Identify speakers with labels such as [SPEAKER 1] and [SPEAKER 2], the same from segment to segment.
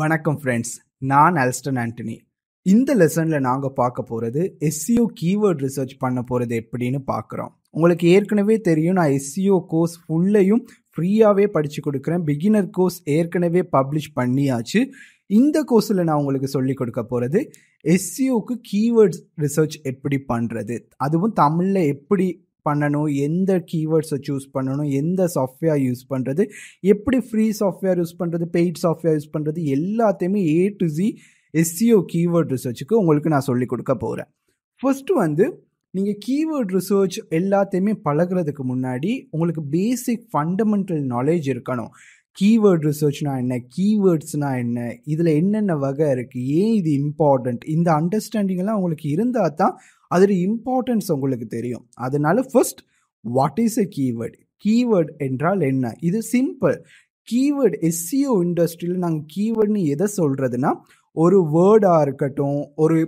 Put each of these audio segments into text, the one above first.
[SPEAKER 1] வணக்கம் ஃப்ரெண்ட்ஸ், நான் அல்ஸ்டன் ஆண்டனி. இந்த லெசனில் நாங்கள் பார்க்க போகிறது எஸ்சிஓ கீவேர்ட் ரிசர்ச் பண்ண போகிறது எப்படின்னு பார்க்குறோம். உங்களுக்கு ஏற்கனவே தெரியும், நான் எஸ்சிஓ கோர்ஸ் ஃபுல்லையும் ஃப்ரீயாகவே படித்து கொடுக்குறேன். பிகினர் கோர்ஸ் ஏற்கனவே பப்ளிஷ் பண்ணியாச்சு. இந்த கோர்ஸில் நான் உங்களுக்கு சொல்லிக் கொடுக்க போகிறது எஸ்சிஓக்கு கீவேர்ட்ஸ் ரிசர்ச் எப்படி பண்ணுறது, அதுவும் தமிழில் எப்படி பண்ணணும், எந்த கீவேர்ட்ஸை சூஸ் பண்ணணும், எந்த சாஃப்ட்வேர் யூஸ் பண்ணுறது, எப்படி ஃப்ரீ சாஃப்ட்வேர் யூஸ் பண்ணுறது, பெய்ட் சாஃப்ட்வேர் யூஸ் பண்ணுறது, எல்லாத்தையுமே A to Z SEO keyword ரிசர்ச்சுக்கு உங்களுக்கு நான் சொல்லிக் கொடுக்க போகிறேன். ஃபர்ஸ்ட்டு நீங்கள் கீவேர்ட் ரிசர்ச் எல்லாத்தையுமே பழகிறதுக்கு முன்னாடி உங்களுக்கு பேசிக் ஃபண்டமெண்டல் நாலேஜ் இருக்கணும். கீவேர்ட் ரிசர்ச்னா என்ன, கீவேர்ட்ஸ்னா என்ன, இதில் என்னென்ன வகை இருக்குது, ஏன் இது இம்பார்ட்டண்ட், இந்த அண்டர்ஸ்டாண்டிங்கெல்லாம் உங்களுக்கு இருந்தால் தான் அதோட இம்பார்ட்டன்ஸ் உங்களுக்கு தெரியும். அதனால first, what is a keyword? Keyword என்றால் என்ன? இது சிம்பிள். கீவேர்ட் எஸ்சிஓ இண்டஸ்ட்ரியில் நாங்கள் கீவேர்ட்னு எதை சொல்கிறதுனா, ஒரு வேர்டாக இருக்கட்டும், ஒரு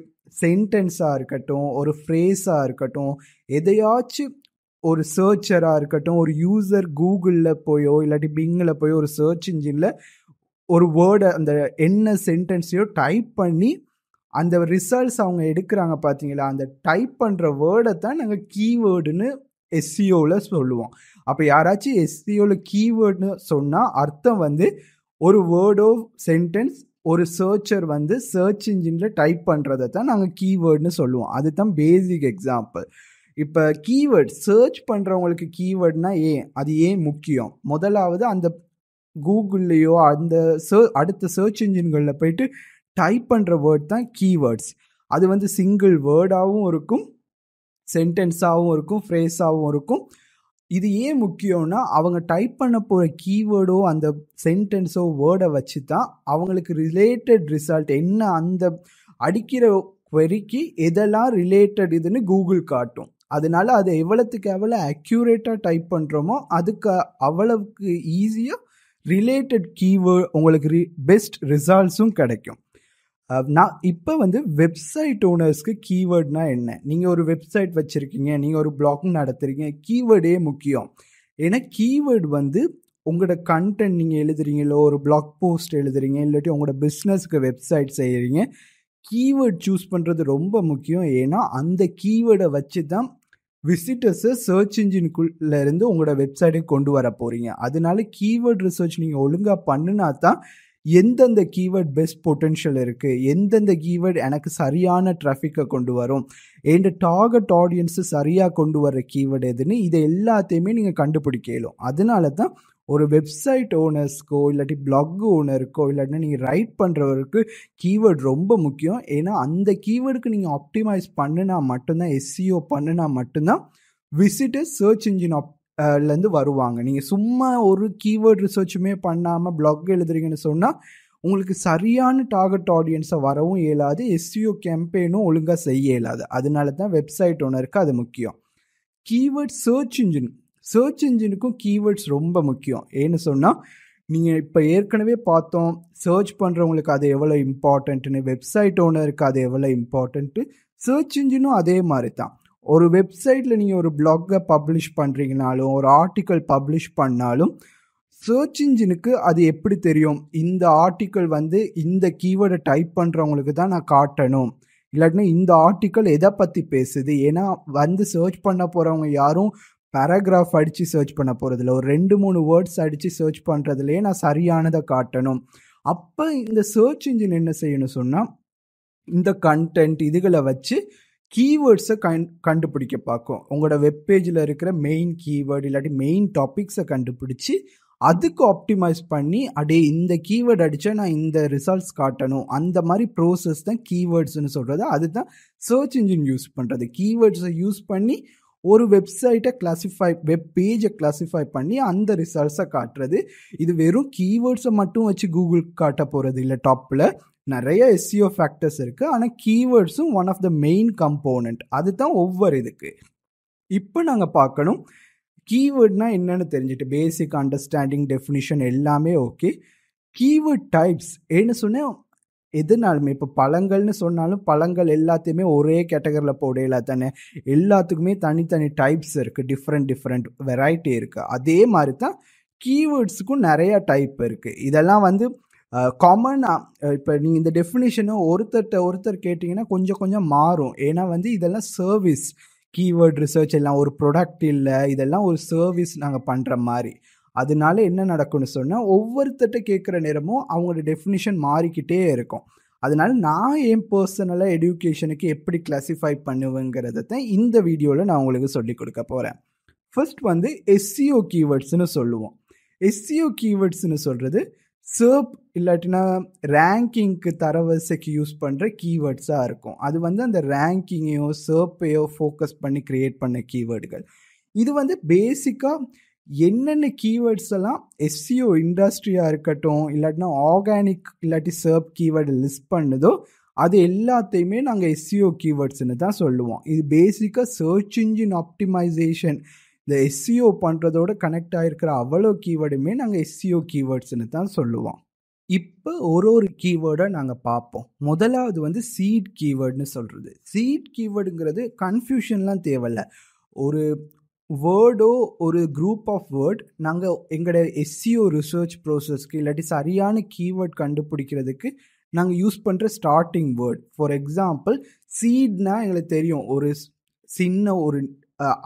[SPEAKER 1] சென்டென்ஸாக இருக்கட்டும், ஒரு ஃப்ரேஸாக இருக்கட்டும், எதையாச்சும் ஒரு சர்ச்சராக இருக்கட்டும், ஒரு யூசர் கூகுளில் போயோ இல்லாட்டி பிங்கில் போயோ ஒரு சர்ச் இன்ஜினில் ஒரு வேர்டை, அந்த என்ன சென்டென்ஸையோ டைப் பண்ணி அந்த ரிசல்ட்ஸ் அவங்க எடுக்கிறாங்க பார்த்தீங்களா, அந்த டைப் பண்ணுற வேர்டை தான் நாங்கள் கீவேர்டுன்னு எஸ்சிஓவில் சொல்லுவோம். அப்போ யாராச்சும் எஸ்சிஓவில் கீவேர்டுன்னு சொன்னால் அர்த்தம் ஒரு வேர்டோ சென்டென்ஸ் ஒரு சர்ச்சர் சர்ச் இன்ஜினில் டைப் பண்ணுறதை தான் நாங்கள் கீவேர்டுன்னு சொல்லுவோம். அதுதான் பேசிக் எக்ஸாம்பிள். இப்போ கீவேர்ட் சர்ச் பண்ணுறவங்களுக்கு கீவேர்ட்னா அது ஏன் முக்கியம்? முதலாவது, அந்த கூகுள்லேயோ அந்த அடுத்த சர்ச் இன்ஜின்களில் போயிட்டு டைப் பண்ணுற வேர்ட் தான் கீவேர்ட்ஸ். அது சிங்கிள் வேர்டாகவும் இருக்கும், சென்டென்ஸாகவும் இருக்கும், ஃப்ரேஸாகவும் இருக்கும். இது ஏன் முக்கியம்னா, அவங்க டைப் பண்ண போகிற கீவேர்டோ அந்த சென்டென்ஸோ வேர்டை வச்சு தான் அவங்களுக்கு ரிலேட்டட் ரிசல்ட் என்ன, அந்த அடிக்கிற queryக்கு எதெல்லாம் ரிலேட்டட் இதுன்னு கூகுள் காட்டும். அதனால அதை எவ்வளோத்துக்கு எவ்வளோ அக்யூரேட்டாக டைப் பண்ணுறோமோ அதுக்கு அவ்வளவுக்கு ஈஸியாக ரிலேட்டட் கீவேர்ட் உங்களுக்கு பெஸ்ட் ரிசல்ட்ஸும் கிடைக்கும். நான் இப்போ வெப்சைட் ஓனர்ஸ்க்கு கீவேர்ட்னா என்ன? நீங்கள் ஒரு வெப்சைட் வச்சுருக்கீங்க, நீங்கள் ஒரு பிளாக் நடத்துகிறீங்க, கீவேர்டே முக்கியம். ஏன்னா கீவேர்டு உங்களோட கண்டென்ட் நீங்கள் எழுதுறீங்களோ, ஒரு பிளாக் போஸ்ட் எழுதுறீங்க, இல்லாட்டி உங்களோட பிஸ்னஸ்க்கு வெப்சைட் செய்கிறீங்க, கீவேர்ட் சூஸ் பண்ணுறது ரொம்ப முக்கியம். ஏன்னா அந்த கீவேர்டை வச்சு தான் விசிட்டர்ஸை சர்ச் இன்ஜினுக்குள்ளேருந்து உங்களோட வெப்சைட்டுக்கு கொண்டு வர போகிறீங்க. அதனால கீவேர்ட் ரிசர்ச் நீங்கள் ஒழுங்காக பண்ணினா தான் எந்தெந்த கீவேர்ட் பெஸ்ட் பொட்டென்ஷியல் இருக்குது, எந்தெந்த கீவேர்ட் எனக்கு சரியான டிராஃபிக்கை கொண்டு வரும், என் டார்கெட் ஆடியன்ஸு சரியாக கொண்டு வர கீவேர்டு எதுன்னு இதை எல்லாத்தையுமே நீங்கள் கண்டுபிடிக்கலும். அதனால தான் ஒரு வெப்சைட் ஓனர்ஸ்க்கோ இல்லாட்டி பிளாக் ஓனருக்கோ இல்லாட்டினா நீங்கள் ரைட் பண்ணுறவருக்கு கீவேர்ட் ரொம்ப முக்கியம். ஏன்னா அந்த கீவேர்டுக்கு நீங்கள் ஆப்டிமைஸ் பண்ணினா மட்டும்தான், எஸ்சிஓ பண்ணினா மட்டும்தான் விசிட்டர்ஸ் சர்ச் இன்ஜின் லேருந்து வருவாங்க. நீங்கள் சும்மா ஒரு கீவேர்ட் ரிசர்ச்சுமே பண்ணாமல் பிளாக் எழுதுறீங்கன்னு சொன்னால் உங்களுக்கு சரியான டார்கெட் ஆடியன்ஸை வரவும் இயலாது, எஸ்சிஓ கேம்பெயினும் ஒழுங்காக செய்ய இயலாது. அதனால தான் வெப்சைட் ஓனருக்கு அது முக்கியம். கீவேர்ட் சர்ச் இன்ஜினுக்கும் கீவேர்ட்ஸ் ரொம்ப முக்கியம். ஏன்னு சொன்னால், நீங்கள் இப்போ ஏற்கனவே பார்த்தோம் சர்ச் பண்ணுறவங்களுக்கு அது எவ்வளோ இம்பார்ட்டண்ட்டுன்னு, வெப்சைட் ஓனருக்கு அது எவ்வளோ இம்பார்ட்டண்ட்டு, சர்ச் இன்ஜினும் அதே மாதிரி தான். ஒரு வெப்சைட்டில் நீங்கள் ஒரு பிளாகை பப்ளிஷ் பண்ணுறீங்கனாலும், ஒரு ஆர்டிக்கல் பப்ளிஷ் பண்ணாலும் சர்ச் இன்ஜினுக்கு அது எப்படி தெரியும், இந்த ஆர்டிக்கல் இந்த கீவேர்டை டைப் பண்ணுறவங்களுக்கு தான் நான் காட்டணும், இல்லாட்டினா இந்த ஆர்டிக்கல் எதை பற்றி பேசுது. ஏன்னா சர்ச் பண்ண போகிறவங்க யாரும் பேராகிராஃப் அடித்து சர்ச் பண்ண போகிறதில்ல, ஒரு 2-3 வேர்ட்ஸ் அடித்து சர்ச் பண்ணுறதுலேயே நான் சரியானதை காட்டணும். அப்போ இந்த சர்ச் இன்ஜின் என்ன செய்யணும் சொன்னால், இந்த கண்டென்ட் இதுகளை வச்சு கீவேர்ட்ஸை கண்டுபிடிக்க பார்க்கும். உங்களோட வெப்பேஜில் இருக்கிற மெயின் கீவேர்டு இல்லாட்டி மெயின் டாபிக்ஸை கண்டுபிடிச்சி அதுக்கு ஆப்டிமைஸ் பண்ணி இந்த கீவேர்டு அடித்தா நான் இந்த ரிசல்ட்ஸ் காட்டணும், அந்த மாதிரி ப்ரோசஸ் தான் கீவேர்ட்ஸ்னு சொல்கிறது. அதுதான் சர்ச் இன்ஜின் யூஸ் பண்ணுறது. கீவேர்ட்ஸை யூஸ் பண்ணி ஒரு வெப்சைட்டை வெப் பேஜை கிளாஸிஃபை பண்ணி அந்த ரிசல்ட்ஸை காட்டுறது. இது வெறும் கீவேர்ட்ஸை மட்டும் வச்சு கூகுள் காட்ட போகிறது இல்லை. டாப்பில் நிறைய எஸ்சிஓ ஃபேக்டர்ஸ் இருக்குது, ஆனால் கீவேர்ட்ஸும் one of the main component. அதுதான் ஒவ்வொரு இதுக்கு. இப்போ நாங்கள் பார்க்கணும் கீவேர்ட்னா என்னன்னு தெரிஞ்சுட்டு, பேசிக் அண்டர்ஸ்டாண்டிங், டெஃபினிஷன் எல்லாமே ஓகே. கீவேர்ட் டைப்ஸ் ஏன்னு சொன்னால், எதுனாலுமே இப்போ பழங்கள்னு சொன்னாலும் பழங்கள் எல்லாத்தையுமே ஒரே கேட்டகரியில் போடையில தானே, எல்லாத்துக்குமே தனித்தனி டைப்ஸ் இருக்குது, டிஃப்ரெண்ட் வெரைட்டி இருக்குது. அதே மாதிரி தான் கீவேர்ட்ஸுக்கும் நிறையா டைப் இருக்குது. இதெல்லாம் காமனாக இப்போ நீங்கள் இந்த டெஃபினிஷனை ஒருத்தர் கேட்டிங்கன்னா கொஞ்சம் கொஞ்சம் மாறும். ஏன்னா இதெல்லாம் சர்வீஸ் கீவேர்ட் ரிசர்ச் எல்லாம் ஒரு ப்ரொடக்ட் இல்லை, இதெல்லாம் ஒரு சர்வீஸ் நாங்கள் பண்ணுற மாதிரி. அதனால என்ன நடக்கும்னு சொன்னால் ஒவ்வொருத்தட்ட கேட்குற நேரமும் அவங்களோட டெஃபினிஷன் மாறிக்கிட்டே இருக்கும். அதனால நான் என் பர்சனலாக எடுகேஷனுக்கு எப்படி கிளாஸிஃபை பண்ணுவேங்கிறத தான் இந்த வீடியோவில் நான் உங்களுக்கு சொல்லி கொடுக்க போகிறேன். ஃபர்ஸ்ட் எஸ்சிஓ கீவேர்ட்ஸ்னு சொல்லுவோம். எஸ்சிஓ கீவேர்ட்ஸ்னு சொல்கிறது சர்ப் இல்லாட்டினா ரேங்கிங்க்கு தரவரிசைக்கு யூஸ் பண்ணுற கீவேர்ட்ஸாக இருக்கும். அது அந்த ரேங்கிங்கையோ சர்ப்பையோ ஃபோக்கஸ் பண்ணி க்ரியேட் பண்ண கீவேர்டுகள். இது பேசிக்காக என்னென்ன கீவேர்ட்ஸ் எல்லாம் எஸ்சிஓ இண்டஸ்ட்ரியாக இருக்கட்டும் இல்லாட்டினா ஆர்கானிக் இல்லாட்டி சர்ப் கீவேர்டு லிஸ்ட் பண்ணுதோ அது எல்லாத்தையுமே நாங்கள் எஸ்சிஓ கீவேர்ட்ஸ்னு தான் சொல்லுவோம். இது பேசிக்காக சர்ச் இன்ஜின் ஆப்டிமைசேஷன் இந்த எஸ்சிஓ பண்ணுறதோட கனெக்ட் ஆகிருக்கிற அவ்வளோ கீவேர்டுமே நாங்கள் எஸ்சிஓ கீவேர்ட்ஸ்னு தான் சொல்லுவோம். இப்போ ஒரு கீவேர்டை நாங்கள் பார்ப்போம். முதலாவது சீட் கீவேர்டுன்னு சொல்கிறது. சீட் கீவேர்டுங்கிறது கன்ஃபியூஷன்லாம் தேவையில்லை. ஒரு வேர்டோ ஒரு குரூப் ஆஃப் வேர்ட் நாங்கள் எங்களோட எஸ்சிஓ ரிசர்ச் ப்ரோசஸ்க்கு இல்லாட்டி சரியான கீவேர்ட் கண்டுபிடிக்கிறதுக்கு நாங்கள் யூஸ் பண்ணுற ஸ்டார்டிங் வேர்ட். ஃபார் எக்ஸாம்பிள் சீட்னா எங்களுக்கு தெரியும் ஒரு சின்ன ஒரு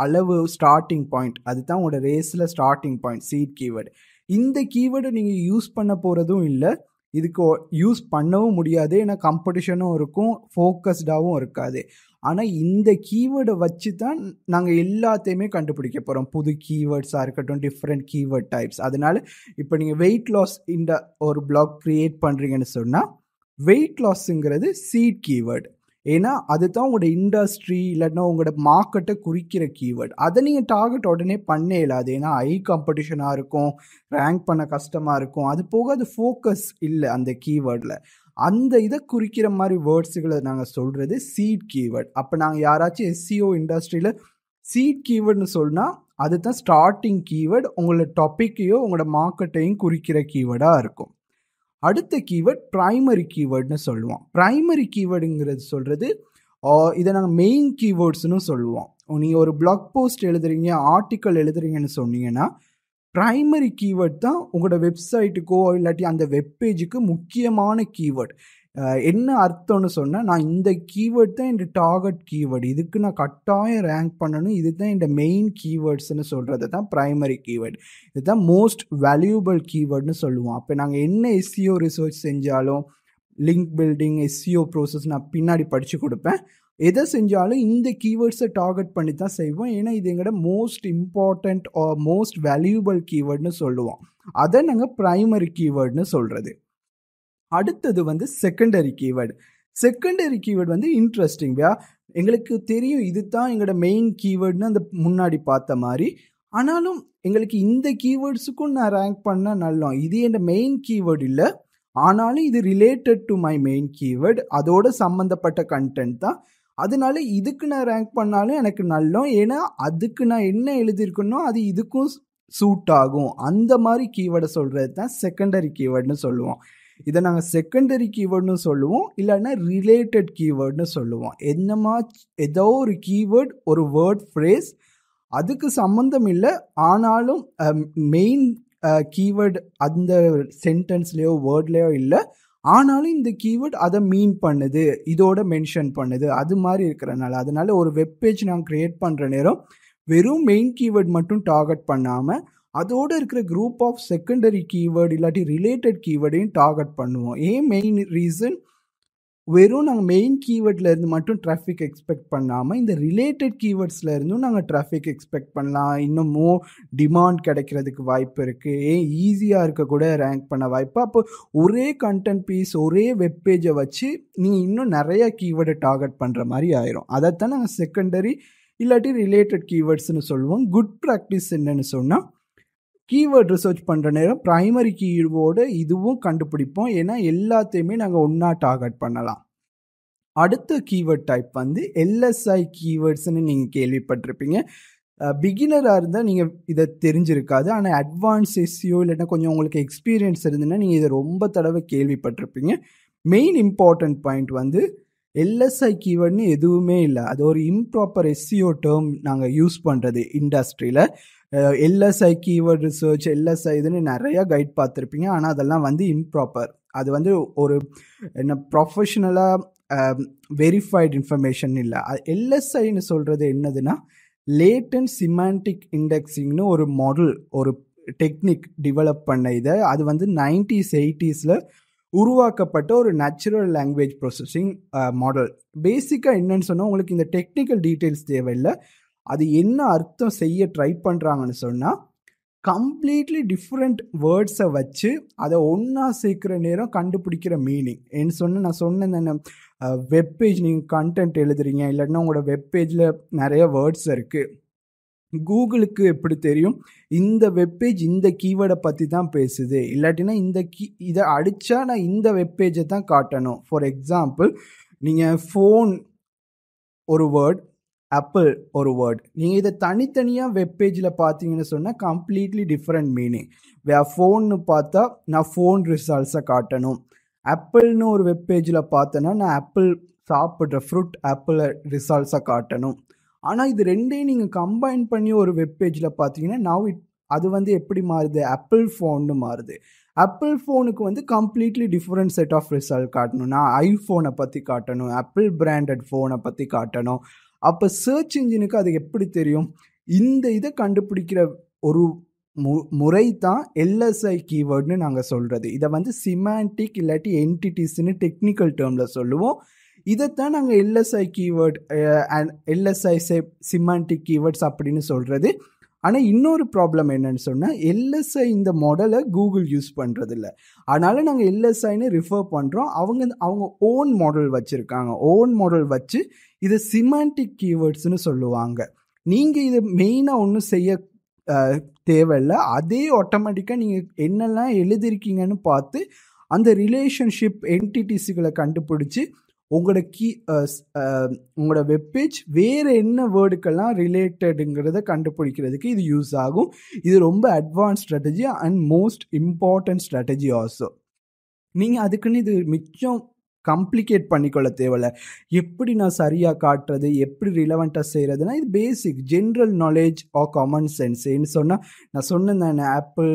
[SPEAKER 1] அளவு ஸ்டார்டிங் பாயிண்ட், அதுதான் உங்களோட ரேஸில் ஸ்டார்டிங் பாயிண்ட் சீட் கீவேர்டு. இந்த கீவேர்டை நீங்கள் யூஸ் பண்ண போகிறதும் இல்லை, இதுக்கு யூஸ் பண்ணவும் முடியாது, ஏன்னா காம்படிஷனும் இருக்கும், ஃபோக்கஸ்டாகவும் இருக்காது. ஆனால் இந்த கீவேர்டை வச்சு தான் நாங்கள் எல்லாத்தையுமே கண்டுபிடிக்க போகிறோம். புது கீவேர்ட்ஸாக இருக்கட்டும், டிஃப்ரெண்ட் கீவேர்ட் டைப்ஸ். அதனால இப்போ நீங்கள் வெயிட் லாஸ் இந்த ஒரு பிளாக் க்ரியேட் பண்ணுறீங்கன்னு சொன்னால் வெயிட் லாஸுங்கிறது சீட் கீவேர்டு. ஏன்னா அதுதான் உங்களோட இண்டஸ்ட்ரி இல்லைன்னா உங்களோட மார்க்கெட்டை குறிக்கிற கீவேர்டு. அதை நீங்கள் டார்கெட் உடனே பண்ண இயலாது, ஏன்னா ஹை காம்படிஷனாக இருக்கும், ரேங்க் பண்ண கஷ்டமாக இருக்கும். அது போக அது ஃபோக்கஸ் இல்லை அந்த கீவேர்டில். அந்த இதை குறிக்கிற மாதிரி வேர்ட்ஸுகளை நாங்கள் சொல்கிறது சீட் கீவேர்ட். அப்போ நாங்கள் யாராச்சும் எஸ்சிஓ இண்டஸ்ட்ரியில் சீட் கீவேர்டுன்னு சொன்னால் அதுதான் ஸ்டார்டிங் கீவேர்டு, உங்களோட டாப்பிக்கையோ உங்களோட மார்க்கெட்டையும் குறிக்கிற கீவேர்டாக இருக்கும். அடுத்த கீவேர்ட் ப்ரைமரி கீவேர்டுன்னு சொல்லுவோம். ப்ரைமரி கீவேர்டுங்கிறது சொல்கிறது இதை நாங்கள் மெயின் கீவேர்ட்ஸ்னு சொல்லுவோம். நீங்கள் ஒரு பிளாக் போஸ்ட் எழுதுறீங்க, ஆர்டிக்கல் எழுதுறீங்கன்னு சொன்னீங்கன்னா ப்ரைமரி கீவேர்ட் தான் உங்களோட வெப்சைட்டுக்கோ இல்லாட்டி அந்த வெப்பேஜுக்கு முக்கியமான கீவேர்ட். என்ன அர்த்தம்னு சொன்னால், நான் இந்த கீவேர்ட் தான் இந்த டார்கெட் கீவேர்டு, இதுக்கு நான் கட்டாயம் ரேங்க் பண்ணணும், இது தான் இந்த மெயின் கீவேர்ட்ஸ்னு சொல்கிறது தான் ப்ரைமரி கீவேர்டு. இதுதான் மோஸ்ட் வேல்யூபிள் கீவேர்டுன்னு சொல்லுவோம். அப்போ நாங்கள் என்ன எஸ்சிஓ ரிசர்ச் செஞ்சாலும், லிங்க் பில்டிங், எஸ்சிஓ ப்ரோசஸ் நான் பின்னாடி படித்து கொடுப்பேன், எதை செஞ்சாலும் இந்த கீவேர்ட்ஸை டார்கெட் பண்ணி தான் செய்வோம். ஏன்னா இது எங்களோட most important or most valuable கீவேர்டுன்னு சொல்லுவோம். அதை நாங்கள் ப்ரைமரி கீவேர்டுன்னு சொல்கிறது. அடுத்தது செகண்டரி கீவேர்டு. செகண்டரி கீவேர்டு இன்ட்ரெஸ்டிங்கா எங்களுக்கு தெரியும், இது தான் எங்களோட மெயின் கீவேர்டுன்னு அந்த முன்னாடி பார்த்த மாதிரி. ஆனாலும் எங்களுக்கு இந்த கீவேர்ட்ஸுக்கும் நான் ரேங்க் பண்ணால் நல்லா, இது என் மெயின் கீவேர்டு இல்லை, ஆனாலும் இது related to my main keyword, அதோட சம்மந்தப்பட்ட கண்டென்ட் தான். அதனால இதுக்கு நான் ரேங்க் பண்ணாலும் எனக்கு நல்லோம், ஏன்னா அதுக்கு நான் என்ன எழுதியிருக்கணும் அது இதுக்கும் சூட் ஆகும். அந்த மாதிரி கீவேர்டை சொல்கிறது தான் செகண்டரி கீவேர்டுன்னு சொல்லுவோம். இதை நாங்கள் செகண்டரி கீவேர்டுன்னு சொல்லுவோம், இல்லைன்னா ரிலேட்டட் கீவேர்டுன்னு சொல்லுவோம். ஏதோ ஒரு கீவேர்ட், ஒரு வேர்ட் ஃப்ரேஸ் அதுக்கு சம்மந்தம் இல்லை, ஆனாலும் மெயின் கீவேர்டு அந்த சென்டென்ஸ்லேயோ வேர்ட்லேயோ இல்லை, ஆனாலும் இந்த கீவேர்ட் அதை மீன் பண்ணுது, இதோட மென்ஷன் பண்ணுது, அது மாதிரி இருக்கிறனால. அதனால ஒரு வெப்பேஜ் நாங்கள் க்ரியேட் பண்ணுற நேரம் வெறும் மெயின் கீவேர்ட் மட்டும் டார்கெட் பண்ணாமல் அதோடு இருக்கிற குரூப் ஆஃப் செகண்டரி கீவேர்டு இல்லாட்டி ரிலேட்டட் கீவேர்டையும் டார்கெட் பண்ணுவோம். ஏன் மெயின் ரீசன், வெறும் நாங்கள் மெயின் கீவேர்டில் இருந்து மட்டும் டிராஃபிக் எக்ஸ்பெக்ட் பண்ணாமல் இந்த ரிலேட்டட் கீவேர்ட்ஸில் இருந்தும் நாங்கள் டிராஃபிக் எக்ஸ்பெக்ட் பண்ணலாம். இன்னும் மோர் டிமாண்ட் கிடைக்கிறதுக்கு வாய்ப்பு இருக்குது, ஏன் ஈஸியாக இருக்க கூட ரேங்க் பண்ண வாய்ப்பு. அப்போ ஒரே கண்டென்ட் பீஸ், ஒரே வெப்பேஜை வச்சு நீங்கள் இன்னும் நிறைய கீவேர்டை டார்கெட் பண்ணுற மாதிரி ஆயிரும். அதைத்தான் நாங்கள் செகண்டரி இல்லாட்டி ரிலேட்டட் கீவேர்ட்ஸ்னு சொல்லுவோம். குட் ப்ராக்டிஸ் என்னன்னு சொன்னால், கீவேர்ட் ரிசர்ச் பண்ணுற நேரம் ப்ரைமரி கீவேர்டு இதுவும் கண்டுபிடிப்போம், ஏன்னா எல்லாத்தையுமே நாங்கள் ஒன்றா டார்கெட் பண்ணலாம். அடுத்த கீவேர்ட் டைப் எல்எஸ்ஐ கீவேர்ட்ஸ்ன்னு நீங்கள் கேள்விப்பட்டிருப்பீங்க. பிகினராக இருந்தால் நீங்கள் இதை தெரிஞ்சிருக்காது, ஆனால் அட்வான்ஸ் எஸ்சிஓ இல்லைன்னா கொஞ்சம் உங்களுக்கு எக்ஸ்பீரியன்ஸ் இருந்துன்னா நீங்கள் இதை ரொம்ப தடவை கேள்விப்பட்டிருப்பீங்க. மெயின் இம்பார்ட்டன்ட் பாயிண்ட் எல்எஸ்ஐ கீவேர்ட்னு எதுவுமே இல்லை, அது ஒரு இம்ப்ராப்பர் எஸ்சிஓ டேர்ம் நாங்கள் யூஸ் பண்ணுறது இண்டஸ்ட்ரியில். எல்எஸ்ஐ கீவேர்ட் ரிசர்ச், எல்எஸ்ஐ இதுன்னு நிறைய கைட் பார்த்துருப்பீங்க. ஆனால் அதெல்லாம் வந்து இம்ப்ராப்பர். அது வந்து ஒரு என்ன ப்ரொஃபஷனலாக வெரிஃபைடு இன்ஃபர்மேஷன் இல்லை. எல்எஸ்ஐன்னு சொல்கிறது என்னதுன்னா லேட்டன்ட் சிமான்டிக் இண்டெக்ஸிங்னு ஒரு மாடல், ஒரு டெக்னிக் டெவலப் பண்ண இதை. அது வந்து 90s 80s உருவாக்கப்பட்ட ஒரு நேச்சுரல் லாங்குவேஜ் ப்ராசஸிங் மாடல். பேசிக்காக என்னன்னு சொன்னால் உங்களுக்கு இந்த டெக்னிக்கல் டீட்டெயில்ஸ் தேவையில்லை. அது என்ன அர்த்தம் செய்ய ட்ரை பண்ணுறாங்கன்னு சொன்னால் கம்ப்ளீட்லி டிஃப்ரெண்ட் வேர்ட்ஸை வச்சு அதை ஒன்றா சேர்க்குற நேரம் கண்டுபிடிக்கிற மீனிங். என்ன சொன்னால் நான் சொன்னேன், வெப்பேஜ் நீங்கள் கண்டென்ட் எழுதுறீங்க, இல்லைன்னா உங்களோட வெப்பேஜில் நிறைய வேர்ட்ஸ் இருக்குது. கூகுளுக்கு எப்படி தெரியும் இந்த வெப்பேஜ் இந்த கீவேர்டை பற்றி தான் பேசுது, இல்லாட்டினா இதை அடித்தா நான் இந்த வெப்பேஜை தான் காட்டணும். ஃபார் எக்ஸாம்பிள், நீங்கள் ஃபோன் ஒரு வேர்ட், ஆப்பிள் ஒரு வேர்ட், நீங்கள் இதை தனித்தனியாக வெப்பேஜில் பார்த்தீங்கன்னு சொன்னால் கம்ப்ளீட்லி டிஃப்ரெண்ட் மீனிங். ஃபோன்னு பார்த்தா நான் ஃபோன் ரிசல்ட்ஸை காட்டணும். ஆப்பிள்னு ஒரு வெப்பேஜில் பார்த்தேன்னா நான் ஆப்பிள் சாப்பிட்ற ஃப்ரூட் ஆப்பிள் ரிசல்ட்ஸை காட்டணும். ஆனால் இது ரெண்டையும் நீங்கள் கம்பைன் பண்ணி ஒரு வெப்பேஜில் பார்த்தீங்கன்னா அது வந்து எப்படி மாறுது, ஆப்பிள் ஃபோன்னு மாறுது. ஆப்பிள் ஃபோனுக்கு வந்து completely different set of result காட்டணும். நான் ஐஃபோனை பற்றி காட்டணும், ஆப்பிள் பிராண்டட் ஃபோனை பற்றி காட்டணும். அப்போ சர்ச் இன்ஜினுக்கு அது எப்படி தெரியும்? இந்த இதை கண்டுபிடிக்கிற ஒரு முறை தான் எல்எஸ்ஐ கீவேர்டுன்னு நாங்கள் சொல்கிறது. இதை வந்து சிமான்டிக் இல்லாட்டி என்டிட்டிஸ்ன்னு டெக்னிக்கல் டேர்மில் சொல்லுவோம். இதைத்தான் நாங்கள் LSI keyword and LSI semantic keywords அப்படின்னு சொல்கிறது. ஆனால் இன்னொரு ப்ராப்ளம் என்னன்னு சொன்னால் எல்எஸ்ஐ இந்த மாடலை கூகுள் யூஸ் பண்ணுறதில்ல. அதனால் நாங்கள் எல்எஸ்ஐன்னு ரிஃபர் பண்ணுறோம். அவங்க ஓன் மாடல் வச்சுருக்காங்க. ஓன் மாடல் வச்சு இதை சிமான்டிக் கீவேர்ட்ஸ்னு சொல்லுவாங்க. நீங்கள் இதை மெயினாக ஒன்றும் செய்ய தேவையில்லை. அதே ஆட்டோமேட்டிக்காக நீங்கள் என்னெல்லாம் எழுதிருக்கீங்கன்னு பார்த்து அந்த ரிலேஷன்ஷிப் என்டிட்டிஸுகளை கண்டுபிடிச்சி உங்களோட வெப்பேஜ் வேறு என்ன வேர்டுக்கெல்லாம் ரிலேட்டடுங்கிறத கண்டுபிடிக்கிறதுக்கு இது யூஸ் ஆகும். இது ரொம்ப advance strategy and most important strategy also. நீங்கள் அதுக்குன்னு இது மிச்சம் காம்ப்ளிகேட் பண்ணிக்கொள்ள தேவையில்லை. எப்படி நான் சரியாக காட்டுறது, எப்படி ரிலவெண்ட்டாக செய்கிறதுனா இது பேசிக் ஜென்ரல் நாலேஜ் ஆர் காமன் சென்ஸ்ன்னு சொன்னால் நான் சொன்னேன் தானே, ஆப்பிள்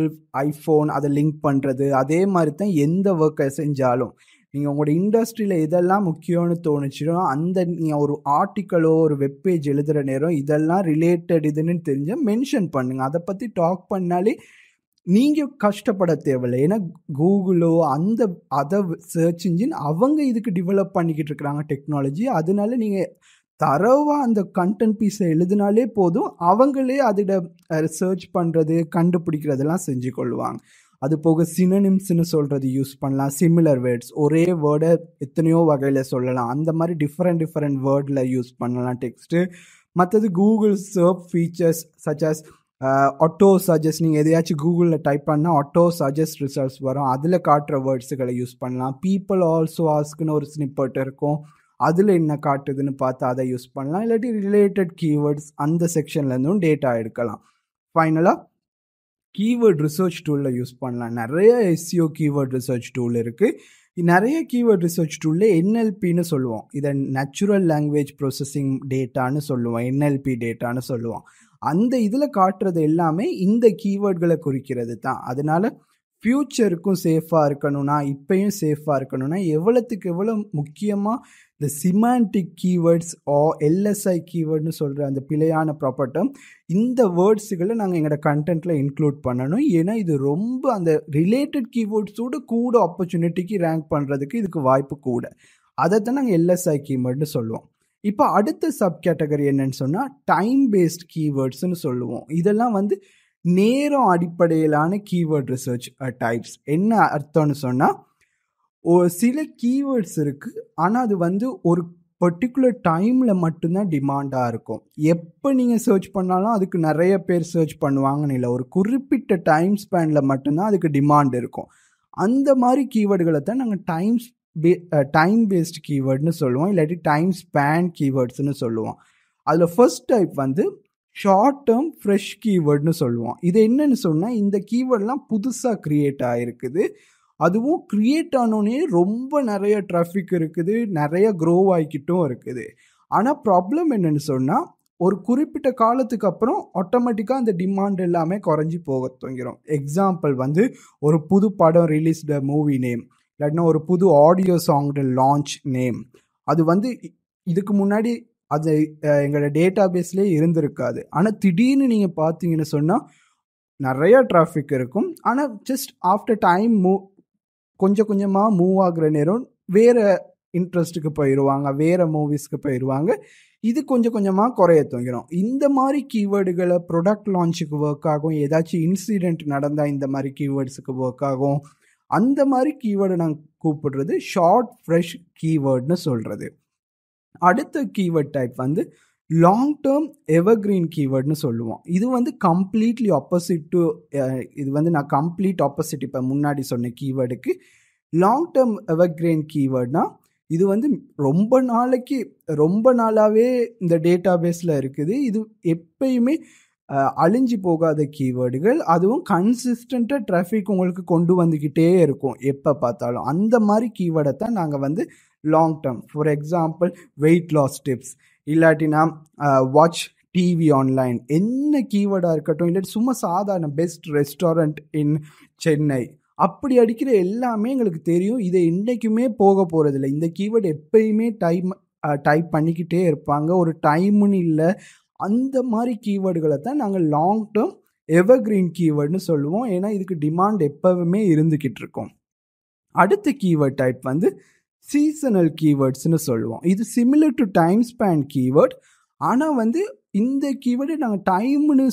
[SPEAKER 1] ஐஃபோன் அதை லிங்க் பண்ணுறது. அதே மாதிரி தான் எந்த ஒர்க்கை செஞ்சாலும் நீங்கள் உங்களோட இண்டஸ்ட்ரியில் இதெல்லாம் முக்கியம்னு தோணுச்சிடும் நீங்கள் ஒரு ஆர்டிக்கலோ ஒரு வெப்பேஜ் எழுதுகிற நேரம் இதெல்லாம் ரிலேட்டட் இதுன்னு தெரிஞ்சால் மென்ஷன் பண்ணுங்கள். அதை பற்றி டாக் பண்ணாலே நீங்கள் கஷ்டப்பட தேவையில்லை. ஏன்னா கூகுளோ அதை சர்ச் இன்ஜின் அவங்க இதுக்கு டெவலப் பண்ணிக்கிட்டு இருக்கிறாங்க டெக்னாலஜி. அதனால நீங்கள் தரவாக அந்த கண்டென்ட் பீஸை எழுதினாலே போதும், அவங்களே அதில் சர்ச் பண்ணுறது கண்டுபிடிக்கிறதெல்லாம் செஞ்சு கொள்வாங்க. அது போக சினோனிம்ஸ்னு சொல்கிறது யூஸ் பண்ணலாம். சிமிலர் வேர்ட்ஸ், ஒரே வேர்டை எத்தனையோ வகையில் சொல்லலாம். அந்த மாதிரி டிஃப்ரெண்ட் வேர்டில் யூஸ் பண்ணலாம் டெக்ஸ்ட்டு. மற்றது Google search features such as auto suggest. நீங்கள் எதையாச்சும் கூகுளில் டைப் பண்ணால் ஆட்டோ சஜஸ்ட் ரிசல்ட்ஸ் வரும். அதில் காட்டுற வேர்ட்ஸுகளை யூஸ் பண்ணலாம். பீப்புள் ஆல்சோ ஆஸ்க்குன்னு ஒரு ஸ்னிப்பட் இருக்கும், அதில் என்ன காட்டுதுன்னு பார்த்து அதை யூஸ் பண்ணலாம். இல்லாட்டி ரிலேட்டட் கீவேர்ட்ஸ் அந்த செக்ஷன்லேருந்தும் டேட்டா எடுக்கலாம். ஃபைனலாக கீவேர்ட் ரிசர்ச் டூலில் யூஸ் பண்ணலாம். நிறைய எஸ்சிஓ கீவேர்ட் ரிசர்ச் டூல் இருக்குது. நிறைய கீவேர்ட் ரிசர்ச் டூலில் என்எல்பின்னு சொல்லுவோம். இதை நேச்சுரல் லாங்குவேஜ் ப்ராசஸிங் டேட்டான்னு சொல்லுவோம், என்எல்பி டேட்டான்னு சொல்லுவோம். அந்த இதில் காட்டுறது எல்லாமே இந்த கீவேர்டுகளை குறிக்கிறது தான். அதனால ஃப்யூச்சருக்கும் சேஃபாக இருக்கணும்னா, இப்போயும் சேஃபாக இருக்கணும்னா எவ்வளோத்துக்கு எவ்வளோ முக்கியமாக இந்த சிமான்டிக் கீவேர்ட்ஸ் எல்எஸ்ஐ கீவேர்ட்னு சொல்கிற அந்த பிழையான ப்ராப்பர்ட்டம் இந்த வேர்ட்ஸுகளை நாங்கள் எங்களோட கண்டென்ட்டில் இன்க்ளூட் பண்ணணும். ஏன்னா இது ரொம்ப அந்த ரிலேட்டட் கீவேர்ட்ஸோடு கூட ஆப்பர்ச்சுனிட்டிக்கு ரேங்க் பண்ணுறதுக்கு இதுக்கு வாய்ப்பு கூட. அதை தான் நாங்கள் எல்எஸ்ஐ கீவேர்ட்னு சொல்லுவோம். இப்போ அடுத்த சப் கேட்டகரி என்னன்னு சொன்னால் டைம் பேஸ்ட் கீவேர்ட்ஸ்னு சொல்லுவோம். இதெல்லாம் வந்து நேரம் அடிப்படையிலான கீவேர்ட் ரிசர்ச் டைப்ஸ். என்ன அர்த்தம்னு சொன்னால் ஒரு சில கீவேர்ட்ஸ் இருக்குது, ஆனால் அது வந்து ஒரு பர்டிகுலர் டைமில் மட்டும்தான் டிமாண்டாக இருக்கும். எப்போ நீங்கள் சர்ச் பண்ணாலும் அதுக்கு நிறைய பேர் சர்ச் பண்ணுவாங்கன்னு இல்லை, ஒரு குறிப்பிட்ட டைம் ஸ்பேனில் மட்டும்தான் அதுக்கு டிமாண்ட் இருக்கும். அந்த மாதிரி கீவேர்டுகளை தான் நாங்கள் டைம் பேஸ்ட் கீவேர்ட்னு சொல்லுவோம், இல்லாட்டி டைம் ஸ்பேன் கீவேர்ட்ஸ்னு சொல்லுவோம். அதில் ஃபர்ஸ்ட் டைப் வந்து ஷார்ட் டேர்ம் ஃப்ரெஷ் கீவேர்ட்னு சொல்லுவோம். இது என்னன்னு சொன்னால் இந்த கீவேர்ட்லாம் புதுசாக க்ரியேட் ஆகிருக்குது. அதுவும் க்ரியேட் ஆனோடனே ரொம்ப நிறைய டிராஃபிக் இருக்குது, நிறைய க்ரோ ஆகிக்கிட்டும் இருக்குது. ஆனால் ப்ராப்ளம் என்னன்னு சொன்னால் ஒரு குறிப்பிட்ட காலத்துக்கு அப்புறம் ஆட்டோமேட்டிக்காக அந்த டிமாண்ட் எல்லாமே குறைஞ்சி போக துவங்கிடும். எக்ஸாம்பிள் வந்து ஒரு புது படம் ரிலீஸ்டு மூவி நேம், இல்லாட்டினா ஒரு புது ஆடியோ சாங்கோட லான்ச் நேம். அது வந்து இதுக்கு முன்னாடி அது எங்களோட டேட்டா பேஸ்லேயே இருந்திருக்காது. ஆனால் திடீர்னு நீங்கள் பார்த்தீங்கன்னு சொன்னால் நிறைய டிராஃபிக் இருக்கும். ஆனால் ஜஸ்ட் ஆஃப்டர் டைம் கொஞ்சம் கொஞ்சமாக மூவ் ஆகுற நேரம் வேறு இன்ட்ரெஸ்ட்டுக்கு போயிடுவாங்க, வேறு மூவிஸ்க்கு போயிடுவாங்க. இது கொஞ்சம் கொஞ்சமாக குறைய துவங்கிடும். இந்த மாதிரி கீவேர்டுகளை ப்ரொடக்ட் லான்ச்சுக்கு ஒர்க் ஆகும், ஏதாச்சும் இன்சிடெண்ட் நடந்தால் இந்த மாதிரி கீவேர்ட்ஸுக்கு ஒர்க் ஆகும். அந்த மாதிரி கீவேர்டை நாங்கள் கூப்பிடுறது ஷார்ட் ஃப்ரெஷ் கீவேர்ட்னு சொல்கிறது. அடுத்த கீவேர்ட் டைப் வந்து லாங் டேர்ம் எவர்கிரீன் கீவேர்ட்னு சொல்லுவோம். இது வந்து கம்ப்ளீட்லி ஆப்போசிட் டு இது வந்து நான் கம்ப்ளீட் ஆப்போசிட் இப்போ முன்னாடி சொன்ன கீவேர்டுக்கு. லாங் டேர்ம் எவர்கிரீன் கீவேர்ட்னா இது வந்து ரொம்ப நாளாகவே இந்த டேட்டா பேஸில் இருக்குது. இது எப்பயுமே அழிஞ்சு போகாத கீவேர்டுகள், அதுவும் கன்சிஸ்டண்ட்டாக டிராஃபிக் உங்களுக்கு கொண்டு வந்துக்கிட்டே இருக்கும் எப்போ பார்த்தாலும். அந்த மாதிரி கீவேர்டை தான் நாங்கள் வந்து long term. For example weight loss tips, இல்லாட்டினா வாட்ச் டிவி ஆன்லைன், என்ன கீவேர்டாக இருக்கட்டும், இல்லாட்டி சும்மா சாதாரண பெஸ்ட் ரெஸ்டாரண்ட் இன் சென்னை, அப்படி அடிக்கிற எல்லாமே எங்களுக்கு தெரியும். இதை என்றைக்குமே போக போகிறதில்ல. இந்த கீவேர்டு எப்பயுமே டைப் பண்ணிக்கிட்டே இருப்பாங்க, ஒரு டைம்னு இல்லை. அந்த மாதிரி கீவேர்டுகளை தான் நாங்கள் லாங் டேர்ம் எவர்கிரீன் கீவேர்டுன்னு சொல்லுவோம். ஏன்னா இதுக்கு டிமாண்ட் எப்பவுமே இருந்துக்கிட்டு இருக்கோம். அடுத்த கீவேர்ட் டைப் வந்து சீசனல் கீவேர்ட்ஸ்னு சொல்லுவோம். இது similar to time span keyword. ஆனால் வந்து இந்த கீவேர்டு நாங்கள் டைம்னு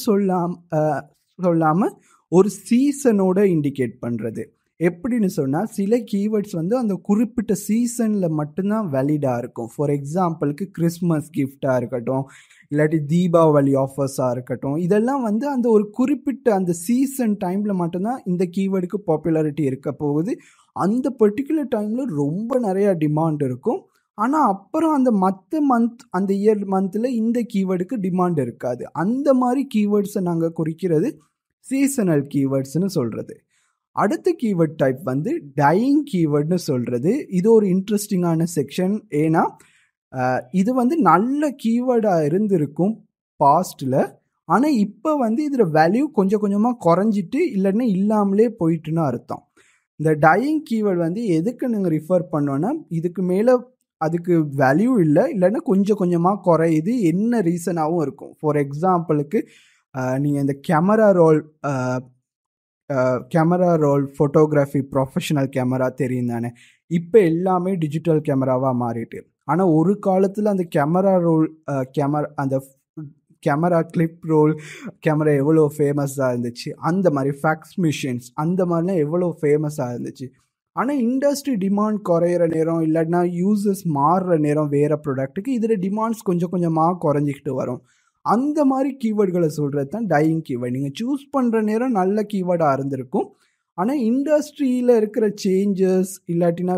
[SPEAKER 1] சொல்லாமல் ஒரு சீசனோட இண்டிகேட் பண்ணுறது. எப்படின்னு சொன்னால் சில கீவேர்ட்ஸ் வந்து அந்த குறிப்பிட்ட சீசனில் மட்டும்தான் வேலிடாக இருக்கும். ஃபார் எக்ஸாம்பிளுக்கு கிறிஸ்மஸ் கிஃப்டாக இருக்கட்டும், இல்லாட்டி தீபாவளி ஆஃபர்ஸாக இருக்கட்டும், இதெல்லாம் வந்து அந்த ஒரு குறிப்பிட்ட அந்த சீசன் டைமில் மட்டும்தான் இந்த கீவேர்டுக்கு பாப்புலாரிட்டி இருக்க போகுது. அந்த பர்டிகுலர் டைமில் ரொம்ப நிறையா டிமாண்ட் இருக்கும். ஆனால் அப்புறம் அந்த மற்ற மந்த், அந்த இயர் மந்தில் இந்த கீவேர்டுக்கு டிமாண்ட் இருக்காது. அந்த மாதிரி கீவேர்ட்ஸை நாங்கள் குறிக்கிறது சீசனல் கீவேர்ட்ஸ்னு சொல்கிறது. அடுத்த கீவேர்ட் டைப் வந்து டையிங் கீவேர்ட்னு சொல்கிறது. இது ஒரு இன்ட்ரெஸ்டிங்கான செக்ஷன். ஏன்னா இது வந்து நல்ல கீவேர்டாக இருந்திருக்கும் பாஸ்டில். ஆனால் இப்போ வந்து இதில் வேல்யூ கொஞ்சம் கொஞ்சமாக குறைஞ்சிட்டு இல்லைன்னா இல்லாமலே போயிட்டுன்னு அர்த்தம். இந்த டையிங் கீவேர்டு வந்து எதுக்கு நீங்கள் ரிஃபர் பண்ணோன்னா, இதுக்கு மேலே அதுக்கு வேல்யூ இல்லை, இல்லைன்னா கொஞ்சம் கொஞ்சமாக குறையுது, என்ன ரீசனாகவும் இருக்கும். ஃபார் எக்ஸாம்பிளுக்கு நீங்கள் இந்த camera role photography professional camera தெரியும் தானே, இப்போ எல்லாமே டிஜிட்டல் கேமராவாக மாறிட்டு. ஆனால் ஒரு காலத்தில் அந்த அந்த கேமரா கிளிப் ரோல் கேமரா எவ்வளோ ஃபேமஸாக இருந்துச்சு, அந்த மாதிரி ஃபேக்ஸ் மிஷின்ஸ் அந்த மாதிரிலாம் எவ்வளோ ஃபேமஸாக இருந்துச்சு. ஆனால் இண்டஸ்ட்ரி டிமாண்ட் குறையிற நேரம், இல்லைன்னா யூசர்ஸ் மாறுற நேரம் வேறு ப்ராடக்ட்டுக்கு இதில் டிமாண்ட்ஸ் கொஞ்சம் கொஞ்சமாக குறைஞ்சிக்கிட்டு வரும். அந்த மாதிரி கீவேர்டுகளை சொல்கிறது தான் டையிங் கீவேர்டு. நீங்கள் சூஸ் பண்ணுற நேரம் நல்ல கீவேர்டாக இருந்திருக்கும். ஆனால் இண்டஸ்ட்ரியில் இருக்கிற சேஞ்சஸ், இல்லாட்டினா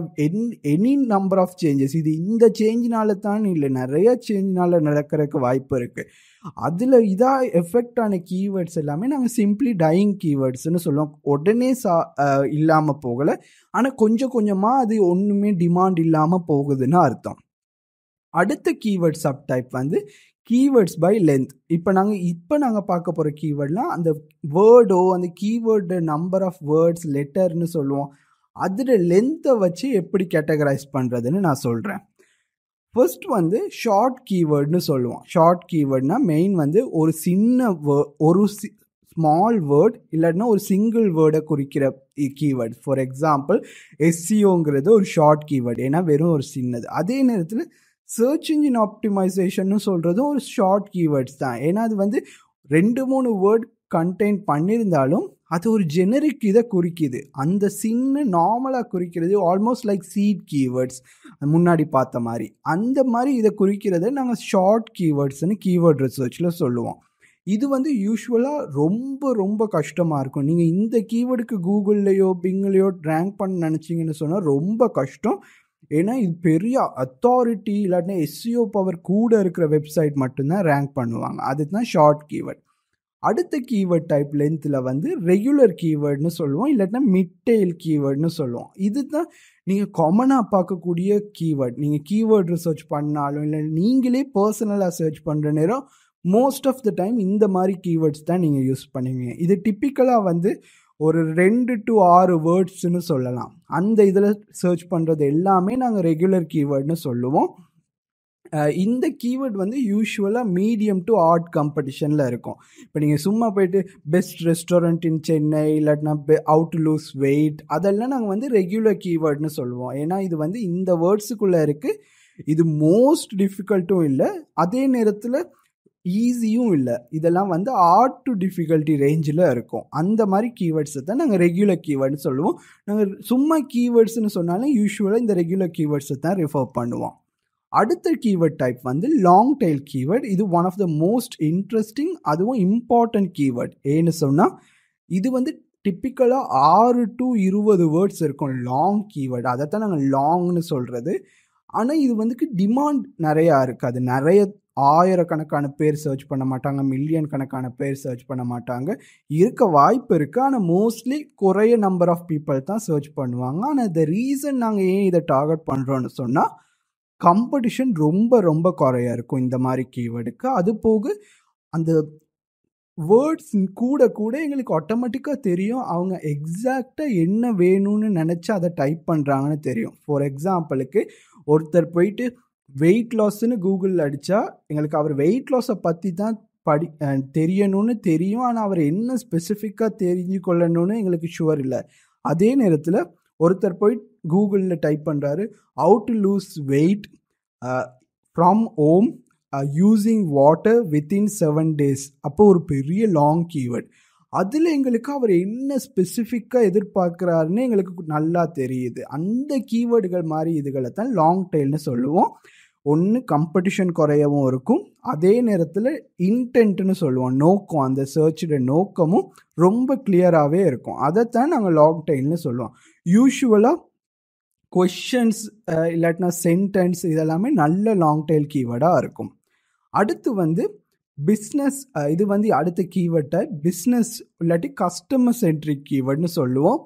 [SPEAKER 1] எனி நம்பர் ஆஃப் சேஞ்சஸ், இது இந்த சேஞ்சினால தான் இல்லை, நிறைய சேஞ்சினால நடக்கிறதுக்கு வாய்ப்பு இருக்குது. அதில் இதாக எஃபெக்ட் ஆன கீவேர்ட்ஸ் எல்லாமே நாங்கள் சிம்பிளி டையிங் கீவேர்ட்ஸ்னு சொல்லுவோம். உடனே இல்லாமல் போகலை, ஆனால் கொஞ்சம் கொஞ்சமாக அது ஒன்றுமே டிமாண்ட் இல்லாமல் போகுதுன்னு அர்த்தம். அடுத்த கீவேர்ட் சப்டைப் வந்து கீவேர்ட்ஸ் பை லென்த். இப்போ நாங்கள் பார்க்க போகிற கீவேர்ட்லாம் அந்த வேர்டோ அந்த கீவேர்டு நம்பர் ஆஃப் வேர்ட்ஸ் லெட்டர்னு சொல்லுவோம், அதில் லென்த்தை வச்சு எப்படி கேட்டகரைஸ் பண்ணுறதுன்னு நான் சொல்கிறேன். ஃபர்ஸ்ட் வந்து ஷார்ட் கீவேர்டுன்னு சொல்லுவோம். ஷார்ட் கீவேர்ட்னா மெயின் வந்து ஒரு சின்ன ஒரு ஸ்மால் வேர்ட் இல்லைன்னா ஒரு சிங்கிள் வேர்டை குறிக்கிற கீவேர்ட். ஃபார் எக்ஸாம்பிள் எஸ்சிஓங்கிறது ஒரு ஷார்ட் கீவேர்டு, ஏன்னா வெறும் ஒரு சின்னது. அதே நேரத்தில் சர்ச் இன்ஜின் ஆப்டிமைசேஷன்னு சொல்கிறதும் ஒரு ஷார்ட் கீவேர்ட்ஸ் தான். ஏன்னா அது வந்து 2-3 வேர்ட் கண்டெயின் பண்ணியிருந்தாலும் அது ஒரு ஜெனரிக் இதை குறிக்குது. அந்த சின்ன நார்மலாக குறிக்கிறது ஆல்மோஸ்ட் லைக் சீட் கீவேர்ட்ஸ் முன்னாடி பார்த்த மாதிரி. அந்த மாதிரி இதை குறிக்கிறத நாங்கள் ஷார்ட் கீவேர்ட்ஸ்னு கீவேர்ட் ரிசர்ச்சில் சொல்லுவோம். இது வந்து யூஸ்வலாக ரொம்ப ரொம்ப கஷ்டமாக இருக்கும். நீங்கள் இந்த கீவேர்டுக்கு கூகுள்லேயோ பிங்லேயோ ரேங்க் பண்ண நினச்சிங்கன்னு சொன்னால் ரொம்ப கஷ்டம். ஏன்னா இது பெரிய அத்தாரிட்டி இல்லாட்டினா எஸ்சிஓ பவர் கூட இருக்கிற வெப்சைட் மட்டும்தான் ரேங்க் பண்ணுவாங்க. அதுதான் ஷார்ட் கீவேர்ட். அடுத்த கீவேர்ட் டைப் லென்த்தில் வந்து ரெகுலர் கீவேர்ட்னு சொல்லுவோம், இல்லாட்டினா மிட் டெயில் கீவேர்ட்னு சொல்லுவோம். இது தான் நீங்கள் காமனாக பார்க்கக்கூடிய கீவேர்ட். நீங்கள் கீவேர்ட் ரிசர்ச் பண்ணாலும் இல்லை நீங்களே பர்சனலாக சர்ச் பண்ணுற நேரம் மோஸ்ட் ஆஃப் த டைம் இந்த மாதிரி கீவேர்ட்ஸ் தான் நீங்கள் யூஸ் பண்ணுவீங்க. இது டிப்பிக்கலாக வந்து ஒரு 2 to 6 வேர்ட்ஸ்னு சொல்லலாம். அந்த இதில் சர்ச் பண்ணுறது எல்லாமே நாங்கள் ரெகுலர் கீவேர்ட்னு சொல்லுவோம். இந்த கீவேர்ட் வந்து யூஸ்வலாக மீடியம் டு ஹார்ட் காம்படிஷனில் இருக்கும். இப்போ நீங்கள் சும்மா போயிட்டு பெஸ்ட் ரெஸ்டாரண்ட் இன் சென்னை இல்லாட்டினா ஹவு டு லூஸ் வெயிட் அதெல்லாம் நாங்கள் வந்து ரெகுலர் கீவேர்ட்னு சொல்லுவோம். ஏன்னா இது வந்து இந்த வேர்ட்ஸுக்குள்ளே இருக்குது. இது மோஸ்ட் டிஃபிகல்ட்டும் இல்லை, அதே நேரத்தில் ஈஸியும் இல்லை. இதெல்லாம் வந்து ஹார்ட் டு டிஃபிகல்ட்டி ரேஞ்சில் இருக்கும். அந்த மாதிரி கீவேர்ட்ஸை தான் நாங்கள் ரெகுலர் கீவேர்ட்னு சொல்லுவோம். நாங்கள் சும்மா கீவேர்ட்ஸ்னு சொன்னாலும் யூஸ்வலாக இந்த ரெகுலர் கீவேர்ட்ஸை தான் ரெஃபர் பண்ணுவோம். அடுத்த கீவேர்ட் டைப் வந்து லாங் டெயில் கீவேர்ட். இது one of the most interesting அதுவும் இம்பார்ட்டன்ட் கீவேர்ட். ஏன்னு சொன்னால் இது வந்து டிப்பிக்கலாக 6 to 20 வேர்ட்ஸ் இருக்கும் லாங் கீவேர்ட். அதைத்தான் நாங்கள் லாங்னு சொல்கிறது. ஆனால் இது வந்து டிமாண்ட் நிறையா இருக்குது. அது நிறைய ஆயிரக்கணக்கான பேர் சர்ச் பண்ண மாட்டாங்க, மில்லியன் கணக்கான பேர் சர்ச் பண்ண மாட்டாங்க. இருக்க வாய்ப்பு இருக்குது, ஆனால் மோஸ்ட்லி குறைய நம்பர் ஆஃப் பீப்புள் தான் சர்ச் பண்ணுவாங்க. ஆனால் த ரீசன் நாங்கள் ஏன் இதை டார்கெட் பண்ணுறோன்னு சொன்னால் காம்படிஷன் ரொம்ப ரொம்ப குறையா இருக்கும் இந்த மாதிரி கீவேர்டுக்கு. அது போக அந்த வேர்ட்ஸ் கூட கூட எங்களுக்கு ஆட்டோமேட்டிக்காக தெரியும் அவங்க எக்ஸாக்டாக என்ன வேணும்னு நினச்சி அதை டைப் பண்ணுறாங்கன்னு தெரியும். ஃபார் எக்ஸாம்பிளுக்கு ஒருத்தர் போயிட்டு வெயிட் லாஸ்ன்னு கூகுளில் அடித்தா எங்களுக்கு அவர் வெயிட் லாஸை பற்றி தான் தெரியணும்னு தெரியும். ஆனால் அவர் என்ன ஸ்பெசிஃபிக்காக தெரிஞ்சு கொள்ளணும்னு எங்களுக்கு ஷுவர் இல்லை. அதே நேரத்தில் ஒருத்தர் போய் கூகுளில் டைப் பண்ணுறாரு how to lose weight from home using water within 7 days. அப்போ ஒரு பெரிய லாங் கீவேர்ட். அதில் எங்களுக்கு அவர் என்ன ஸ்பெசிஃபிக்காக எதிர்பார்க்குறாருன்னு எங்களுக்கு நல்லா தெரியுது. அந்த கீவேர்டுகள் மாதிரி இதுகளை தான் லாங் டெயில்னு சொல்லுவோம். ஒன்று காம்படிஷன் குறையவும் இருக்கும், அதே நேரத்தில் இன்டென்ட்னு சொல்லுவோம், நோக்கம், அந்த சர்ச்சோட நோக்கமும் ரொம்ப கிளியராகவே இருக்கும். அதைத்தான் நாங்கள் லாங் டெயில்னு சொல்லுவோம். யூஸ்வலாக கொஷன்ஸ் இல்லாட்டினா சென்டென்ஸ் இதெல்லாமே நல்ல லாங் டெயில் கீவேர்டாக இருக்கும். அடுத்து வந்து பிஸ்னஸ். இது வந்து அடுத்த கீவேர்டை பிஸ்னஸ் இல்லாட்டி கஸ்டமர் சென்ட்ரிக் கீவேர்டுன்னு சொல்லுவோம்.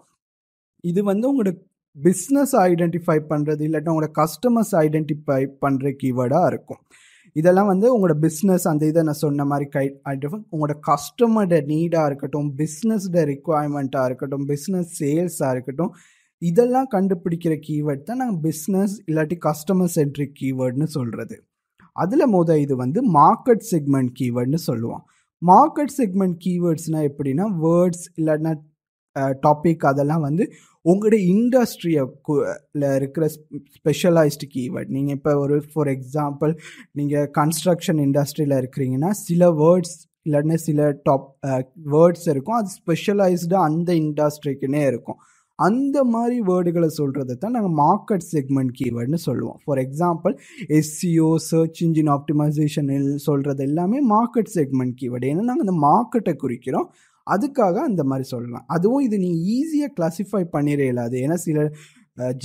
[SPEAKER 1] இது வந்து உங்களோட பிஸ்னஸ் ஐடென்டிஃபை பண்ணுறது இல்லாட்டி உங்களோட கஸ்டமர்ஸ் ஐடென்டிஃபை பண்ணுற கீவேர்டாக இருக்கும். இதெல்லாம் வந்து உங்களோட பிஸ்னஸ் அந்த இதை நான் சொன்ன மாதிரி உங்களோட கஸ்டமரோட நீடாக இருக்கட்டும், பிஸ்னஸோட ரிக்குவயர்மெண்ட்டாக இருக்கட்டும், பிஸ்னஸ் சேல்ஸாக இருக்கட்டும், இதெல்லாம் கண்டுபிடிக்கிற கீவேர்ட் தான் நாங்கள் பிஸ்னஸ் இல்லாட்டி கஸ்டமர் சென்ட்ரிக் கீவேர்டுன்னு சொல்கிறது. அதில் இது வந்து மார்க்கெட் செக்மெண்ட் கீவேர்டுன்னு சொல்லுவோம். மார்க்கெட் செக்மெண்ட் கீவேர்ட்ஸ்னால் எப்படின்னா வேர்ட்ஸ் இல்லைன்னா டாபிக் அதெல்லாம் வந்து உங்களோட இண்டஸ்ட்ரியில் இருக்கிற ஸ்பெஷலைஸ்டு கீவேர்ட். நீங்கள் இப்போ ஒரு ஃபார் எக்ஸாம்பிள் நீங்கள் கன்ஸ்ட்ரக்ஷன் இண்டஸ்ட்ரியில் இருக்கிறீங்கன்னா சில வேர்ட்ஸ் இல்லைன்னா சில வேர்ட்ஸ் இருக்கும், அது ஸ்பெஷலைஸ்டாக அந்த இண்டஸ்ட்ரிக்குன்னே இருக்கும். அந்த மாதிரி வேர்டுகளை சொல்கிறது தான் நாங்கள் மார்க்கெட் செக்மெண்ட் கீவேர்டுன்னு சொல்லுவோம். For example SEO search engine optimisation சொல்கிறது எல்லாமே மார்க்கெட் செக்மெண்ட் கீவேர்டு. ஏன்னா நாங்கள் அந்த மார்க்கெட்டை குறிக்கிறோம், அதுக்காக அந்த மாதிரி சொல்லலாம். அதுவும் இது நீங்கள் ஈஸியாக கிளாஸிஃபை பண்ணிட இயலாது. ஏன்னா சில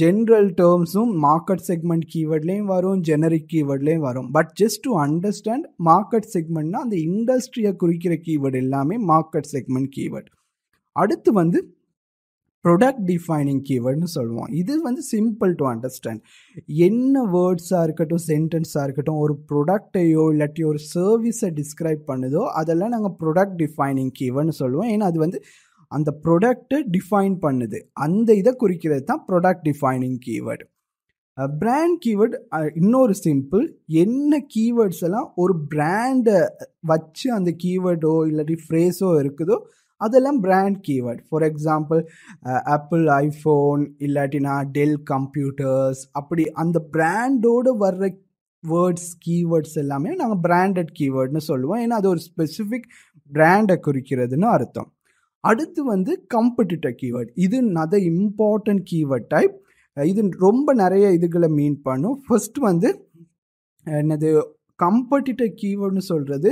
[SPEAKER 1] ஜென்ரல் டேர்ம்ஸும் மார்க்கெட் செக்மெண்ட் கீவேர்ட்லேயும் வரும், ஜெனரிக் கீவேர்ட்லேயும் வரும். பட் ஜஸ்ட் டு அண்டர்ஸ்டாண்ட் மார்க்கெட் செக்மெண்ட்னா அந்த இண்டஸ்ட்ரியை குறிக்கிற கீவேர்டு எல்லாமே மார்க்கெட் செக்மெண்ட் கீவேர்டு. அடுத்து வந்து ப்ரொடக்ட் டிஃபைனிங் கீவேர்டுன்னு சொல்லுவோம். இது வந்து சிம்பிள் டு அண்டர்ஸ்டாண்ட். என்ன வேர்ட்ஸாக இருக்கட்டும், சென்டென்ஸாக இருக்கட்டும், ஒரு ப்ரொடக்டையோ இல்லாட்டி ஒரு சர்வீஸை டிஸ்கிரைப் பண்ணுதோ அதெல்லாம் நாங்கள் ப்ரொடக்ட் டிஃபைனிங் கீவேர்டுன்னு சொல்லுவோம். ஏன்னா அது வந்து அந்த ப்ரொடக்டை டிஃபைன் பண்ணுது, அந்த இதை குறிக்கிறது தான் product defining keyword. Brand keyword இன்னொரு சிம்பிள். என்ன கீவேர்ட்ஸ் எல்லாம் ஒரு பிராண்டை வச்சு அந்த கீவேர்டோ இல்லாட்டி ஃப்ரேஸோ இருக்குதோ அதெல்லாம் brand keyword. For example apple iPhone இல்லாட்டினா டெல் கம்ப்யூட்டர்ஸ், அப்படி அந்த பிராண்டோடு வர்ற வேர்ட்ஸ் கீவேர்ட்ஸ் எல்லாமே நாங்கள் பிராண்டட் கீவேர்ட்னு சொல்லுவோம். ஏன்னா அது ஒரு ஸ்பெசிஃபிக் பிராண்டை குறிக்கிறதுன்னு அர்த்தம். அடுத்து வந்து காம்படிட்டர் கீவேர்ட். இது another இம்பார்ட்டன்ட் கீவேர்ட் டைப். இது ரொம்ப நிறைய இதுகளை மீன் பண்ணும். ஃபர்ஸ்ட் வந்து என்னது காம்படிட்டர் கீவேர்டுன்னு சொல்கிறது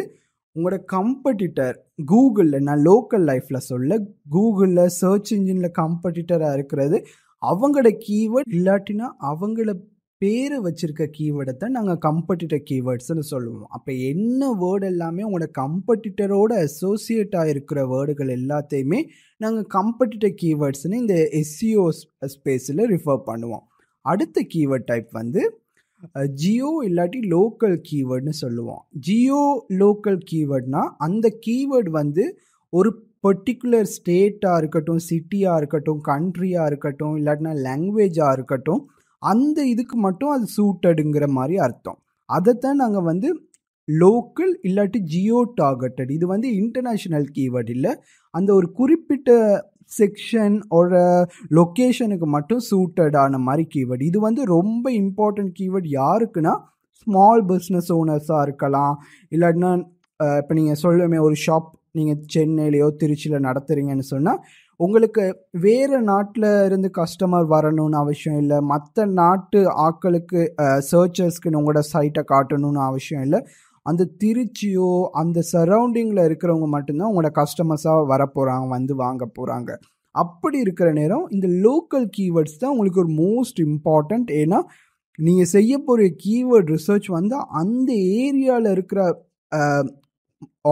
[SPEAKER 1] உங்களோட காம்படிட்டர் கூகுளில், நான் லோக்கல் லைஃப்பில் சொல்ல, கூகுளில் சர்ச் இன்ஜினில் காம்படிட்டராக இருக்கிறது அவங்களோட கீவேர்ட் இல்லாட்டினா அவங்கள பேரை வச்சுருக்க கீவேர்டை தான் நாங்கள் காம்படிட்டர் கீவேர்ட்ஸ்னு சொல்லுவோம். அப்போ என்ன வேர்டு எல்லாமே உங்களோட காம்படிட்டரோட அசோசியேட் ஆகிருக்கிற வேர்டுகள் எல்லாத்தையுமே நாங்கள் காம்படிட்டர் கீவேர்ட்ஸ்னு இந்த SEO ஸ்பேஸில் ரிஃபர் பண்ணுவோம். அடுத்த கீவேர்ட் டைப் வந்து ஜியோ இல்லாட்டி லோக்கல் கீவேர்டுன்னு சொல்லுவோம். ஜியோ லோக்கல் கீவேர்ட்னா அந்த கீவேர்டு வந்து ஒரு பர்டிகுலர் ஸ்டேட்டாக இருக்கட்டும், சிட்டியாக இருக்கட்டும், கண்ட்ரியாக இருக்கட்டும், இல்லாட்டினா லாங்குவேஜாக இருக்கட்டும், அந்த இதுக்கு மட்டும் அது சூட்டடுங்கிற மாதிரி அர்த்தம். அதைத்தான் நாங்கள் வந்து லோக்கல் இல்லாட்டி ஜியோ டார்கெட்டட். இது வந்து இன்டர்நேஷ்னல் கீவேர்டு இல்லை, அந்த ஒரு குறிப்பிட்ட செக்ஷன் ஒரு லொக்கேஷனுக்கு மட்டும் சூட்டடான மாதிரி கீவேர்டு. இது வந்து ரொம்ப இம்பார்ட்டன்ட் கீவேர்டு யாருக்குன்னா ஸ்மால் பிஸ்னஸ் ஓனர்ஸாக இருக்கலாம். இல்லாட்டினா இப்போ நீங்கள் சொல்லுமே ஒரு ஷாப் நீங்கள் சென்னையிலையோ திருச்சியில் நடத்துகிறீங்கன்னு சொன்னால் உங்களுக்கு வேறு நாட்டில் இருந்து கஸ்டமர் வரணும்னு அவசியம் இல்லை, மற்ற நாட்டு ஆட்களுக்கு சர்ச்சர்ஸ்க்கு உங்களோட சைட்டை காட்டணும்னு அவசியம் இல்லை. அந்த திருச்சியோ அந்த சரௌண்டிங்கில் இருக்கிறவங்க மட்டும்தான் உங்களோட கஸ்டமர்ஸாக வரப்போகிறாங்க, வந்து வாங்க போகிறாங்க. அப்படி இருக்கிற நேரம் இந்த லோக்கல் கீவேர்ட்ஸ் தான் உங்களுக்கு ஒரு மோஸ்ட் இம்பார்ட்டண்ட். ஏன்னா நீங்கள் செய்ய போகிற கீவேர்ட் ரிசர்ச் வந்து அந்த ஏரியாவில் இருக்கிற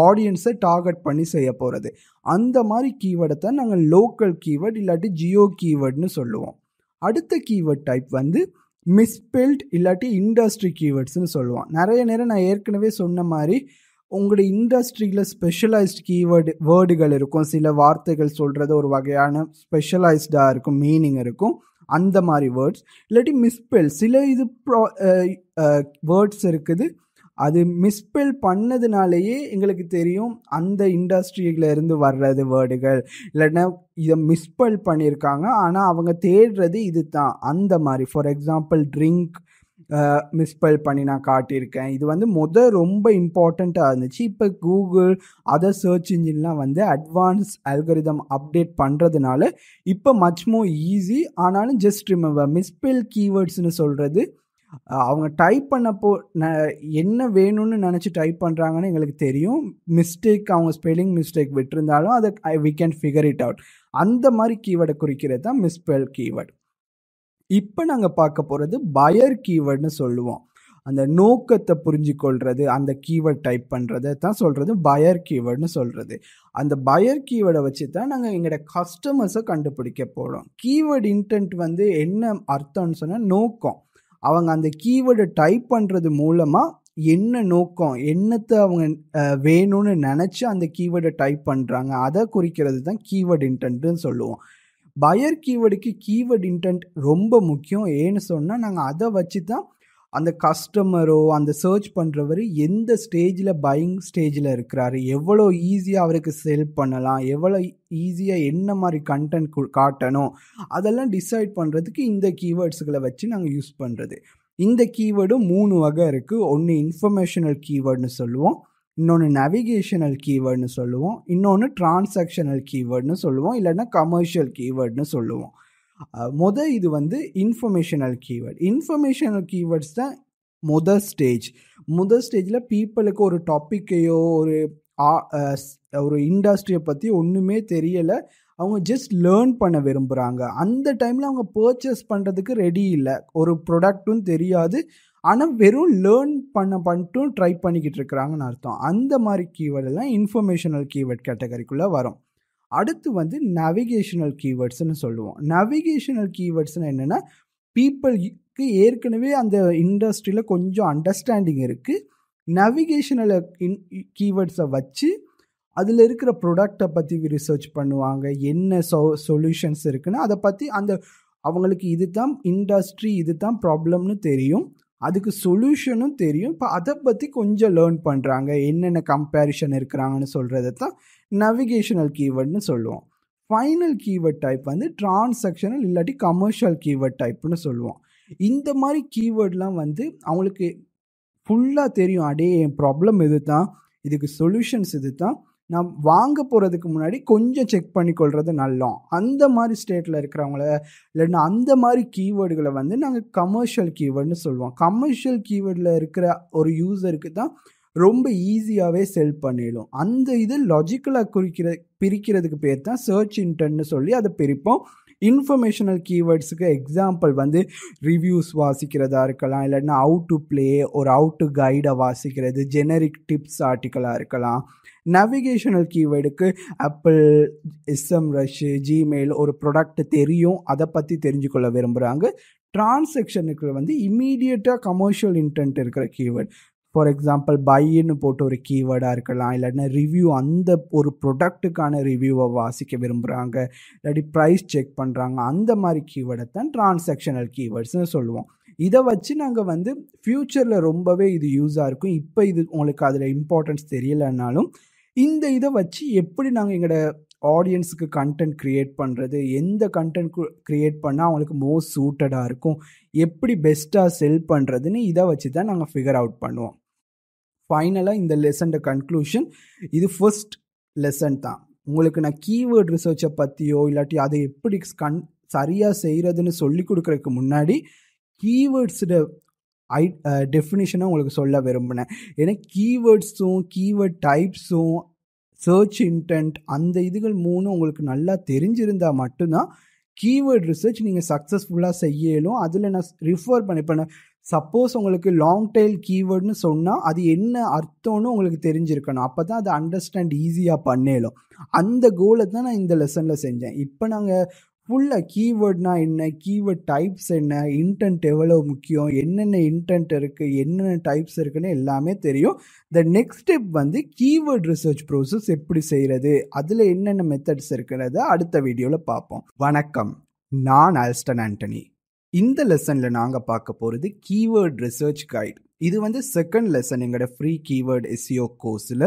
[SPEAKER 1] ஆடியன்ஸை டார்கெட் பண்ணி செய்ய போகிறது. அந்த மாதிரி கீவேர்டை தான் நாங்கள் லோக்கல் கீவேர்ட் இல்லாட்டி ஜியோ கீவேர்ட்னு சொல்லுவோம். அடுத்த கீவேர்ட் டைப் வந்து மிஸ்பெல்ட் இல்லாட்டி இண்டஸ்ட்ரி கீவேர்ட்ஸ்னு சொல்லுவோம். நிறைய நேரம் நான் ஏற்கனவே சொன்ன மாதிரி உங்களுடைய இண்டஸ்ட்ரியில் ஸ்பெஷலைஸ்ட் வேர்டுகள் இருக்கும், சில வார்த்தைகள் சொல்கிறது ஒரு வகையான ஸ்பெஷலைஸ்டாக இருக்கும், மீனிங் இருக்கும், அந்த மாதிரி வேர்ட்ஸ். இல்லாட்டி மிஸ்பெல் சில இது வேர்ட்ஸ் இருக்குது, அது மிஸ்பெல் பண்ணதுனாலேயே எங்களுக்கு தெரியும் அந்த இண்டஸ்ட்ரியில இருந்து வர்றது வேர்டுகள், இல்லைன்னா இதை மிஸ்பெல் பண்ணியிருக்காங்க ஆனால் அவங்க தேடுறது இது தான். அந்த மாதிரி ஃபார் எக்ஸாம்பிள் ட்ரிங்க் மிஸ்பெல் பண்ணி நான் காட்டியிருக்கேன். இது வந்து ரொம்ப இம்பார்ட்டண்ட்டாக இருந்துச்சு. இப்போ கூகுள் அதர் சர்ச் இன்ஜின்லாம் வந்து அட்வான்ஸ் அல்கரிதம் அப்டேட் பண்ணுறதுனால இப்போ மச் மோர் ஈஸி. ஆனாலும் ஜஸ்ட் ரிமெம்பர் மிஸ்பெல் கீவேர்ட்ஸ்னு சொல்கிறது அவங்க டைப் பண்ணப்போ என்ன வேணும்னு நினச்சி டைப் பண்ணுறாங்கன்னு எங்களுக்கு தெரியும். மிஸ்டேக் அவங்க ஸ்பெல்லிங் மிஸ்டேக் விட்டுருந்தாலும் அதை we can figure it out. அந்த மாதிரி கீவேர்டை குறிக்கிறது தான் மிஸ்பெல் கீவேர்டு. இப்போ நாங்கள் பார்க்க போகிறது பயர் கீவேர்டுன்னு சொல்லுவோம். அந்த நோக்கத்தை புரிஞ்சுக்கொள்கிறது, அந்த கீவேர்ட் டைப் பண்ணுறது தான் சொல்கிறது பயர் கீவேர்டுன்னு சொல்கிறது. அந்த பயர் கீவேர்டை வச்சு தான் நாங்கள் எங்களோட கஸ்டமர்ஸை கண்டுபிடிக்க போகிறோம். கீவேர்டு இன்டென்ட் வந்து என்ன அர்த்தம்னு சொன்னால் நோக்கம். அவங்க அந்த கீவேர்டை டைப் பண்ணுறது மூலமாக என்ன நோக்கம், என்னத்தை அவங்க வேணும்னு நினச்சி அந்த கீவேர்டை டைப் பண்ணுறாங்க, அதை குறிக்கிறது தான் கீவேர்டு இன்டென்ட்னு சொல்லுவோம். பயர் கீவேர்டுக்கு கீவேர்டு இன்டென்ட் ரொம்ப முக்கியம். ஏன்னு சொன்னால் நாங்கள் அதை வச்சு தான் அந்த கஸ்டமரோ அந்த சர்ச் பண்ணுறவர் எந்த ஸ்டேஜில் பையிங் ஸ்டேஜில் இருக்கிறாரு, எவ்வளோ ஈஸியாக அவருக்கு செல் பண்ணலாம், எவ்வளோ ஈஸியாக என்ன மாதிரி கண்டென்ட் காட்டணும், அதெல்லாம் டிசைட் பண்ணுறதுக்கு இந்த கீவேர்ட்ஸுகளை வச்சு நாங்கள் யூஸ் பண்ணுறது. இந்த கீவேர்டும் 3 வகை இருக்குது. ஒன்று இன்ஃபர்மேஷனல் கீவேர்டுன்னு சொல்லுவோம், இன்னொன்று நேவிகேஷனல் கீவேர்டுன்னு சொல்லுவோம், இன்னொன்று டிரான்சாக்ஷனல் கீவேர்டுன்னு சொல்லுவோம், இல்லைன்னா கமர்ஷியல் கீவேர்டுன்னு சொல்லுவோம். இது வந்து இன்ஃபர்மேஷனல் கீவேர்டு. இன்ஃபர்மேஷனல் கீவேர்ட்ஸ் தான் முதல் ஸ்டேஜில் பீப்புளுக்கு ஒரு டாப்பிக்கையோ ஒரு இண்டஸ்ட்ரியை பற்றி ஒன்றுமே தெரியலை, அவங்க ஜஸ்ட் லேர்ன் பண்ண விரும்புகிறாங்க. அந்த டைமில் அவங்க பர்ச்சேஸ் பண்ணுறதுக்கு ரெடி இல்லை, ஒரு ப்ராடக்ட்டும் தெரியாது, ஆனால் வெறும் லேர்ன் பண்ணிட்டும் ட்ரை பண்ணிக்கிட்டு இருக்கிறாங்கன்னு அர்த்தம். அந்த மாதிரி கீவேர்டெல்லாம் இன்ஃபர்மேஷனல் கீவேர்ட் கேட்டகரிக்குள்ளே வரும். அடுத்து வந்து நேவிகேஷனல் கீவேர்ட்ஸ்னு சொல்லுவோம். நேவிகேஷனல் கீவேர்ட்ஸ்னால் என்னென்னா பீப்புளுக்கு ஏற்கனவே அந்த இண்டஸ்ட்ரியில் கொஞ்சம் அண்டர்ஸ்டாண்டிங் இருக்குது, நேவிகேஷனல் கீவேர்ட்ஸை வச்சு அதில் இருக்கிற ப்ராடக்டை பற்றி ரிசர்ச் பண்ணுவாங்க, என்ன சொல்யூஷன்ஸ் இருக்குன்னு அதை பற்றி அவங்களுக்கு இது தான் இண்டஸ்ட்ரி, இது தான் ப்ராப்ளம்னு தெரியும், அதுக்கு சொல்யூஷனும் தெரியும். இப்போ அதை பற்றி கொஞ்சம் லேர்ன் பண்ணுறாங்க, என்னென்ன கம்பேரிஷன் இருக்கிறாங்கன்னு சொல்கிறது தான் நேவிகேஷனல் கீவேர்டுன்னு சொல்லுவோம். ஃபைனல் கீவேர்ட் டைப் வந்து டிரான்சாக்ஷனல் இல்லாட்டி கமர்ஷியல் கீவேர்ட் டைப்னு சொல்லுவோம். இந்த மாதிரி கீவேர்ட்லாம் வந்து அவங்களுக்கு ஃபுல்லாக தெரியும், அடே என் ப்ராப்ளம் இது தான், இதுக்கு சொல்யூஷன்ஸ் இது தான், நான் வாங்க போகிறதுக்கு முன்னாடி கொஞ்சம் செக் பண்ணிக்கொள்வது நல்லோம். அந்த மாதிரி ஸ்டேட்டில் இருக்கிறவங்கள இல்லைன்னா அந்த மாதிரி கீவேர்டுகளை வந்து நாங்கள் கமர்ஷியல் கீவேர்டுன்னு சொல்லுவோம். கமர்ஷியல் கீவேர்டில் இருக்கிற ஒரு யூசருக்கு தான் ரொம்ப ஈஸியாகவே செல் பண்ணிடும். அந்த இது லாஜிக்கலாக பிரிக்கிறதுக்கு பேர் தான் சர்ச் இன்டென்ட்னு சொல்லி அதை பிரிப்போம். இன்ஃபர்மேஷனல் கீவேர்ட்ஸுக்கு எக்ஸாம்பிள் வந்து ரிவ்யூஸ் வாசிக்கிறதா இருக்கலாம், இல்லைன்னா ஹவு டு ப்ளே ஒரு ஹவு டு கைடை வாசிக்கிறது, ஜெனரிக் டிப்ஸ் ஆர்டிக்கலாக இருக்கலாம். நேவிகேஷனல் கீவேர்டுக்கு ஆப்பிள், SEMrush, ஜிமெயில் ஒரு ப்ராடக்ட் தெரியும், அதை பற்றி தெரிஞ்சுக்கொள்ள விரும்புகிறாங்க. டிரான்சாக்ஷனுக்கு வந்து இமீடியட்டாக கமர்ஷியல் இன்டென்ட் இருக்கிற கீவேர்ட். ஃபார் எக்ஸாம்பிள் பைன்னு போட்டு ஒரு கீவேர்டாக இருக்கலாம், இல்லைன்னா ரிவ்யூ, அந்த ஒரு ப்ரொடக்ட்டுக்கான ரிவ்யூவை வாசிக்க விரும்புகிறாங்க, இல்லாட்டி ப்ரைஸ் செக் பண்ணுறாங்க, அந்த மாதிரி கீவேர்டை தான் டிரான்சாக்ஷனல் கீவேர்ட்ஸ்னு சொல்லுவோம். இதை வச்சு நாங்கள் வந்து ஃப்யூச்சரில் ரொம்பவே இது யூஸாக இருக்கும். இப்போ இது உங்களுக்கு அதில் இம்பார்ட்டன்ஸ் தெரியலைன்னாலும் இந்த இதை வச்சு எப்படி நாங்கள் எங்களோட ஆடியன்ஸுக்கு கண்டென்ட் க்ரியேட் பண்ணுறது, எந்த கண்டென்ட் க்ரியேட் பண்ணால் அவங்களுக்கு மோஸ்ட் சூட்டடாக இருக்கும், எப்படி பெஸ்ட்டாக செல் பண்ணுறதுன்னு இதை வச்சு தான் நாங்கள் ஃபிகர் அவுட் பண்ணுவோம். ஃபைனலாக இந்த லெசனோட கன்க்ளூஷன், இது ஃபர்ஸ்ட் லெசன் தான். உங்களுக்கு நான் கீவேர்ட் ரிசர்ச்சை பற்றியோ இல்லாட்டி அதை எப்படி சரியாக செய்கிறதுன்னு சொல்லி கொடுக்குறதுக்கு முன்னாடி கீவேர்ட்ஸோட டெஃபினிஷனை உங்களுக்கு சொல்ல விரும்பினேன். ஏன்னா கீவேர்ட்ஸும் கீவேர்ட் டைப்ஸும் சர்ச் இன்டென்ட் அந்த இதுகள் மூணும் உங்களுக்கு நல்லா தெரிஞ்சிருந்தால் மட்டும்தான் கீவேர்ட் ரிசர்ச் நீங்கள் சக்ஸஸ்ஃபுல்லாக செய்யலும். அதில் நான் ரிஃபர் பண்ணிப்பேன். சப்போஸ் உங்களுக்கு லாங் டெயில் கீவேர்ட்னு சொன்னால் அது என்ன அர்த்தம்னு உங்களுக்கு தெரிஞ்சிருக்கணும். அப்போ தான் அதை அண்டர்ஸ்டாண்ட் ஈஸியாக பண்ணலும். அந்த கோலை தான் நான் இந்த லெசனில் செஞ்சேன். இப்போ நாங்கள் ஃபுல்லாக கீவேர்ட்னா என்ன, கீவேர்ட் டைப்ஸ் என்ன, இன்டென்ட் எவ்வளோ முக்கியம், என்னென்ன இன்டென்ட் இருக்குது, என்னென்ன டைப்ஸ் இருக்குன்னு எல்லாமே தெரியும். த நெக்ஸ்ட் ஸ்டெப் வந்து கீவேர்ட் ரிசர்ச் ப்ரோசஸ் எப்படி செய்கிறது, அதில் என்னென்ன மெத்தட்ஸ் இருக்கிறத அடுத்த வீடியோவில் பார்ப்போம். வணக்கம், நான் ஆல்ஸ்டன் ஆண்டனி. இந்த லெசனில் நாங்கள் பார்க்க போகிறது கீவேர்ட் ரிசர்ச் கைட். இது வந்து செகண்ட் லெசன் எங்களோட ஃப்ரீ கீவேர்ட் எஸ்இஓ கோர்ஸில்.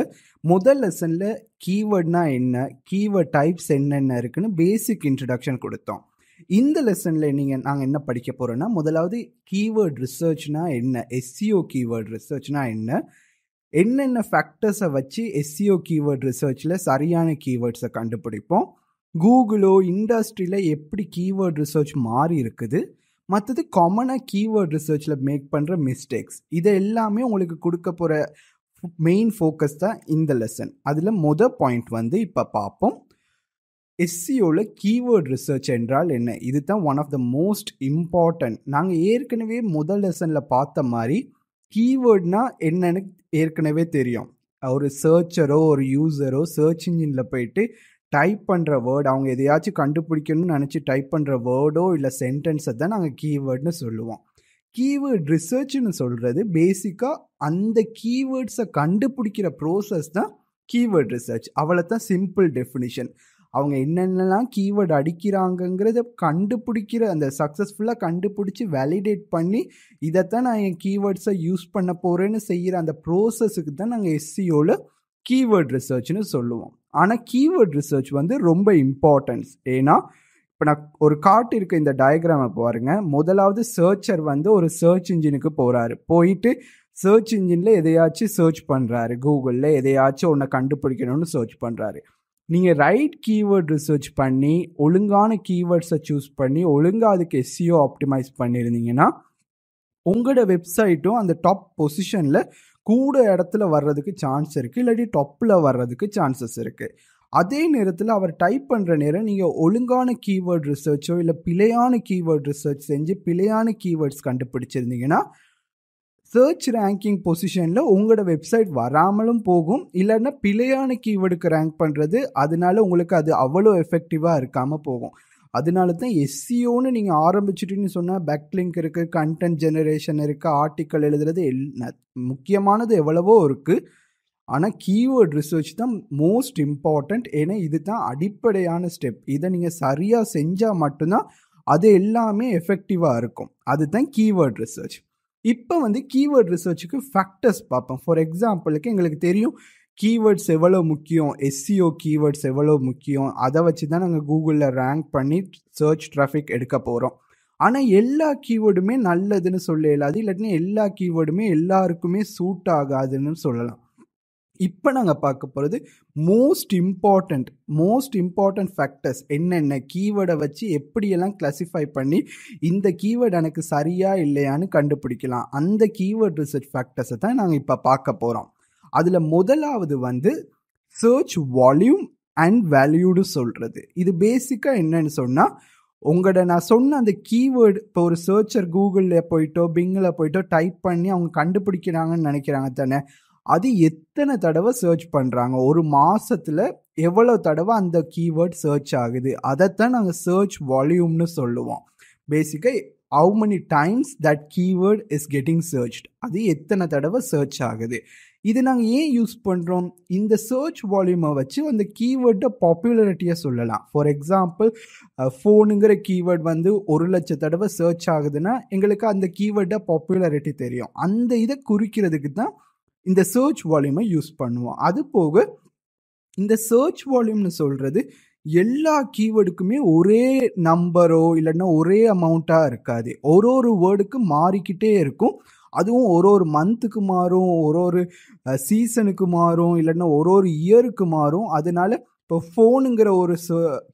[SPEAKER 1] முதல் லெசனில் கீவேர்ட்னா என்ன, கீவேர்ட் டைப்ஸ் என்னென்ன இருக்குன்னு பேசிக் இன்ட்ரடக்ஷன் கொடுத்தோம். இந்த லெசனில் நாங்கள் என்ன படிக்க போகிறோன்னா, முதலாவது கீவேர்ட் ரிசர்ச்னா என்ன, எஸ்இஓ கீவேர்ட் ரிசர்ச்னா என்ன, என்னென்ன ஃபேக்டர்ஸை வச்சு எஸ்இஓ கீவேர்ட் ரிசர்ச்சில் சரியான கீவேர்ட்ஸை கண்டுபிடிப்போம், கூகுளோ இண்டஸ்ட்ரியில் எப்படி கீவேர்ட் ரிசர்ச் மாறி இருக்குது, மற்றது காமனாக கீவேர்ட் ரிசர்ச்சில் மேக் பண்ணுற மிஸ்டேக்ஸ், இதை எல்லாமே உங்களுக்கு கொடுக்க போகிற மெயின் ஃபோக்கஸ் தான் இந்த லெசன். அதில் பாயிண்ட் வந்து இப்போ பார்ப்போம். எஸ்சிஓவில் கீவேர்ட் ரிசர்ச் என்றால் என்ன, இது தான் one of the most important. நாங்கள் ஏற்கனவே முதல் லெசனில் பார்த்த மாதிரி கீவேர்ட்னா என்னன்னு ஏற்கனவே தெரியும். ஒரு சர்ச்சரோ ஒரு யூஸரோ சர்ச் இன்ஜினில் போயிட்டு டைப் பண்ணுற வேர்டு, அவங்க எதையாச்சும் கண்டுபிடிக்கணும்னு நினச்சி டைப் பண்ணுற வேர்டோ இல்லை சென்டென்ஸை தான் நாங்கள் கீவேர்ட்னு சொல்லுவோம். கீவேர்ட் ரிசர்ச்னு சொல்கிறது பேசிக்காக அந்த கீவேர்ட்ஸை கண்டுபிடிக்கிற ப்ரோசஸ் தான் கீவேர்ட் ரிசர்ச். அவளை தான் சிம்பிள் டெஃபினிஷன். அவங்க என்னென்னலாம் கீவேர்டு அடிக்கிறாங்கங்கிறத கண்டுபிடிக்கிற, அந்த சக்ஸஸ்ஃபுல்லாக கண்டுபிடிச்சி வேலிடேட் பண்ணி இதைத்தான் நான் என் கீவேர்ட்ஸை யூஸ் பண்ண போகிறேன்னு செய்கிற அந்த ப்ரோசஸுக்கு தான் நாங்கள் எஸ்சிஓவில் கீவேர்ட் ரிசர்ச்னு சொல்லுவோம். ஆனால் கீவேர்ட் ரிசர்ச் வந்து ரொம்ப இம்பார்ட்டன்ஸ். ஏன்னா இப்போ நான் ஒரு காட்டியிருக்க இந்த டயக்ராமை பாருங்கள். முதலாவது சர்ச்சர் வந்து ஒரு சர்ச் இன்ஜினுக்கு போகிறாரு, போயிட்டு சர்ச் இன்ஜினில் எதையாச்சும் சர்ச் பண்ணுறாரு, கூகுளில் எதையாச்சும் ஒன்றை கண்டுபிடிக்கணும்னு சர்ச் பண்ணுறாரு. நீங்கள் ரைட் கீவேர்ட் ரிசர்ச் பண்ணி ஒழுங்கான கீவேர்ட்ஸை சூஸ் பண்ணி ஒழுங்காக அதுக்கு எஸ்சிஓ ஆப்டிமைஸ் பண்ணியிருந்தீங்கன்னா உங்களோட வெப்சைட்டும் அந்த டாப் பொசிஷனில் கூட இடத்துல வர்றதுக்கு சான்ஸ் இருக்குது, இல்லாட்டி டாப்பில் வர்றதுக்கு சான்சஸ் இருக்குது. அதே நேரத்தில் அவர் டைப் பண்ணுற நேரம் நீங்கள் ஒழுங்கான கீவேர்ட் ரிசர்ச்சோ இல்லை பிழையான கீவேர்ட் ரிசர்ச் செஞ்சு பிழையான கீவேர்ட்ஸ் கண்டுபிடிச்சிருந்தீங்கன்னா சர்ச் ரேங்கிங் பொசிஷனில் உங்களோட வெப்சைட் வராமலும் போகும், இல்லைன்னா பிழையான கீவேர்டுக்கு ரேங்க் பண்ணுறது, அதனால உங்களுக்கு அது அவ்வளோ எஃபெக்டிவாக இருக்காமல் போகும். அதனால தான் எஸ்சிஓன்னு நீங்கள் ஆரம்பிச்சிட்டுன்னு சொன்னால் பேக்லிங்க் இருக்குது, கண்டென்ட் ஜெனரேஷன் இருக்குது, ஆர்டிக்கல் எழுதுறது, முக்கியமானது எவ்வளவோ இருக்குது. ஆனால் கீவேர்ட் ரிசர்ச் தான் மோஸ்ட் இம்பார்ட்டண்ட். ஏன்னா இது தான் அடிப்படையான ஸ்டெப். இதை நீங்கள் சரியாக செஞ்சால் மட்டும்தான் அது எல்லாமே எஃபெக்டிவாக இருக்கும். அதுதான் கீவேர்ட் ரிசர்ச். இப்போ வந்து கீவேர்ட் ரிசர்ச்சுக்கு ஃபேக்டர்ஸ் பார்ப்போம். ஃபார் எக்ஸாம்பிளுக்கு எங்களுக்கு தெரியும் கீவேர்ட்ஸ் எவ்வளோ முக்கியம், எஸ்சிஓ கீவேர்ட்ஸ் எவ்வளோ முக்கியம், அதை வச்சு தான் நாங்கள் கூகுளில் ரேங்க் பண்ணி சர்ச் டிராஃபிக் எடுக்க போகிறோம். ஆனால் எல்லா கீவேர்டுமே நல்லதுன்னு சொல்ல இயலாது, இல்லாட்டினா எல்லா கீவேர்டுமே எல்லாருக்குமே சூட் ஆகாதுன்னு சொல்லலாம். இப்போ நாங்கள் பார்க்க போகிறது மோஸ்ட் இம்பார்ட்டன்ட் ஃபேக்டர்ஸ் என்னென்ன, கீவேர்டை வச்சு எப்படியெல்லாம் கிளாஸிஃபை பண்ணி இந்த கீவேர்டு எனக்கு சரியா இல்லையான்னு கண்டுபிடிக்கலாம். அந்த கீவேர்ட் ரிசர்ச் ஃபேக்டர்ஸை தான் நாங்கள் இப்போ பார்க்க போகிறோம். அதில் முதலாவது வந்து சர்ச் வால்யூம் அண்ட் வேல்யூடு சொல்கிறது. இது பேசிக்காக என்னன்னு சொன்னால், உங்களோட நான் சொன்ன அந்த கீவேர்டு இப்போ ஒரு சர்ச்சர் கூகுளில் போயிட்டோ பிங்கில் போயிட்டோ டைப் பண்ணி அவங்க கண்டுபிடிக்கிறாங்கன்னு நினைக்கிறாங்க தானே, அது எத்தனை தடவை சர்ச் பண்ணுறாங்க, ஒரு மாதத்தில் எவ்வளோ தடவை அந்த கீவேர்ட் சர்ச் ஆகுது, அதைத்தான் நாங்கள் சர்ச் வால்யூம்னு சொல்லுவோம். பேசிக்காக how many times that keyword is getting searched, அது எத்தனை தடவை சர்ச் ஆகுது. இது நாங்கள் ஏன் யூஸ் பண்ணுறோம், இந்த சர்ச் வால்யூமை வச்சு அந்த கீவேர்டை பாப்புலாரிட்டியை சொல்லலாம். ஃபார் எக்ஸாம்பிள் ஃபோனுங்கிற கீவேர்ட் வந்து 1,00,000 தடவை சர்ச் ஆகுதுன்னா எங்களுக்கு அந்த கீவேர்டை பாப்புலாரிட்டி தெரியும். அந்த இதை குறிக்கிறதுக்கு தான் இந்த சர்ச் வால்யூமை யூஸ் பண்ணுவோம். அது போக இந்த சர்ச் வால்யூம்னு சொல்கிறது எல்லா கீவேர்டுக்குமே ஒரே நம்பரோ இல்லைன்னா ஒரே அமௌண்ட்டாக இருக்காது. ஒரு வேர்டுக்கு மாறிக்கிட்டே இருக்கும். அதுவும் ஒரு மந்த்துக்கு மாறும், ஒரு சீசனுக்கு மாறும், இல்லைன்னா ஒரு இயருக்கு மாறும். அதனால இப்போ ஃபோனுங்கிற ஒரு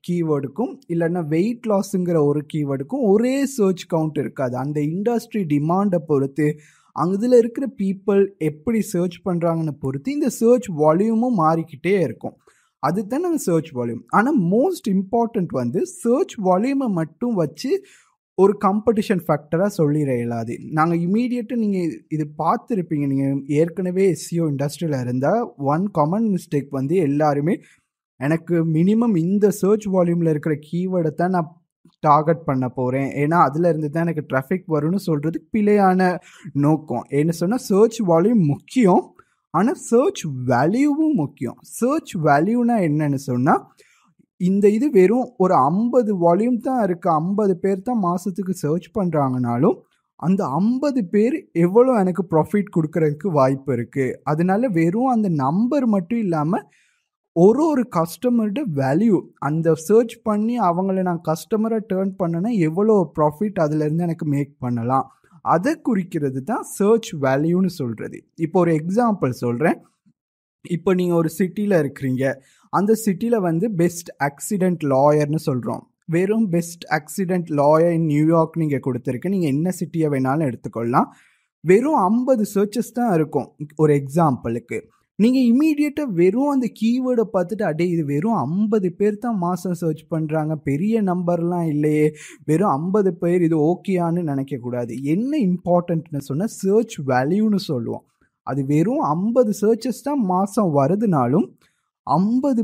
[SPEAKER 1] கீவேர்டுக்கும் இல்லைன்னா வெயிட் லாஸுங்கிற ஒரு கீவேர்டுக்கும் ஒரே சர்ச் கவுண்ட் இருக்காது. அந்த இண்டஸ்ட்ரி டிமாண்டை பொறுத்து அதில் இருக்கிற பீப்புள் எப்படி சர்ச் பண்ணுறாங்கன்னு பொறுத்து இந்த சர்ச் வால்யூமும் மாறிக்கிட்டே இருக்கும். அதுதான் நாங்கள் சர்ச் வால்யூம். ஆனால் மோஸ்ட் இம்பார்ட்டண்ட் வந்து சர்ச் வால்யூமை மட்டும் வச்சு ஒரு காம்படிஷன் ஃபேக்டராக சொல்லிட இயலாது. நாங்கள் இமீடியட்டாக நீங்கள் இது பார்த்துருப்பீங்க, நீங்கள் ஏற்கனவே எஸ்சிஓ இண்டஸ்ட்ரியில் இருந்தால் ஒன் காமன் மிஸ்டேக் வந்து எல்லாருமே எனக்கு மினிமம் இந்த சர்ச் வால்யூமில் இருக்கிற கீவேர்டை தான் நான் டார்கெட் பண்ண போகிறேன், ஏன்னா அதில் இருந்து தான் எனக்கு டிராஃபிக் வரும்னு சொல்கிறது பிழையான நோக்கம். என்ன சொன்னால் சர்ச் வால்யூம் முக்கியம், ஆனால் சர்ச் வேல்யூவும் முக்கியம். சர்ச் வேல்யூனா என்னன்னு சொன்னால் இந்த இது வெறும் ஒரு 50 வால்யூம் தான் இருக்குது, 50 பேர் தான் மாதத்துக்கு சர்ச் பண்ணுறாங்கனாலும் அந்த 50 பேர் எவ்வளோ எனக்கு ப்ராஃபிட் கொடுக்கறதுக்கு வாய்ப்பு இருக்குது. அதனால வெறும் அந்த நம்பர் மட்டும் இல்லாமல் ஒரு கஸ்டமர்கிட்ட வேல்யூ, அந்த சர்ச் பண்ணி அவங்கள நான் கஸ்டமரை டேர்ன் பண்ணேன்னா எவ்வளோ ப்ராஃபிட் அதிலேருந்து எனக்கு மேக் பண்ணலாம், அதை குறிக்கிறது தான் சர்ச் வேல்யூன்னு சொல்கிறது. இப்போ ஒரு எக்ஸாம்பிள் சொல்கிறேன். இப்போ நீங்கள் ஒரு சிட்டியில் இருக்கிறீங்க, அந்த சிட்டியில் வந்து பெஸ்ட் ஆக்சிடெண்ட் லாயர்னு சொல்கிறோம். வெறும் பெஸ்ட் ஆக்சிடெண்ட் லாயர் இன் நியூயார்க் நீங்கள் கொடுத்துருக்கு, நீங்கள் என்ன சிட்டியை வேணாலும் எடுத்துக்கொள்ளலாம். வெறும் 50 சர்ச்சஸ் தான் இருக்கும் ஒரு எக்ஸாம்பிளுக்கு. நீங்கள் இமீடியட்டாக வெறும் அந்த கீவேர்டை பார்த்துட்டு அடே இது வெறும் 50 பேர் தான் மாதம் சர்ச் பண்ணுறாங்க, பெரிய நம்பர்லாம் இல்லையே, வெறும் 50 பேர் இது ஓகேயான்னு நினைக்கக்கூடாது. என்ன இம்பார்ட்டன்ட்னு சொன்னால் சர்ச் வேல்யூன்னு சொல்லுவோம். அது வெறும் 50 சர்ச்சஸ் தான் மாதம் வருதுனாலும் 50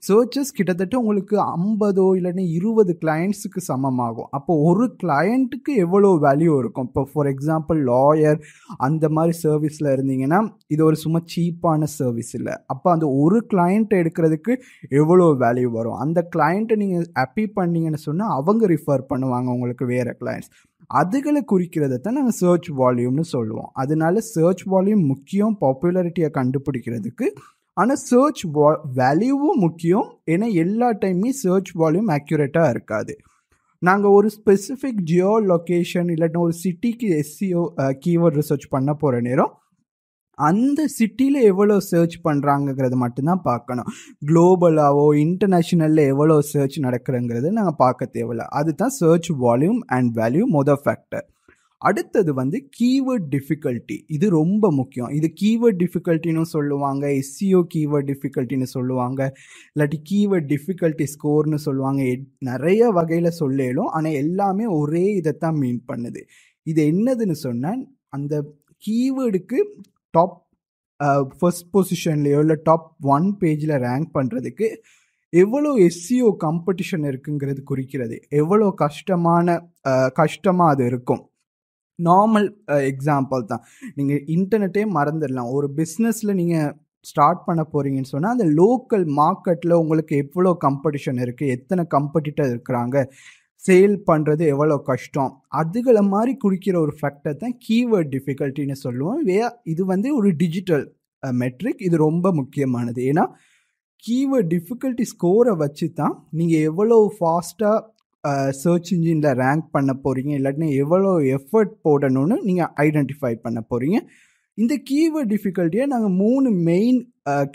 [SPEAKER 1] சர்ச்சஸ் கிட்டத்தட்ட உங்களுக்கு 50 இல்லைன்னா 20 கிளையண்ட்ஸுக்கு சமமாகும். அப்போ ஒரு கிளையண்ட்டுக்கு எவ்வளோ வேல்யூ இருக்கும். இப்போ ஃபார் எக்ஸாம்பிள் லாயர் அந்த மாதிரி சர்வீஸில் இருந்தீங்கன்னா இது ஒரு சும்மா சீப்பான சர்வீஸ் இல்லை. அப்போ அந்த ஒரு கிளையண்ட்டை எடுக்கிறதுக்கு எவ்வளோ வேல்யூ வரும். அந்த கிளையண்ட்டை நீங்கள் ஹாப்பி பண்ணீங்கன்னு சொன்னால் அவங்க ரிஃபர் பண்ணுவாங்க உங்களுக்கு வேறு கிளையண்ட்ஸ். அதுகளை குறிக்கிறத தான் நாங்கள் சர்ச் வால்யூம்னு சொல்லுவோம். அதனால சர்ச் வால்யூம் முக்கியம் பாப்புலாரிட்டியை கண்டுபிடிக்கிறதுக்கு. ஆனால் சர்ச் வேல்யூவும் முக்கியம், ஏன்னா எல்லா டைமே சர்ச் வால்யூம் அக்யூரேட்டாக இருக்காது. நாங்கள் ஒரு ஸ்பெசிஃபிக் ஜியோ லொக்கேஷன் இல்லைன்னா ஒரு சிட்டிக்கு எஸ்சிஓ கீவேர்ட் ரிசர்ச் பண்ண போகிற நேரம் அந்த சிட்டியில் எவ்வளோ சர்ச் பண்ணுறாங்கங்கிறது மட்டும்தான் பார்க்கணும். குளோபலாவோ இன்டர்நேஷ்னலில் எவ்வளோ சர்ச் நடக்கிறங்கிறது நாங்கள் பார்க்க தேவையில்ல. அதுதான் சர்ச் வால்யூம் அண்ட் வேல்யூ மொதல் ஃபேக்டர். அடுத்தது வந்து கீவேர்ட் டிஃபிகல்ட்டி. இது ரொம்ப முக்கியம். இது கீவேர்ட் டிஃபிகல்ட்டின்னு சொல்லுவாங்க, எஸ்சிஓ கீவேர்ட் டிஃபிகல்ட்டின்னு சொல்லுவாங்க, இல்லாட்டி கீவேர்ட் டிஃபிகல்ட்டி ஸ்கோர்னு சொல்லுவாங்க. நிறைய வகையில் சொல்லும், ஆனால் எல்லாமே ஒரே இதைத்தான் மீன் பண்ணுது. இது என்னதுன்னு சொன்னால் அந்த கீவேர்டுக்கு டாப் ஃபர்ஸ்ட் பொசிஷன்லையோ இல்லை டாப் 1 பேஜில் ரேங்க் பண்ணுறதுக்கு எவ்வளோ எஸ்சிஓ காம்படிஷன் இருக்குங்கிறது குறிக்கிறது. எவ்வளோ கஷ்டமாக அது இருக்கும். நார்மல் எக்ஸாம்பிள் தான், நீங்கள் இன்டர்நெட்டே மறந்துடலாம். ஒரு பிஸ்னஸில் நீங்கள் ஸ்டார்ட் பண்ண போகிறீங்கன்னு சொன்னால் அந்த லோக்கல் மார்க்கெட்டில் உங்களுக்கு எவ்வளோ காம்படிஷன் இருக்குது, எத்தனை காம்படிட்டர் இருக்கிறாங்க, சேல் பண்ணுறது எவ்வளோ கஷ்டம், அதுகளை மாதிரி குறிக்கிற ஒரு ஃபேக்டர் தான் கீவேர்ட் டிஃபிகல்ட்டின்னு சொல்லுவோம். இது வந்து ஒரு டிஜிட்டல் மெட்ரிக். இது ரொம்ப முக்கியமானது. ஏன்னா கீவேர்ட் டிஃபிகல்ட்டி ஸ்கோரை வச்சு தான் நீங்கள் எவ்வளோ ஃபாஸ்ட்டாக சர்ச் இன்ஜினில் ரேங்க் பண்ண போகிறீங்க, இல்லாட்டினா எவ்வளோ எஃபர்ட் போடணும்னு நீங்கள் ஐடென்டிஃபை பண்ண போகிறீங்க. இந்த கீவேர்ட் டிஃபிகல்ட்டியை நாங்கள் 3 மெயின்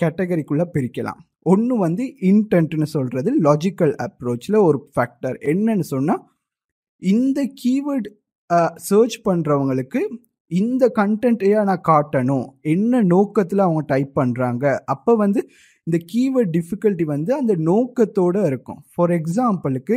[SPEAKER 1] கேட்டகரிக்குள்ளே பிரிக்கலாம். ஒன்று வந்து இன்டென்ட்னு சொல்கிறது லாஜிக்கல் அப்ரோச்சில் ஒரு ஃபேக்டர். என்னன்னு சொன்னால் இந்த கீவேர்ட் சர்ச் பண்ணுறவங்களுக்கு இந்த கண்டென்ட்டையே நான் காட்டணும், என்ன நோக்கத்தில் அவங்க டைப் பண்ணுறாங்க. அப்போ வந்து இந்த கீவேர்ட் டிஃபிகல்ட்டி வந்து அந்த நோக்கத்தோடு இருக்கும். ஃபார் எக்ஸாம்பிளுக்கு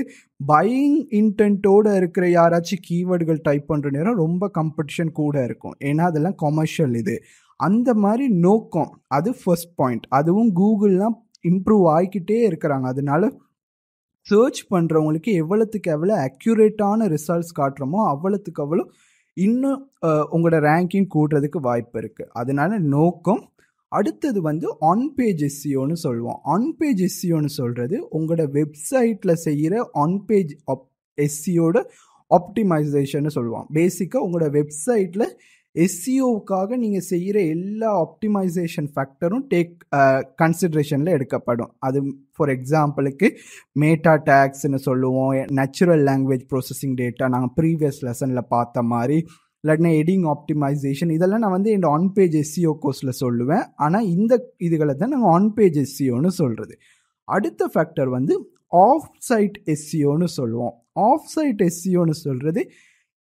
[SPEAKER 1] பையிங் இன்டென்ட்டோடு இருக்கிற யாராச்சும் கீவேர்டுகள் டைப் பண்ணுற நேரம் ரொம்ப காம்படிஷன் கூட இருக்கும், ஏன்னா அதெல்லாம் கமர்ஷியல். இது அந்த மாதிரி நோக்கம், அது ஃபர்ஸ்ட் பாயிண்ட். அதுவும் கூகுள்லாம் இம்ப்ரூவ் ஆகிக்கிட்டே இருக்கிறாங்க. அதனால சர்ச் பண்ணுறவங்களுக்கு எவ்வளோத்துக்கு எவ்வளோ அக்யூரேட்டான ரிசல்ட்ஸ் காட்டுறோமோ அவ்வளோத்துக்கு அவ்வளோ இன்னும் உங்களோட ரேங்கிங் கூடுறதுக்கு வாய்ப்பு இருக்குது. அதனால நோக்கம். அடுத்தது வந்து ஆன் பேஜ் எஸ்இஓன்னு சொல்லுவோம். ஆன் பேஜ் எஸ்இஓன்னு சொல்கிறது உங்களோட வெப்சைட்டில் செய்கிற ஆன் பேஜ் எஸ்இஓட ஆப்டிமைசேஷன் சொல்லுவோம். பேசிக்காக உங்களோட வெப்சைட்டில் எஸ்இஓவுக்காக நீங்கள் செய்கிற எல்லா ஆப்டிமைசேஷன் ஃபேக்டரும் கன்சிடரேஷனில் எடுக்கப்படும். அது ஃபார் எக்ஸாம்பிளுக்கு மேட்டா டேக்ஸ்ன்னு சொல்லுவோம், நேச்சுரல் லாங்குவேஜ் ப்ராசஸிங் டேட்டா நாங்கள் ப்ரீவியஸ் லெசனில் பார்த்த மாதிரி, இல்லாட்டினா எடிங் ஆப்டிமைசேஷன், இதெல்லாம் நான் வந்து என்னோட ஆன் பேஜ் எஸ்இஓ கோர்ஸில் சொல்லுவேன். ஆனால் இந்த இதுகளை தான் நாங்கள் ஆன் பேஜ் எஸ்இஓன்னு சொல்கிறது. அடுத்த ஃபேக்டர் வந்து ஆஃப் சைட் எஸ்இஓன்னு சொல்லுவோம். ஆஃப் சைட் எஸ்இஓன்னு சொல்கிறது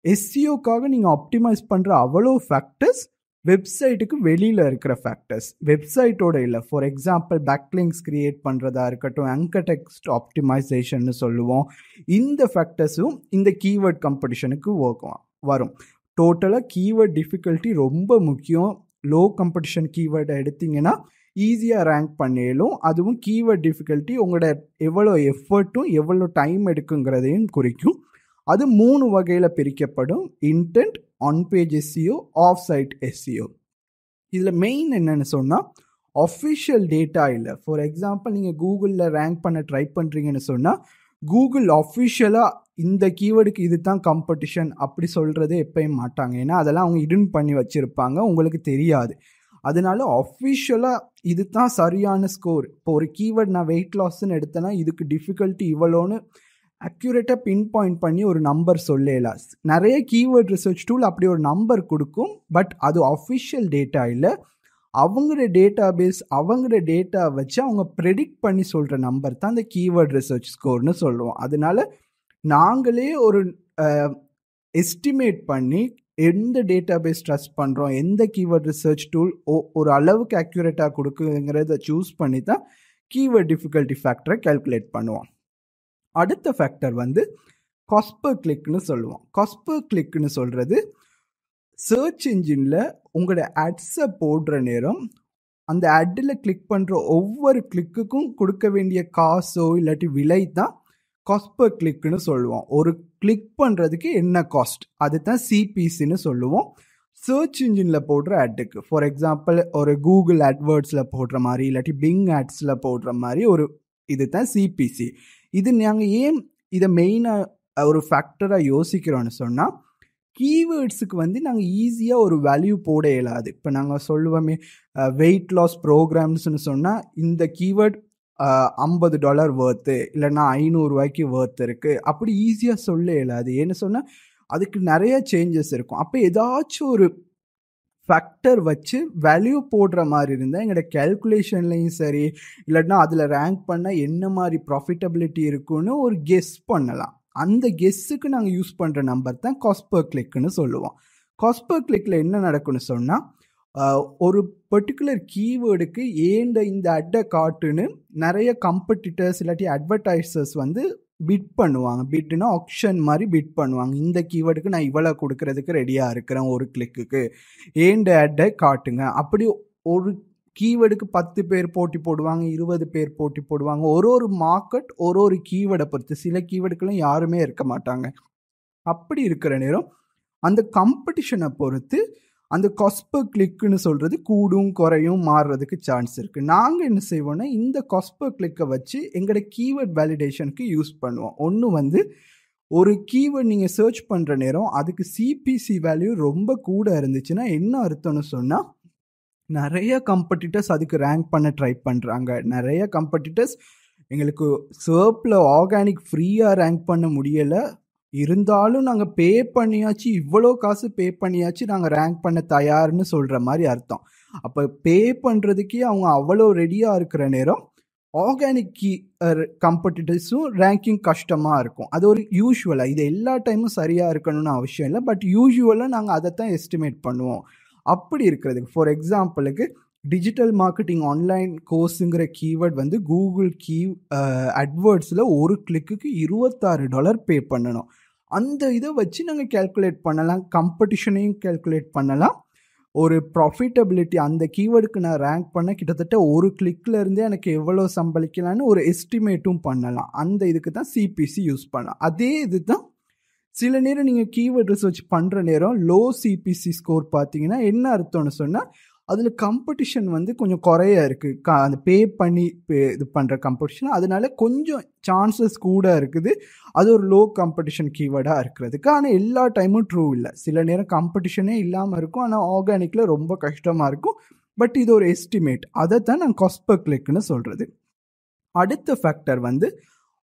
[SPEAKER 1] எஸ்இஓக்காக நீங்கள் ஆப்டிமைஸ் பண்ணுற அவ்வளோ ஃபேக்டர்ஸ் வெப்சைட்டுக்கு வெளியில் இருக்கிற ஃபேக்டர்ஸ், வெப்சைட்டோட இல்லை. ஃபார் எக்ஸாம்பிள் பேக்லிங்ஸ் கிரியேட் பண்ணுறதா இருக்கட்டும், ஆங்கர் டெக்ஸ்ட் ஆப்டிமைசேஷன் சொல்லுவோம். இந்த ஃபேக்டர்ஸும் இந்த கீவேர்ட் காம்படிஷனுக்கு வரும். டோட்டலாக கீவேர்ட் டிஃபிகல்ட்டி ரொம்ப முக்கியம். லோ காம்படிஷன் கீவேர்டை எடுத்திங்கன்னா ஈஸியாக ரேங்க் பண்ணிடலும். அதுவும் கீவேர்ட் டிஃபிகல்ட்டி உங்களோட எவ்வளோ எஃபர்ட்டும் எவ்வளோ டைம் எடுக்குங்கிறதையும் குறிக்கும். அது 3 வகையில் பிரிக்கப்படும்: intent, on page SEO, off site SEO. இதில் மெயின் என்னென்னு சொன்னால் அஃபிஷியல் டேட்டா இல்லை. ஃபார் எக்ஸாம்பிள் நீங்கள் கூகுளில் ரேங்க் பண்ண ட்ரை பண்ணுறீங்கன்னு சொன்னால் கூகுள் அஃபிஷியலாக இந்த கீவேர்டுக்கு இது தான் காம்படிஷன் அப்படி சொல்கிறது எப்பயும் மாட்டாங்க. ஏன்னா அதெல்லாம் அவங்க இடன் பண்ணி வச்சுருப்பாங்க, உங்களுக்கு தெரியாது. அதனால அஃபிஷியலாக இது தான் சரியான ஸ்கோர். இப்போ ஒரு கீவேர்ட் நான் வெயிட் லாஸ்ன்னு எடுத்தேன்னா இதுக்கு டிஃபிகல்ட்டி இவ்வளோன்னு அக்யூரேட்டாக பின் பாயிண்ட் பண்ணி ஒரு நம்பர் சொல்லலாம். நிறைய கீவேர்ட் ரிசர்ச் டூல் அப்படி ஒரு நம்பர் கொடுக்கும், பட் அது அஃபிஷியல் டேட்டா இல்லை. அவங்களோட டேட்டா பேஸ், அவங்களோட டேட்டா வச்சு அவங்க ப்ரெடிக்ட் பண்ணி சொல்கிற நம்பர் தான் அந்த கீவேர்ட் ரிசர்ச் ஸ்கோர்னு சொல்லுவோம். அதனால நாங்களே ஒரு எஸ்டிமேட் பண்ணி எந்த டேட்டா பேஸ் ட்ரஸ்ட் பண்ணுறோம், எந்த கீவேர்ட் ரிசர்ச் டூல் ஒரு அளவுக்கு அக்யூரேட்டாக கொடுக்குங்கிறத சூஸ் பண்ணி தான் கீவேர்ட் டிஃபிகல்ட்டி ஃபேக்டரை கால்குலேட் பண்ணுவோம். அடுத்த ஃபேக்டர் வந்து காஸ்ட் பர் கிளிக்னு சொல்லுவோம். காஸ்ட் பர் கிளிக்னு சொல்கிறது சர்ச் இன்ஜினில் உங்களோட ஆட்ஸை போடுற நேரம் அந்த ஆட்டில் கிளிக் பண்ணுற ஒவ்வொரு கிளிக்குக்கும் கொடுக்க வேண்டிய காசோ இல்லாட்டி விலை தான் காஸ்ட் பர் கிளிக்னு சொல்லுவோம். ஒரு கிளிக் பண்ணுறதுக்கு என்ன காஸ்ட், அது தான் சிபிசின்னு சொல்லுவோம். சர்ச் இன்ஜினில் போடுற ஆட்டுக்கு, ஃபார் எக்ஸாம்பிள் ஒரு கூகுள் ஆட்வேர்ட்ஸில் போடுற மாதிரி இல்லாட்டி பிங் ஆட்ஸில் போடுற மாதிரி ஒரு இது தான் சிபிசி. இது நாங்கள் ஏன் இதை மெயினாக ஒரு ஃபேக்டராக யோசிக்கிறோன்னு சொன்னால் கீவேர்ட்ஸுக்கு வந்து நாங்கள் ஈஸியாக ஒரு வேல்யூ போட இயலாது. இப்போ நாங்கள் சொல்லுவோமே வெயிட் லாஸ் ப்ரோக்ராம்ஸ்னு சொன்னால் இந்த கீவேர்ட் $50 வர்த்து இல்லைன்னா $500 வர்த்து இருக்குது அப்படி ஈஸியாக சொல்ல இயலாது. ஏன்னு சொன்னால் அதுக்கு நிறைய சேஞ்சஸ் இருக்கும். அப்போ ஏதாச்சும் ஒரு ஃபேக்டர் வச்சு வேல்யூ போடுற மாதிரி இருந்தால் எங்களோட கேல்குலேஷன்லையும் சரி இல்லைன்னா அதில் ரேங்க் பண்ணால் என்ன மாதிரி ப்ராஃபிட்டபிலிட்டி இருக்குன்னு ஒரு கெஸ் பண்ணலாம். அந்த கெஸ்ஸுக்கு நாங்கள் யூஸ் பண்ணுற நம்பர் தான் காஸ்ட் பர் கிளிக்னு சொல்லுவோம். காஸ்ட் பர் கிளிக்கில் என்ன நடக்குன்னு சொன்னால் ஒரு பர்டிகுலர் கீவேர்டுக்கு ஏண்ட இந்த அட்டை காட்டுன்னு நிறைய காம்படிட்டர்ஸ் இல்லாட்டி அட்வர்டைசர்ஸ் வந்து பிட் பண்ணுவாங்க. பிட்னா ஆக்ஷன் மாதிரி பிட் பண்ணுவாங்க. இந்த கீவேர்டுக்கு நான் இவ்வளோ கொடுக்கறதுக்கு ரெடியாக இருக்கிறேன், ஒரு கிளிக்குக்கு ஏண்ட அட்டை காட்டுங்க. அப்படி ஒரு கீவேர்டுக்கு 10 பேர் போட்டி போடுவாங்க, 20 பேர் போட்டி போடுவாங்க. ஒரு மார்க்கெட் ஒரு கீவேர்டை பொறுத்து, சில கீவேர்டுக்கெல்லாம் யாருமே இருக்க மாட்டாங்க. அப்படி இருக்கிற நேரம் அந்த காம்படிஷனை பொறுத்து அந்த காஸ்ட் பர் கிளிக்குன்னு சொல்கிறது கூடும் குறையும் மாறுறதுக்கு சான்ஸ் இருக்குது. நாங்கள் என்ன செய்வோம்னா இந்த காஸ்ட் பர் கிளிக்கை வச்சு எங்களோட கீவேர்ட் வேலிடேஷனுக்கு யூஸ் பண்ணுவோம். ஒன்று வந்து ஒரு கீவேர்ட் நீங்கள் சர்ச் பண்ணுற நேரம் அதுக்கு சிபிசி வேல்யூ ரொம்ப கூட இருந்துச்சுன்னா என்ன அர்த்தம்னு சொன்னால் நிறைய காம்படிட்டர்ஸ் அதுக்கு ரேங்க் பண்ண ட்ரை பண்ணுறாங்க. நிறைய காம்படிட்டர்ஸ் எங்களுக்கு சர்ப்பில் ஆர்கானிக் ஃப்ரீயாக ரேங்க் பண்ண முடியலை, இருந்தாலும் நாங்கள் பே பண்ணியாச்சு, இவ்வளோ காசு பே பண்ணியாச்சு, நாங்கள் ரேங்க் பண்ண தயார்னு சொல்கிற மாதிரி அர்த்தம். அப்போ பே பண்ணுறதுக்கே அவங்க அவ்வளோ ரெடியாக இருக்கிற நேரம் ஆர்கானிக் காம்படிட்டர்ஸும் ரேங்கிங் கஷ்டமாக இருக்கும். அது ஒரு யூஷுவலாக, இது எல்லா டைமும் சரியாக இருக்கணும்னு அவசியம் இல்லை, பட் யூஷுவலாக நாங்கள் அதை தான் எஸ்டிமேட் பண்ணுவோம். அப்படி இருக்கிறதுக்கு ஃபார் எக்ஸாம்பிளுக்கு டிஜிட்டல் மார்க்கெட்டிங் ஆன்லைன் கோர்ஸுங்கிற கீவேர்ட் வந்து கூகுள் அட்வேர்ட்ஸில் ஒரு கிளிக்குக்கு $26 பே பண்ணணும். அந்த இதை வச்சு நாங்கள் கேல்குலேட் பண்ணலாம், காம்படிஷனையும் கேல்குலேட் பண்ணலாம், ஒரு ப்ராஃபிட்டபிலிட்டி அந்த கீவேர்டுக்கு நான் ரேங்க் பண்ண கிட்டத்தட்ட ஒரு கிளிக்ல இருந்தே எனக்கு எவ்வளோ சம்பளிக்கலான்னு ஒரு எஸ்டிமேட்டும் பண்ணலாம். அந்த இதுக்கு தான் சிபிசி யூஸ் பண்ணலாம். அதே இது தான் சில நேரம் நீங்கள் கீவேர்ட் ரிசர்ச் பண்ணுற நேரம் லோ சிபிசி ஸ்கோர் பார்த்தீங்கன்னா என்ன அர்த்தம்னு சொன்னால் அதில் காம்படிஷன் வந்து கொஞ்சம் குறையா இருக்குது. அந்த பே பண்ணி இது பண்ணுற காம்படிஷன், அதனால கொஞ்சம் சான்சஸ் கூட இருக்குது அது ஒரு லோ காம்படிஷன் கீவேர்டாக இருக்கிறதுக்கு. ஆனால் எல்லா டைமும் ட்ரூ இல்லை. சில நேரம் காம்படிஷனே இல்லாமல் இருக்கும், ஆனால் ஆர்கானிக்கில் ரொம்ப கஷ்டமாக இருக்கும். பட் இது ஒரு எஸ்டிமேட், அதை தான் நான் காஸ்ட் பர் கிளிக்னு சொல்கிறது. அடுத்த ஃபேக்டர் வந்து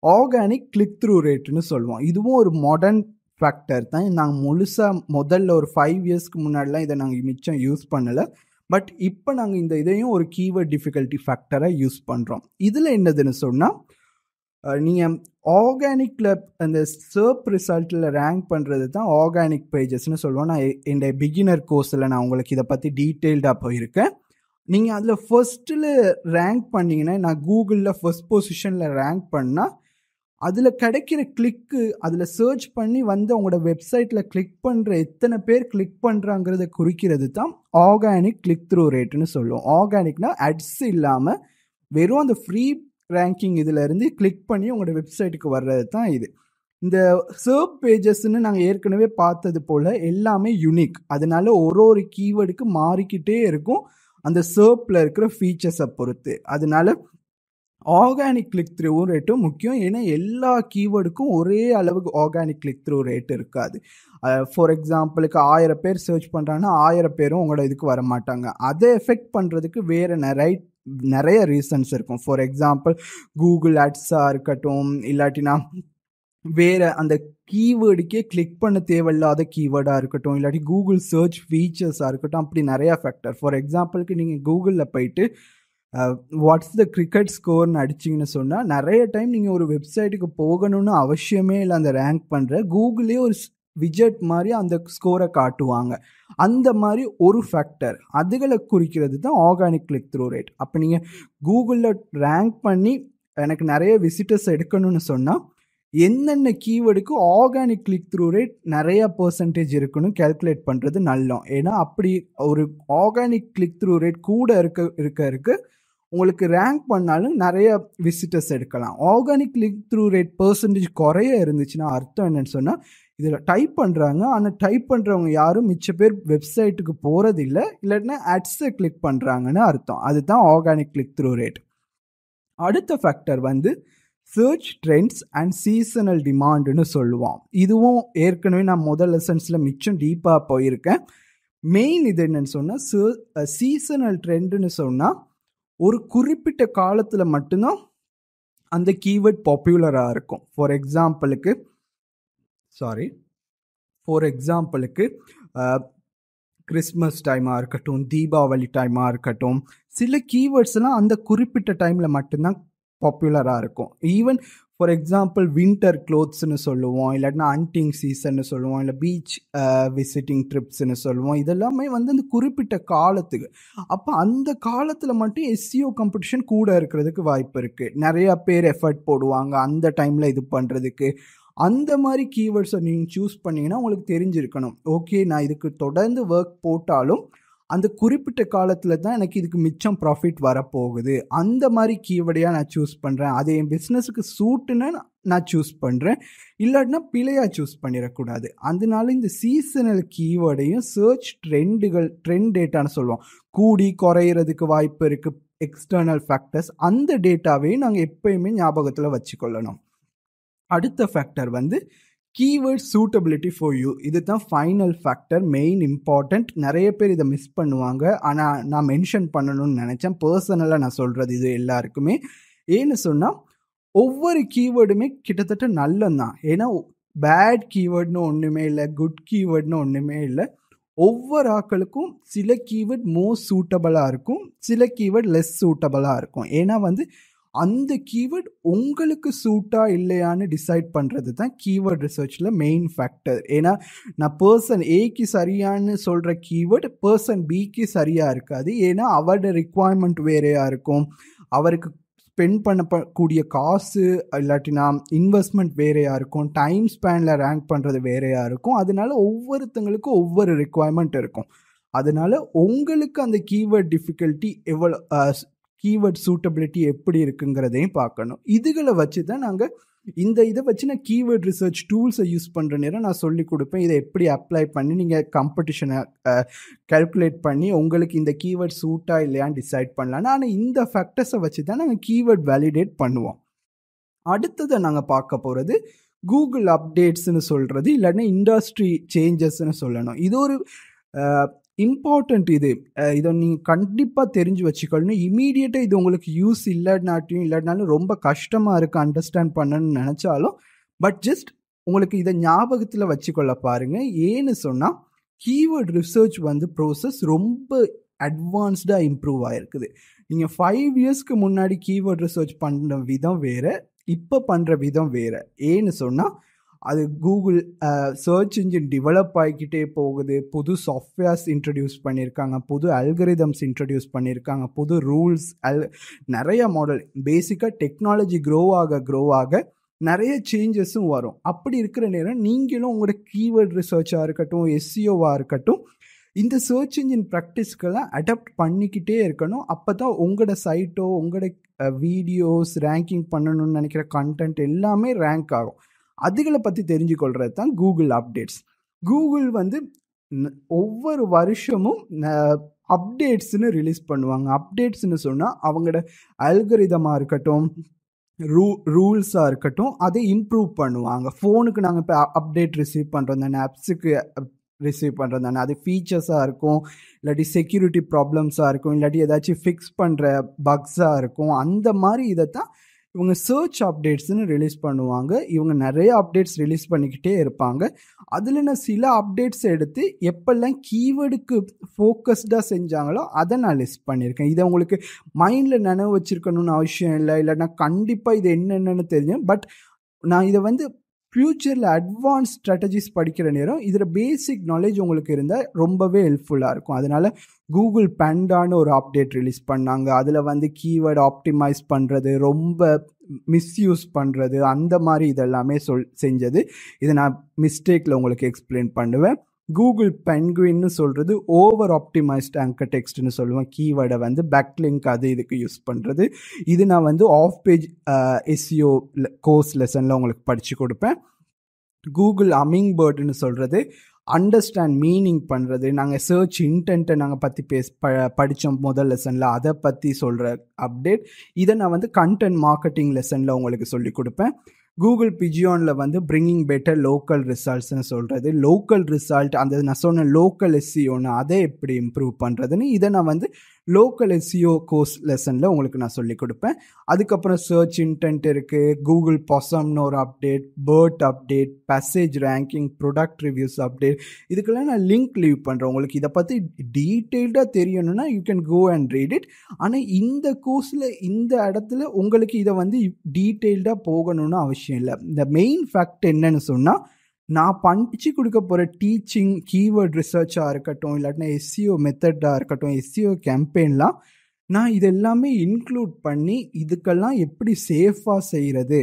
[SPEAKER 1] ஆர்கானிக் கிளிக் த்ரூ ரேட்னு சொல்லுவோம். இதுவும் ஒரு மாடர்ன் ஃபேக்டர் தான். நாங்கள் முழுசாக முதல்ல ஒரு 5 இயர்ஸ்க்கு முன்னாடிலாம் இதை நாங்கள் மிச்சம் யூஸ் பண்ணலை. பட் இப்போ நாங்கள் இந்த இதையும் ஒரு கீவேர்ட் டிஃபிகல்ட்டி ஃபேக்டராக யூஸ் பண்ணுறோம். இதில் என்னதுன்னு சொன்னால் நீங்கள் ஆர்கானிக்கில் அந்த சர்ப் ரிசல்ட்டில் ரேங்க் பண்ணுறது தான் ஆர்கானிக் பேஜஸ்ன்னு சொல்லுவோம். நான் என்னுடைய பிகினர் கோர்ஸில் நான் உங்களுக்கு இதை பற்றி டீட்டெயில்டாக போயிருக்கேன். நீங்கள் அதில் ஃபர்ஸ்ட்டில் ரேங்க் பண்ணிங்கன்னா, நான் கூகுளில் ஃபர்ஸ்ட் பொசிஷனில் ரேங்க் பண்ணால் அதில் கிடைக்கிற கிளிக்கு, அதில் சர்ச் பண்ணி வந்து அவங்களோட வெப்சைட்டில் கிளிக் பண்ணுற எத்தனை பேர் கிளிக் பண்ணுறாங்கிறத குறிக்கிறது தான் ஆர்கானிக் கிளிக் த்ரூ ரேட்டுன்னு சொல்லுவோம். ஆர்கானிக்னா அட்ஸ் இல்லாமல் வெறும் அந்த ஃப்ரீ ரேங்கிங் இதில் இருந்து கிளிக் பண்ணி உங்களோட வெப்சைட்டுக்கு வர்றது தான் இது. இந்த சர்ப் பேஜஸ்ன்னு நாங்கள் ஏற்கனவே பார்த்தது போல் எல்லாமே யூனிக். அதனால ஒரு கீவேர்டுக்கு மாறிக்கிட்டே இருக்கும் அந்த சர்ப்பில் இருக்கிற ஃபீச்சர்ஸை பொறுத்து. அதனால ஆர்கானிக் கிளிக் த்ரூ ரேட்டும் முக்கியம். ஏன்னா எல்லா கீவேர்டுக்கும் ஒரே அளவுக்கு ஆர்கானிக் கிளிக் த்ரூ ரேட் இருக்காது. ஃபார் எக்ஸாம்பிளுக்கு 1000 பேர் சர்ச் பண்ணுறாங்கன்னா 1000 பேரும் உங்களோட இதுக்கு வர மாட்டாங்க. அதை எஃபெக்ட் பண்ணுறதுக்கு வேறு நிறைய ரீசன்ஸ் இருக்கும். ஃபார் எக்ஸாம்பிள் கூகுள் ஆட்ஸாக இருக்கட்டும், இல்லாட்டினா வேறு அந்த கீவேர்டுக்கே கிளிக் பண்ண தேவையில்லாத கீவேர்டாக இருக்கட்டும், இல்லாட்டி கூகுள் சர்ச் ஃபீச்சர்ஸாக இருக்கட்டும், அப்படி நிறையா ஃபேக்டர். ஃபார் எக்ஸாம்பிளுக்கு நீங்கள் கூகுளில் போயிட்டு வாட்ஸ் த கிரிக்கெட் ஸ்கோர்னு அடிச்சிங்கன்னு சொன்னால் நிறைய டைம் நீங்கள் ஒரு வெப்சைட்டுக்கு போகணும்னு அவசியமே இல்லை. அந்த ரேங்க் பண்ணுற கூகுளே ஒரு விஜெட் மாதிரி அந்த ஸ்கோரை காட்டுவாங்க. அந்த மாதிரி ஒரு ஃபேக்டர் அதுகளை குறிக்கிறது தான் ஆர்கானிக் கிளிக் த்ரூ ரேட். அப்போ நீங்கள் கூகுளில் ரேங்க் பண்ணி எனக்கு நிறைய விசிட்டர்ஸ் எடுக்கணும்னு சொன்னால் என்னென்ன கீவேர்டுக்கு ஆர்கானிக் கிளிக் த்ரூ ரேட் நிறையா பர்சன்டேஜ் இருக்குன்னு கேல்குலேட் பண்ணுறது நல்லோம். ஏன்னா அப்படி ஒரு ஆர்கானிக் கிளிக் த்ரூ ரேட் கூட இருக்க உங்களுக்கு ரேங்க் பண்ணாலும் நிறைய விசிட்டர்ஸ் எடுக்கலாம். Organic click through rate percentage குறைய இருந்துச்சுன்னா அர்த்தம் என்னன்னு சொன்னால் இதில் டைப் பண்ணுறாங்க, ஆனால் டைப் பண்ணுறவங்க யாரும் மிச்ச பேர் வெப்சைட்டுக்கு போகிறதில்லை, இல்லாட்டினா ஆட்ஸை கிளிக் பண்ணுறாங்கன்னு அர்த்தம். அதுதான் ஆர்கானிக் கிளிக் த்ரூ ரேட். அடுத்த ஃபேக்டர் வந்து சர்ச் ட்ரெண்ட்ஸ் அண்ட் சீசனல் டிமாண்டுன்னு சொல்லுவோம். இதுவும் ஏற்கனவே நான் முதல் லெசன்ஸில் மிச்சம் டீப்பாக போயிருக்கேன். மெயின் இது என்னன்னு சொன்னால் சீசனல் ட்ரெண்டுன்னு சொன்னால் ஒரு குறிப்பிட்ட காலத்தில் மட்டும்தான் அந்த கீவேர்ட் பாப்புலராக இருக்கும். ஃபார் எக்ஸாம்பிளுக்கு கிறிஸ்மஸ் டைமாக இருக்கட்டும், தீபாவளி டைமாக இருக்கட்டும், சில கீவேர்ட்ஸ்லாம் அந்த குறிப்பிட்ட டைமில் மட்டும்தான் பாப்புலராக இருக்கும். ஈவன் ஃபார் எக்ஸாம்பிள் வின்டர் க்ளோத்ஸ்னு சொல்லுவோம், இல்லாட்டினா ஹண்டிங் சீசன்னு சொல்லுவோம், இல்லை பீச் விசிட்டிங் ட்ரிப்ஸ்ன்னு சொல்லுவோம். இதெல்லாமே வந்து அந்த குறிப்பிட்ட காலத்துக்கு. அப்போ அந்த காலத்தில் மட்டும் எஸ்சிஓ காம்படிஷன் கூட இருக்கிறதுக்கு வாய்ப்பு இருக்குது. நிறையா பேர் எஃபர்ட் போடுவாங்க அந்த டைமில் இது பண்ணுறதுக்கு. அந்த மாதிரி கீவேர்ட்ஸை நீங்கள் சூஸ் பண்ணிங்கன்னா உங்களுக்கு தெரிஞ்சிருக்கணும், ஓகே நான் இதுக்கு தொடர்ந்து ஒர்க் போட்டாலும் அந்த குறிப்பிட்ட காலத்தில் தான் எனக்கு இதுக்கு மிச்சம் ப்ராஃபிட் வரப்போகுது. அந்த மாதிரி கீவேர்டையாக நான் சூஸ் பண்ணுறேன், அது என் பிஸ்னஸுக்கு சூட்டுன்னு நான் சூஸ் பண்ணுறேன், இல்லாட்டினா பிழையாக சூஸ் பண்ணிடக்கூடாது. அதனால இந்த சீசனல் கீவேர்டையும் சர்ச் ட்ரெண்ட் டேட்டான்னு சொல்லுவோம். கூடி குறையிறதுக்கு வாய்ப்பு இருக்குது எக்ஸ்டர்னல் ஃபேக்டர்ஸ். அந்த டேட்டாவையும் நாங்கள் எப்பயுமே ஞாபகத்தில் வச்சுக்கொள்ளணும். அடுத்த ஃபேக்டர் வந்து கீவேர்ட் சூட்டபிலிட்டி ஃபார் யூ. இது தான் ஃபைனல் ஃபேக்டர், மெயின் இம்பார்ட்டண்ட். நிறைய பேர் இதை மிஸ் பண்ணுவாங்க, ஆனால் நான் மென்ஷன் பண்ணணும்னு நினச்சேன். பர்சனலாக நான் சொல்கிறது இது எல்லாருக்குமே. ஏன்னு சொன்னால் ஒவ்வொரு கீவேர்டுமே கிட்டத்தட்ட நல்லதான். ஏன்னா பேட் கீவேர்ட்னு ஒன்றுமே இல்லை, குட் கீவேர்ட்னு ஒன்றுமே இல்லை. ஒவ்வொரு ஆக்களுக்கும் சில கீவேர்ட் மோஸ்ட் சூட்டபிளாக இருக்கும், சில கீவேர்ட் லெஸ் சூட்டபிளாக இருக்கும். ஏன்னா வந்து அந்த கீவேர்ட் உங்களுக்கு சூட்டா இல்லையான்னு டிசைட் பண்ணுறது தான் கீவேர்ட் ரிசர்ச்சில் மெயின் ஃபேக்டர். ஏன்னா நான் பர்சன் ஏக்கு சரியான்னு சொல்கிற கீவேர்ட் பர்சன் பிக்கு சரியாக இருக்காது. ஏன்னா அவரோட ரிக்குவயர்மெண்ட் வேறையாக இருக்கும், அவருக்கு ஸ்பெண்ட் பண்ணக்கூடிய காசு இல்லாட்டினா இன்வெஸ்ட்மெண்ட் வேறையாக இருக்கும், டைம் ஸ்பேனில் ரேங்க் பண்ணுறது வேறையாக இருக்கும். அதனால ஒவ்வொருத்தங்களுக்கும் ஒவ்வொரு ரிக்குவயர்மெண்ட் இருக்கும். அதனால உங்களுக்கு அந்த கீவேர்ட் டிஃபிகல்ட்டி எவ்வளோ, கீவேர்ட் சூட்டபிலிட்டி எப்படி இருக்குங்கிறதையும் பார்க்கணும். இதுகளை வச்சு தான் நாங்கள் இதை வச்சு நான் கீவேர்ட் ரிசர்ச் டூல்ஸை யூஸ் பண்ணுற நேரம் நான் சொல்லி கொடுப்பேன். இதை எப்படி அப்ளை பண்ணி நீங்கள் காம்படிஷனை கால்குலேட் பண்ணி உங்களுக்கு இந்த கீவேர்ட் சூட்டா இல்லையான்னு டிசைட் பண்ணலாம். ஆனால் இந்த ஃபேக்டர்ஸை வச்சு தான் நாங்கள் கீவேர்ட் வேலிடேட் பண்ணுவோம். அடுத்ததை நாங்கள் பார்க்க போகிறது கூகுள் அப்டேட்ஸ்னு சொல்கிறது, இல்லைன்னா இண்டஸ்ட்ரி சேஞ்சஸ்ன்னு சொல்லணும். இது ஒரு இம்பார்ட்டண்ட். இதை நீங்கள் கண்டிப்பாக தெரிஞ்சு வச்சுக்கணும். இமீடியட்டாக இது உங்களுக்கு யூஸ் இல்லாட்டினாலும் ரொம்ப கஷ்டமாக இருக்குது அண்டர்ஸ்டாண்ட் பண்ணணும்னு நினச்சாலும், பட் ஜஸ்ட் உங்களுக்கு இதை ஞாபகத்தில் வச்சுக்கொள்ள பாருங்கள். ஏன்னு சொன்னால் கீவேர்ட் ரிசர்ச் ப்ரோசஸ் ரொம்ப அட்வான்ஸ்டாக இம்ப்ரூவ் ஆகிருக்குது. நீங்கள் 5 இயர்ஸ்க்கு முன்னாடி கீவேர்ட் ரிசர்ச் பண்ணுற விதம் வேறு, இப்போ பண்ணுற விதம் வேறு. ஏன்னு சொன்னால் அது கூகுள் சர்ச் இன்ஜின் டெவலப் ஆகிக்கிட்டே போகுது. புது சாஃப்ட்வேர்ஸ் இன்ட்ரடியூஸ் பண்ணியிருக்காங்க, புது அல்கரிதம்ஸ் இன்ட்ரடியூஸ் பண்ணியிருக்காங்க, புது ரூல்ஸ், நிறைய மாடல். பேசிக்காக டெக்னாலஜி க்ரோ ஆக நிறைய சேஞ்சஸும் வரும். அப்படி இருக்கிற நேரம் நீங்களும் உங்களோட கீவேர்ட் ரிசர்ச்சாக இருக்கட்டும், எஸ்சிஓவாக இருக்கட்டும், இந்த சர்ச் இன்ஜின் ப்ராக்டிஸ்க்கெல்லாம் அடாப்ட் பண்ணிக்கிட்டே இருக்கணும். அப்போ தான் உங்களோட சைட்டோ உங்களோட வீடியோஸ் ரேங்கிங் பண்ணணும்னு நினைக்கிற கண்டென்ட் எல்லாமே ரேங்க் ஆகும். அதுகளை பற்றி தெரிஞ்சுக்கொள்கிறது தான் கூகுள் அப்டேட்ஸ். கூகுள் ஒவ்வொரு வருஷமும் அப்டேட்ஸ்னு ரிலீஸ் பண்ணுவாங்க. அப்டேட்ஸ்னு சொன்னால் அவங்களோட அல்கரிதமாக இருக்கட்டும், ரூல்ஸாக இருக்கட்டும், அதை இம்ப்ரூவ் பண்ணுவாங்க. ஃபோனுக்கு நாங்கள் இப்போ அப்டேட் ரிசீவ் பண்ணுறோம் தானே, ஆப்ஸுக்கு ரிசீவ் பண்ணுறது தானே, அது ஃபீச்சர்ஸாக இருக்கும், இல்லாட்டி செக்யூரிட்டி ப்ராப்ளம்ஸாக இருக்கும், இல்லாட்டி ஏதாச்சும் ஃபிக்ஸ் பண்ணுற பக்ஸாக இருக்கும். அந்த மாதிரி இதைத்தான் இவங்க சர்ச் அப்டேட்ஸ்னு ரிலீஸ் பண்ணுவாங்க. இவங்க நிறைய அப்டேட்ஸ் ரிலீஸ் பண்ணிக்கிட்டே இருப்பாங்க. அதில் நான் சில அப்டேட்ஸ் எடுத்து எப்பெல்லாம் கீவேர்டுக்கு ஃபோக்கஸ்டாக செஞ்சாங்களோ அதை நான் லிஸ்ட் பண்ணியிருக்கேன். இதை உங்களுக்கு மைண்டில் நினைவு வச்சுருக்கணும்னு அவசியம் இல்லை, இல்லைன்னா கண்டிப்பாக இது என்னென்னு தெரியும். பட் நான் இதை ஃப்யூச்சரில் அட்வான்ஸ் ஸ்ட்ராட்டஜிஸ் படிக்கிற நேரம் இதில் பேசிக் நாலேஜ் உங்களுக்கு இருந்தால் ரொம்பவே ஹெல்ப்ஃபுல்லாக இருக்கும். அதனால் கூகுள் பேண்டான்னு ஒரு அப்டேட் ரிலீஸ் பண்ணாங்க. அதில் கீவேர்டு ஆப்டிமைஸ் பண்ணுறது, ரொம்ப மிஸ்யூஸ் பண்ணுறது, அந்த மாதிரி இதெல்லாமே செஞ்சது. இதை நான் மிஸ்டேக்கில் உங்களுக்கு எக்ஸ்பிளைன் பண்ணுவேன். கூகுள் பென்குயின்னு சொல்கிறது ஓவர் ஆப்டிமைஸ்ட் ஆங்கர் டெக்ஸ்ட்னு சொல்லுவேன். கீவேர்டை பேக்லிங்க் அது இதுக்கு யூஸ் பண்ணுறது. இது நான் ஆஃப் பேஜ் எஸ்இஓ கோர்ஸ் லெசனில் உங்களுக்கு படித்து கொடுப்பேன். கூகுள் ஹம்மிங் பேர்டுன்னு சொல்கிறது அண்டர்ஸ்டாண்ட் மீனிங் பண்ணுறது. நாங்கள் சர்ச் இன்டென்ட்டை நாங்கள் பற்றி படித்தோம் முதல் லெசனில், அதை பற்றி சொல்கிற அப்டேட். இதை நான் கண்டென்ட் மார்க்கெட்டிங் லெசனில் உங்களுக்கு சொல்லி கொடுப்பேன். கூகுள் பிஜியானில் பிரிங்கிங் பெட்டர் லோக்கல் ரிசல்ட்ஸ்னு சொல்கிறது. லோக்கல் ரிசல்ட், அந்த நான் சொன்ன லோக்கல் எஸ்சிஓன்னு அதை எப்படி இம்ப்ரூவ் பண்ணுறதுன்னு இதை நான் லோக்கல் எஸ்சிஓ கோர்ஸ் லெசனில் உங்களுக்கு நான் சொல்லி கொடுப்பேன். அதுக்கப்புறம் சர்ச் இன்டென்ட் இருக்குது, கூகுள் பாசம்னு ஒரு update, BERT update, passage ranking, product reviews update. இதுக்கெல்லாம் நான் லிங்க் லீவ் பண்ணுறேன். உங்களுக்கு இதை பற்றி டீட்டெயில்டாக தெரியணும்னா you can go and read it. ஆனால் இந்த கோர்ஸில் இந்த இடத்துல உங்களுக்கு இதை டீட்டெயில்டாக போகணும்னு அவசியம் இல்லை. இந்த மெயின் ஃபேக்ட் என்னன்னு சொன்னால், நான் படித்து கொடுக்க போகிற டீச்சிங், கீவேர்ட் ரிசர்ச்சாக இருக்கட்டும், இல்லாட்டினா எஸ்சிஓ மெத்தடாக இருக்கட்டும், எஸ்சிஓ கேம்பெயின்லாம் நான் இதெல்லாமே இன்க்ளூட் பண்ணி இதுக்கெல்லாம் எப்படி சேஃபாக செய்கிறது,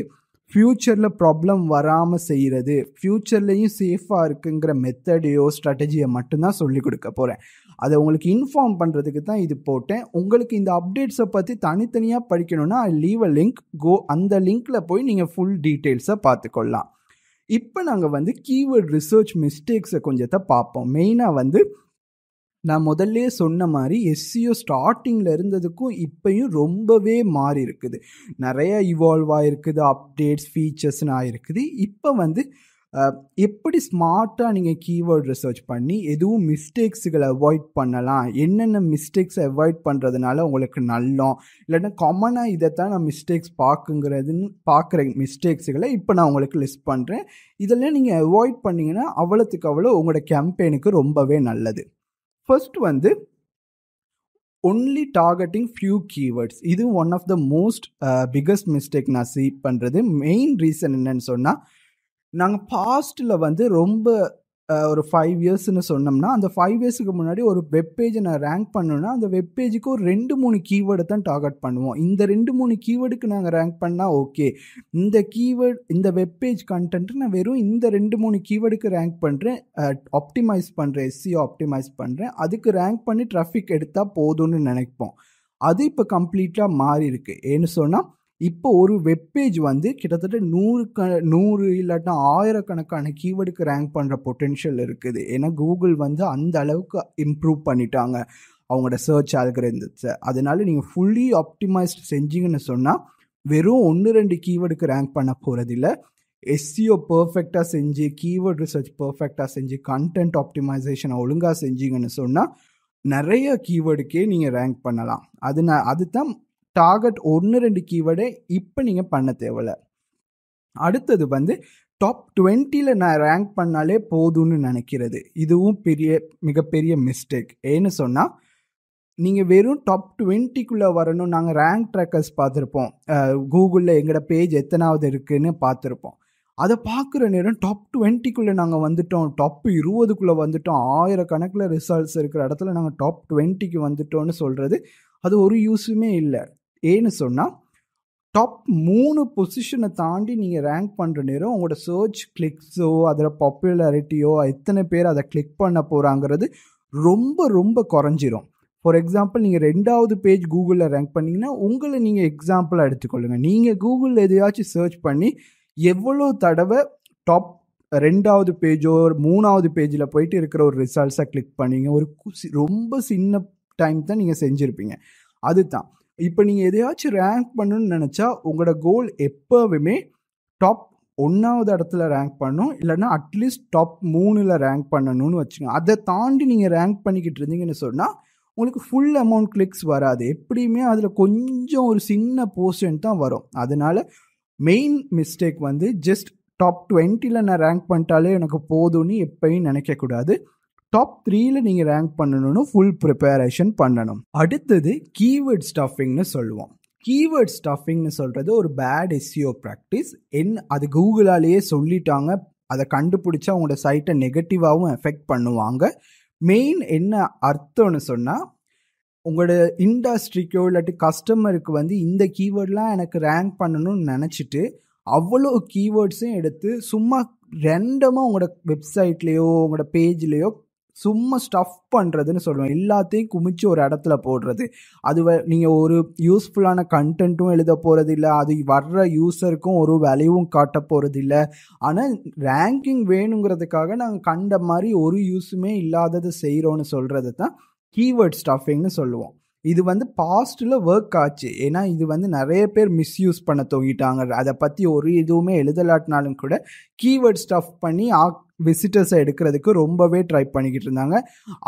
[SPEAKER 1] ஃப்யூச்சரில் ப்ராப்ளம் வராமல் செய்கிறது, ஃப்யூச்சர்லேயும் சேஃபாக இருக்குங்கிற மெத்தடையோ ஸ்ட்ராட்டஜியை மட்டும்தான் சொல்லிக் கொடுக்க போகிறேன். அதை உங்களுக்கு இன்ஃபார்ம் பண்ணுறதுக்கு தான் இது போட்டேன். உங்களுக்கு இந்த அப்டேட்ஸை பற்றி தனித்தனியாக படிக்கணும்னா ஐ லீவ் அ லிங்க், அந்த லிங்க்கில் போய் நீங்கள் ஃபுல் டீட்டெயில்ஸை பார்த்துக்கொள்ளலாம். இப்போ நாங்கள் கீவேர்ட் ரிசர்ச் மிஸ்டேக்ஸை கொஞ்சத்தை பார்ப்போம். மெயினாக நான் முதல்ல சொன்ன மாதிரி எஸ்சிஓ ஸ்டார்டிங்கில் இருந்ததுக்கும் இப்போயும் ரொம்பவே மாறி இருக்குது. நிறைய இவால்வ் ஆகிருக்குது, அப்டேட்ஸ் ஃபீச்சர்ஸ்னு ஆகிருக்குது. இப்போ எப்படி ஸ்மார்ட்டாக நீங்கள் கீவேர்ட் ரிசர்ச் பண்ணி எதுவும் மிஸ்டேக்ஸுகளை அவாய்ட் பண்ணலாம், என்னென்ன மிஸ்டேக்ஸை அவாய்ட் பண்ணுறதுனால உங்களுக்கு நல்லம், இல்லைன்னா காமனாக இதைத்தான் நான் மிஸ்டேக்ஸ் பார்க்குற மிஸ்டேக்ஸுகளை இப்போ நான் உங்களுக்கு லிஸ்ட் பண்ணுறேன். இதெல்லாம் நீங்கள் அவாய்ட் பண்ணிங்கன்னா அவ்வளோத்துக்கு அவ்வளோ உங்களோட கேம்பெயினுக்கு ரொம்பவே நல்லது. First only targeting few keywords. இது one of the most biggest mistake நான் பண்ணுறது. மெயின் ரீசன் என்னன்னு சொன்னால், நாங்கள் பாஸ்ட்டில் ரொம்ப ஒரு 5 இயர்ஸ்ன்னு சொன்னோம்னா, அந்த 5 இயர்ஸுக்கு முன்னாடி ஒரு வெப் பேஜை நான் ரேங்க் பண்ணணும்னா, அந்த வெப் பேஜுக்கு ஒரு 2, 3 கீவேர்டை தான் டார்கெட் பண்ணுவோம். இந்த 2, 3 கீவேர்டுக்கு நாங்கள் ரேங்க் பண்ணால் ஓகே. இந்த வெப் பேஜ் கண்டென்ட் நான் வெறும் இந்த 2, 3 கீவேர்டுக்கு ரேங்க் பண்ணுறேன், ஆப்டிமைஸ் பண்ணுறேன், எஸ்சிஓ ஆப்டிமைஸ் பண்ணுறேன், அதுக்கு ரேங்க் பண்ணி டிராஃபிக் எடுத்தால் போதும்னு நினைப்போம். அது இப்போ கம்ப்ளீட்டாக மாறி இருக்கு. ஏன்னு சொன்னால், இப்போ ஒரு வெப்பேஜ் வந்து கிட்டத்தட்ட 100 இல்லாட்டா 1000கணக்கான கீவேர்டுக்கு ரேங்க் பண்ணுற பொட்டென்ஷியல் இருக்குது. ஏன்னா கூகுள் வந்து அந்த அளவுக்கு இம்ப்ரூவ் பண்ணிட்டாங்க அவங்களோட சர்ச் ஆல்கரிதம்ஸை. அதனால நீங்கள் ஃபுல்லி ஆப்டிமைஸ்ட் செஞ்சீங்கன்னு சொன்னால் வெறும் 1-2 கீவேர்டுக்கு ரேங்க் பண்ண போகிறதில்ல. எஸ்சிஓ பர்ஃபெக்டாக செஞ்சு, கீவேர்ட் ரிசர்ச் பர்ஃபெக்டாக செஞ்சு, கண்டென்ட் ஆப்டிமைசேஷனை ஒழுங்காக செஞ்சீங்கன்னு சொன்னால் நிறைய கீவேர்டுக்கே நீங்கள் ரேங்க் பண்ணலாம். அதுதான் டார்கெட் 1-2 கீவேர்டை இப்போ நீங்கள் பண்ண தேவையில்ல. அடுத்தது வந்து டாப் 20ல் நான் ரேங்க் பண்ணாலே போதும்னு நினைக்கிறது. இதுவும் மிகப்பெரிய மிஸ்டேக். ஏன்னு சொன்னால், நீங்கள் வெறும் டாப் 20க்குள்ளே வரணும். நாங்கள் ரேங்க் ட்ராக்கர்ஸ் பார்த்துருப்போம், கூகுளில் எங்களோட பேஜ் எத்தனாவது இருக்குன்னு பார்த்துருப்போம். அதை பார்க்குற நேரம் டாப் 20க்குள்ளே நாங்கள் வந்துட்டோம், டாப் 20க்குள்ளே வந்துட்டோம், 1000 கணக்கில் ரிசல்ட்ஸ் இருக்கிற இடத்துல நாங்கள் டாப் 20க்கு வந்துட்டோம்னு சொல்கிறது அது ஒரு யூஸுமே இல்லை. ஏன்னு சொன்னால், டாப் 3 பொசிஷனை தாண்டி நீங்கள் ரேங்க் பண்ணுற நேரம் உங்களோட சர்ச் கிளிக்ஸோ அதோட பாப்புலாரிட்டியோ எத்தனை பேர் அதை கிளிக் பண்ண போகிறாங்கிறது ரொம்ப ரொம்ப குறைஞ்சிரும். ஃபார் எக்ஸாம்பிள், நீங்கள் 2வது பேஜ் கூகுளில் ரேங்க் பண்ணிங்கன்னா உங்களை நீங்கள் எக்ஸாம்பிளாக எடுத்துக்கொள்ளுங்கள். நீங்கள் கூகுளில் எதையாச்சும் சர்ச் பண்ணி எவ்வளோ தடவை டாப் 2வது பேஜோ 3வது பேஜில் போயிட்டு இருக்கிற ஒரு ரிசல்ட்ஸை கிளிக் பண்ணிங்க. ரொம்ப சின்ன டைம் தான் நீங்கள் செஞ்சுருப்பீங்க. அதுதான் இப்போ நீங்கள் எதையாச்சும் ரேங்க் பண்ணணும்னு நினச்சா உங்களோட கோல் எப்போவுமே டாப் 1வது இடத்துல ரேங்க் பண்ணணும், இல்லைன்னா அட்லீஸ்ட் டாப் 3ல் ரேங்க் பண்ணணும்னு வச்சுங்க. அதை தாண்டி நீங்கள் ரேங்க் பண்ணிக்கிட்டு இருந்தீங்கன்னு சொன்னால் உங்களுக்கு ஃபுல் அமௌண்ட் கிளிக்ஸ் வராது. எப்படியுமே அதில் கொஞ்சம் ஒரு சின்ன போர்ஷன் தான் வரும். அதனால மெயின் மிஸ்டேக் வந்து ஜஸ்ட் டாப் 20ல் நான் ரேங்க் பண்ணிட்டாலே எனக்கு போதும்னு எப்பயும் நினைக்கக்கூடாது. டாப் 3ல் நீங்கள் ரேங்க் பண்ணணும்னு ஃபுல் ப்ரிப்பரேஷன் பண்ணணும். அடுத்தது கீவேர்ட் ஸ்டஃபிங்னு சொல்லுவோம். கீவேர்ட் ஸ்டஃபிங்னு சொல்கிறது ஒரு பேட் எஸ்சிஓ ப்ராக்டிஸ். அது கூகுளாலேயே சொல்லிட்டாங்க. அதை கண்டுபிடிச்சா உங்களோட சைட்டை நெகட்டிவாகவும் எஃபெக்ட் பண்ணுவாங்க. மெயின் என்ன அர்த்தம்னு சொன்னால், உங்களோட இண்டஸ்ட்ரிக்கோ இல்லாட்டி கஸ்டமருக்கு வந்து இந்த கீவேர்ட்லாம் எனக்கு ரேங்க் பண்ணணும்னு நினச்சிட்டு அவ்வளோ கீவேர்ட்ஸையும் எடுத்து சும்மா ரெண்டமாக உங்களோட வெப்சைட்லேயோ உங்களோட பேஜ்லேயோ சும்மா ஸ்டஃப் பண்ணுறதுன்னு சொல்லுவோம். எல்லாத்தையும் குமிச்சு ஒரு இடத்துல போடுறது. அது நீங்கள் ஒரு யூஸ்ஃபுல்லான கண்டென்ட்டும் எழுத போகிறது இல்லை, அது வர்ற யூஸருக்கும் ஒரு வேல்யூவும் காட்ட போகிறது இல்லை. ஆனால் ரேங்கிங் வேணுங்கிறதுக்காக நாங்கள் கண்ட மாதிரி ஒரு யூஸுமே இல்லாதது செய்கிறோன்னு சொல்கிறது தான் கீவேர்ட் ஸ்டஃபிங்னு சொல்லுவோம். இது வந்து பாஸ்ட்டில் ஒர்க் ஆச்சு. ஏன்னா இது வந்து நிறைய பேர் மிஸ்யூஸ் பண்ண துவங்கிட்டாங்க. அதை பற்றி ஒரு இதுவுமே எழுதலாட்டினாலும் கூட கீவேர்ட் ஸ்டஃப் பண்ணி விசிட்டர்ஸை எடுக்கிறதுக்கு ரொம்பவே ட்ரை பண்ணிக்கிட்டு இருந்தாங்க.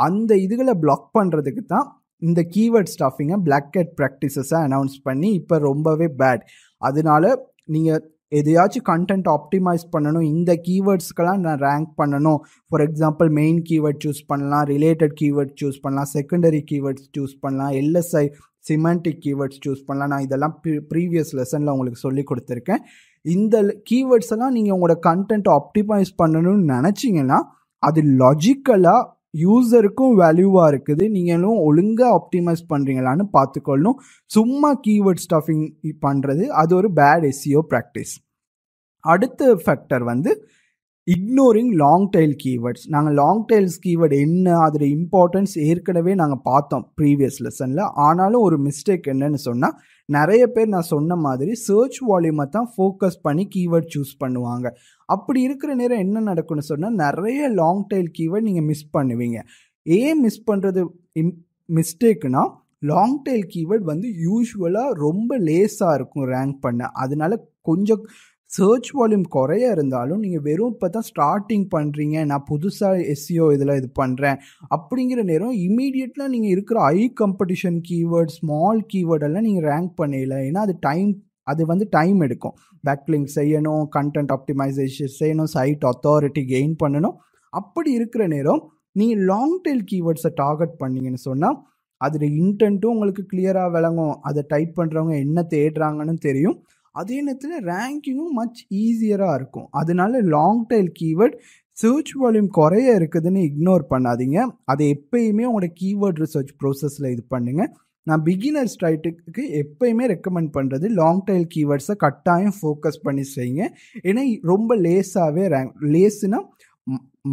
[SPEAKER 1] அந்த இதுகளை பிளாக் பண்ணுறதுக்கு தான் இந்த கீவேர்ட் ஸ்டஃபிங்கை பிளாக் ஹேட் ப்ராக்டிசஸை அனௌன்ஸ் பண்ணி இப்போ ரொம்பவே பேட். அதனால நீங்கள் எதையாச்சும் கண்டென்ட் ஆப்டிமைஸ் பண்ணணும், இந்த கீவேர்ட்ஸ்க்கெல்லாம் நான் ரேங்க் பண்ணணும். For example, main keyword choose பண்ணலாம், ரிலேட்டட் கீவேர்ட் சூஸ் பண்ணலாம், செகண்டரி கீவேர்ட்ஸ் சூஸ் பண்ணலாம், எல்எஸ்ஐ சிமெண்டிக் கீவேர்ட்ஸ் சூஸ் பண்ணலாம். நான் இதெல்லாம் ப்ரீவியஸ் லெசனில் உங்களுக்கு சொல்லி கொடுத்துருக்கேன். இந்த கீவேர்ட்ஸ் எல்லாம் நீங்கள் உங்களோட கண்டென்ட் ஆப்டிமைஸ் பண்ணணும்னு நினச்சிங்கன்னா அது லாஜிக்கலாக யூசருக்கும் வேல்யூவாக இருக்குது, நீங்களும் ஒழுங்காக ஆப்டிமைஸ் பண்ணுறீங்களான்னு பார்த்துக்கொள்ளணும். சும்மா கீவேர்ட் ஸ்டஃபிங் பண்ணுறது அது ஒரு பேட் எஸ்சிஓ ப்ராக்டிஸ். அடுத்த ஃபேக்டர் வந்து இக்னோரிங் லாங் டெயில் கீவேர்ட்ஸ். நாங்கள் லாங் டெயில்ஸ் கீவேர்டு என்ன, அதோட இம்பார்ட்டன்ஸ் ஏற்கனவே நாங்கள் பார்த்தோம் ப்ரீவியஸ் லெசனில். ஆனாலும் ஒரு மிஸ்டேக் என்னன்னு சொன்னால், நிறைய பேர் நான் சொன்ன மாதிரி சர்ச் வால்யூமை தான் ஃபோக்கஸ் பண்ணி கீவேர்ட் சூஸ் பண்ணுவாங்க. அப்படி இருக்கிற நேரம் என்ன நடக்கும்னு சொன்னால், நிறைய லாங் டெயில் கீவேர்ட் நீங்கள் மிஸ் பண்ணுவீங்க. ஏன் மிஸ் பண்ணுறது மிஸ்டேக்குனா, லாங் டெயில் கீவேர்ட் வந்து யூஸ்வலாக ரொம்ப லேஸாக இருக்கும் ரேங்க் பண்ண. அதனால கொஞ்சம் சர்ச் வால்யூம் குறைய இருந்தாலும் நீங்கள் வெறும் இப்போ தான் ஸ்டார்டிங் பண்ணுறீங்க, நான் புதுசாக எஸ்சிஓ இதில் இது பண்ணுறேன் அப்படிங்கிற நேரம் இமீடியட்லாம் நீங்கள் இருக்கிற ஹை காம்படிஷன் கீவேர்ட், ஸ்மால் கீவேர்டெல்லாம் நீங்கள் ரேங்க் பண்ணல. ஏன்னா அது வந்து டைம் எடுக்கும். பேக்லிங்க் செய்யணும், கண்டென்ட் ஆப்டிமைசேஷன் செய்யணும், சைட் அத்தாரிட்டி கெயின் பண்ணணும். அப்படி இருக்கிற நேரம் நீங்கள் லாங் டெயில் கீவேர்ட்ஸை டார்கெட் பண்ணிங்கன்னு சொன்னால் அதோட இன்டென்ட்டும் உங்களுக்கு கிளியராக விளங்கும், அதை டைப் பண்ணுறவங்க என்ன தேடுறாங்கன்னு தெரியும். அதே நேரத்தில் ரேங்கிங்கும் மச் ஈஸியராக இருக்கும். அதனால long tail keyword search volume குறைய இருக்குதுன்னு இக்னோர் பண்ணாதீங்க. அதை எப்பயுமே உங்களோட கீவேர்ட் ரிசர்ச் ப்ரோசஸில் இது பண்ணுங்க. நான் பிகினர் ஸ்ட்ரைட்டுக்கு எப்பயுமே ரெக்கமெண்ட் பண்ணுறது லாங் டைல் கீவேர்ட்ஸை கட்டாயம் ஃபோக்கஸ் பண்ணி செய்யுங்க. ஏன்னா ரொம்ப லேஸாகவே லேஸுனா